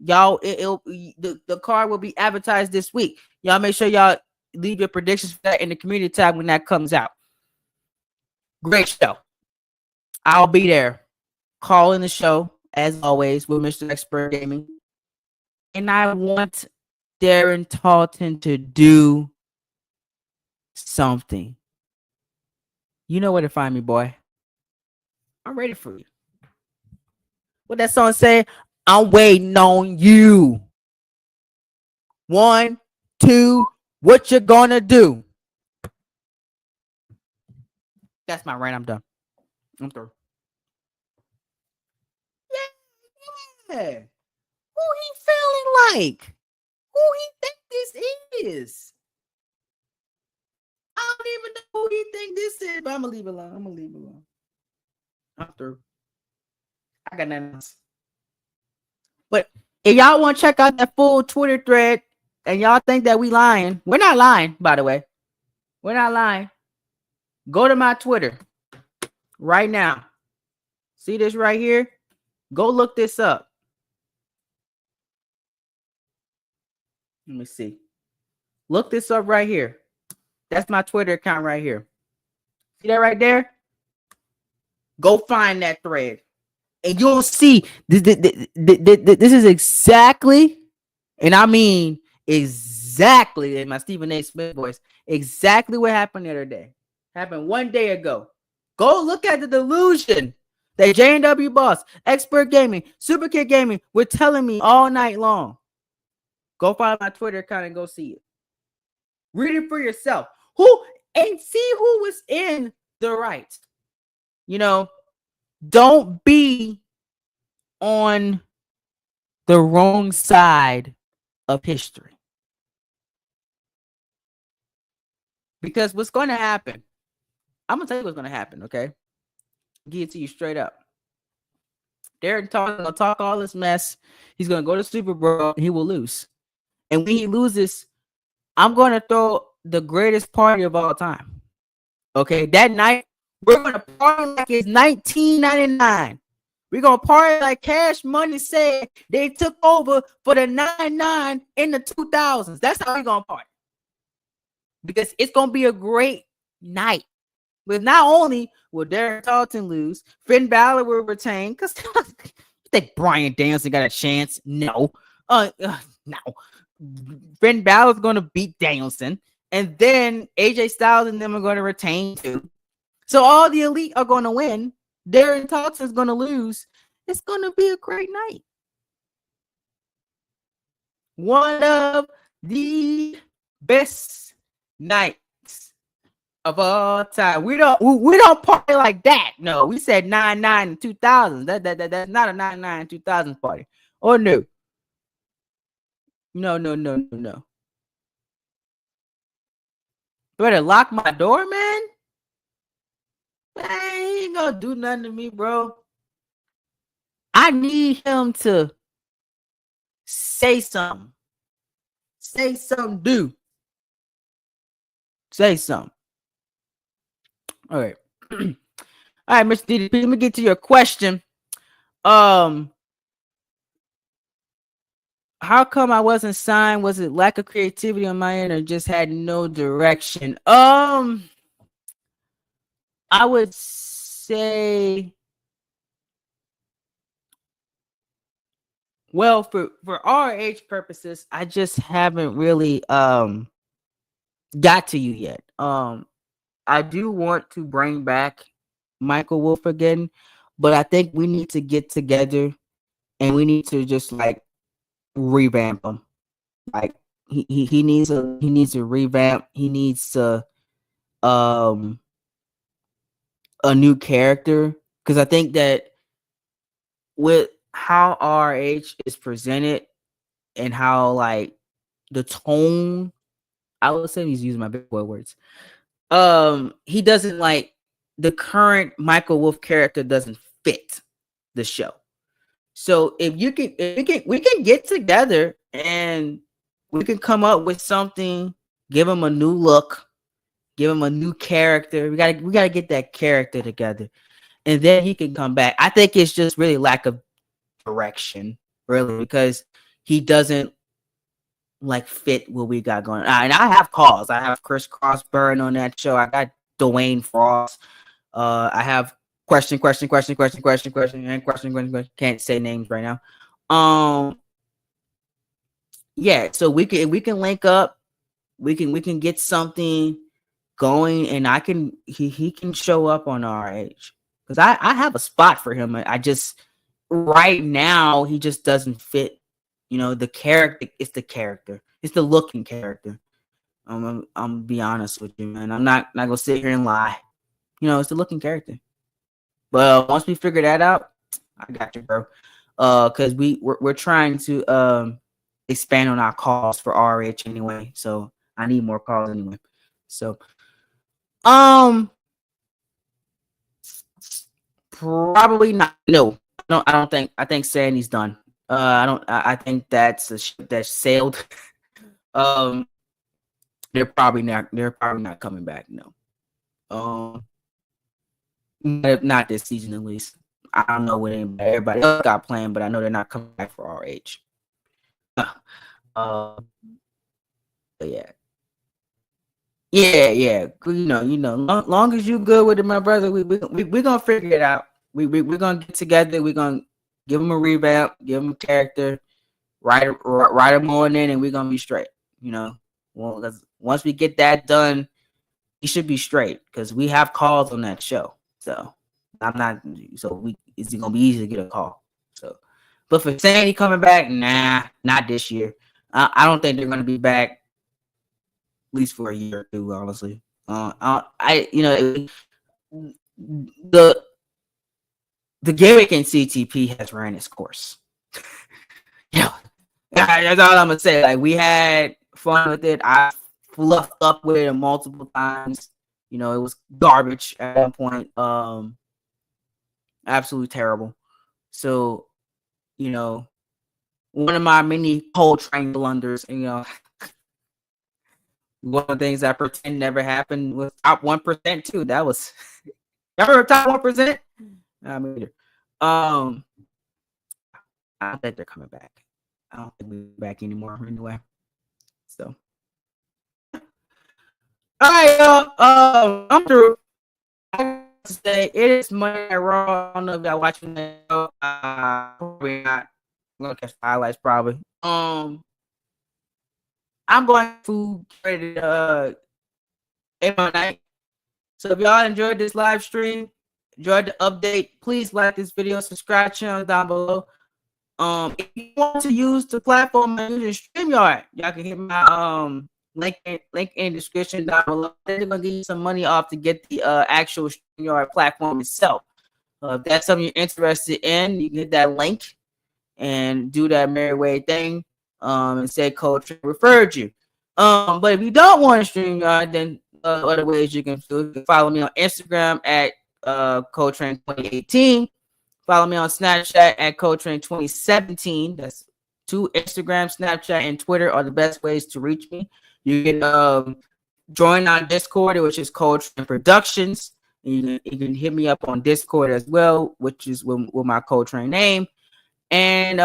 Y'all, the card will be advertised this week. Y'all make sure y'all leave your predictions for that in the community tab when that comes out. Great show. I'll be there calling the show, as always, with Mr. Expert Gaming. And I want Darren Tarleton to do something. You know where to find me, boy. I'm ready for you. What that song say? I'm waiting on you. 1, 2, what you gonna do? That's my rant. I'm done. I'm through. Yeah. Who he feeling like? Who he think this is? I don't even know who he think this is, but I'm gonna leave it alone. I'm through. I got nothing else. But if y'all want to check out that full Twitter thread and y'all think that we lying, we're not lying, by the way. We're not lying. Go to my Twitter right now. See this right here? Go look this up. Let me see. Look this up right here. That's my Twitter account right here. See that right there? Go find that thread. And you'll see this is exactly, and I mean exactly in my Stephen A. Smith voice, exactly what happened the other day. Happened one day ago. Go look at the delusion that J&W Boss, Expert Gaming, Super Kid Gaming were telling me all night long. Go find my Twitter account and go see it. Read it for yourself. And see who was in the right. Don't be on the wrong side of history. Because what's going to happen, I'm going to tell you what's going to happen, okay? Give it to you straight up. Darren Tarleton going to talk all this mess. He's going to go to Super Bowl and he will lose. And when he loses, I'm going to throw the greatest party of all time. Okay, that night we're gonna party like it's 1999. We're gonna party like Cash Money said they took over for the 99 in the 2000s. That's how we're gonna party because it's gonna be a great night. But not only will Darren Tarleton lose, Finn Balor will retain. Because I think Bryan Danielson got a chance. No. No. Finn Balor's going to beat Danielson. And then AJ Styles and them are going to retain too. So all the elite are going to win. Darren Tarleton's going to lose. It's going to be a great night. One of the best nights of all time. We don't party like that. No, we said 99 and 2000. That's not a 99 and 2000 party. Or no. No. Better lock my door, man. Man, he ain't gonna do nothing to me, bro. I need him to say something. Say something, do. Say something. All right. All right, Mr. DDP, let me get to your question. How come I wasn't signed? Was it lack of creativity on my end or just had no direction? I would say, well, for RH purposes, I just haven't really got to you yet. I do want to bring back Michael Wolf again, but I think we need to get together and we need to just like revamp him. Like he needs a revamp. He needs to a new character, because I think that with how RH is presented and how like the tone, I would say he's using my big boy words. He doesn't like the current Michael Wolf character doesn't fit the show. So if we can get together and we can come up with something, give him a new look, give him a new character. We gotta get that character together, and then he can come back. I think it's just really lack of direction, really, because he doesn't like fit what we got going on. And I have calls. I have Chris Crossburn on that show. I got Dwayne Frost. I have question. Can't say names right now. Yeah, so we can link up. We can get something going, and he can show up on RH, because I have a spot for him. I just right now he just doesn't fit. You know, the character. It's the character. It's the looking character. I'm gonna be honest with you, man. I'm not gonna sit here and lie. You know, it's the looking character. But once we figure that out, I got you, bro. Because we're trying to expand on our calls for RH anyway. So I need more calls anyway. So probably not. No, I don't think. I think Sandy's done. I think that's a ship that sailed. They're probably not. They're probably not coming back. No. Not this season at least. I don't know what everybody else got planned, but I know they're not coming back for RH. Yeah. Yeah. You know. Long as you good with it, my brother, we gonna figure it out. We're gonna get together. We're gonna give him a revamp, give him a character, write him on in, and we're gonna be straight. You know, well, once we get that done, he should be straight, because we have calls on that show. So I'm not. So it's gonna be easy to get a call. So, but for Sandy coming back, nah, not this year. I don't think they're gonna be back at least for a year or two, honestly. The gimmick in CTP has ran its course. Yeah, that's all I'm gonna say. Like, we had fun with it. I fluffed up with it multiple times. You know, it was garbage at one point. Absolutely terrible. So, you know, one of my many whole train blunders, you know, One of the things I pretend never happened was top 1% too. That was y'all remember top 1%? I mean, I don't think they're coming back. I don't think we're back anymore anyway. So, all right, y'all. I'm through. I have to say it is Monday Night Raw. I don't know if y'all watching that show. Probably not. I'm gonna catch the highlights probably. I'm going to ready to end my night. So if y'all enjoyed this live stream, enjoyed the update, please like this video, subscribe channel down below. If you want to use the platform and use StreamYard, y'all can hit my link in the description down below. They're gonna give you some money off to get the actual StreamYard platform itself. If that's something you're interested in, you can hit that link and do that merry way thing. And say Coach referred you. But if you don't want to StreamYard, then other ways you can do. You can follow me on Instagram at Coltrane 2018. Follow me on Snapchat at Coltrane 2017. That's two Instagram, Snapchat, and Twitter are the best ways to reach me. You can join our Discord, which is Coltrane Productions. You can hit me up on Discord as well, which is with my Coltrane name. And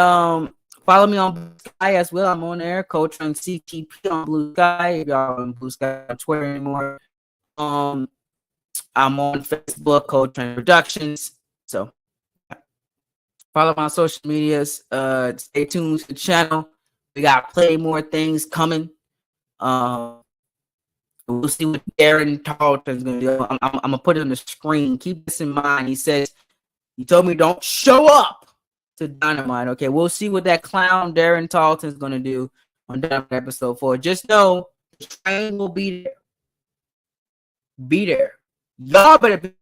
follow me on Blue Sky as well. I'm on there, Coltrane CTP on Blue Sky. If y'all on Blue Sky on Twitter anymore, I'm on Facebook, Coltrane Productions. So follow my social medias. Stay tuned to the channel. We got plenty more things coming. We'll see what Darren Tarleton's gonna do. I'm gonna put it on the screen. Keep this in mind. He told me don't show up to Dynamite. Okay, we'll see what that clown Darren Tarleton's gonna do on Dynamite episode 4. Just know the train will be there. Be there. Y'all better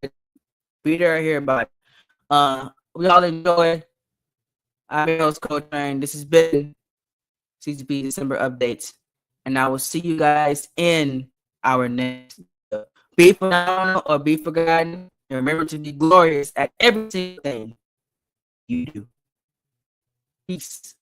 be there here, but we all enjoy. I'm your host, Coltrane. This has been CTP December updates, and I will see you guys in our next video. Be phenomenal or be forgotten, and remember to be glorious at every single thing you do. Peace.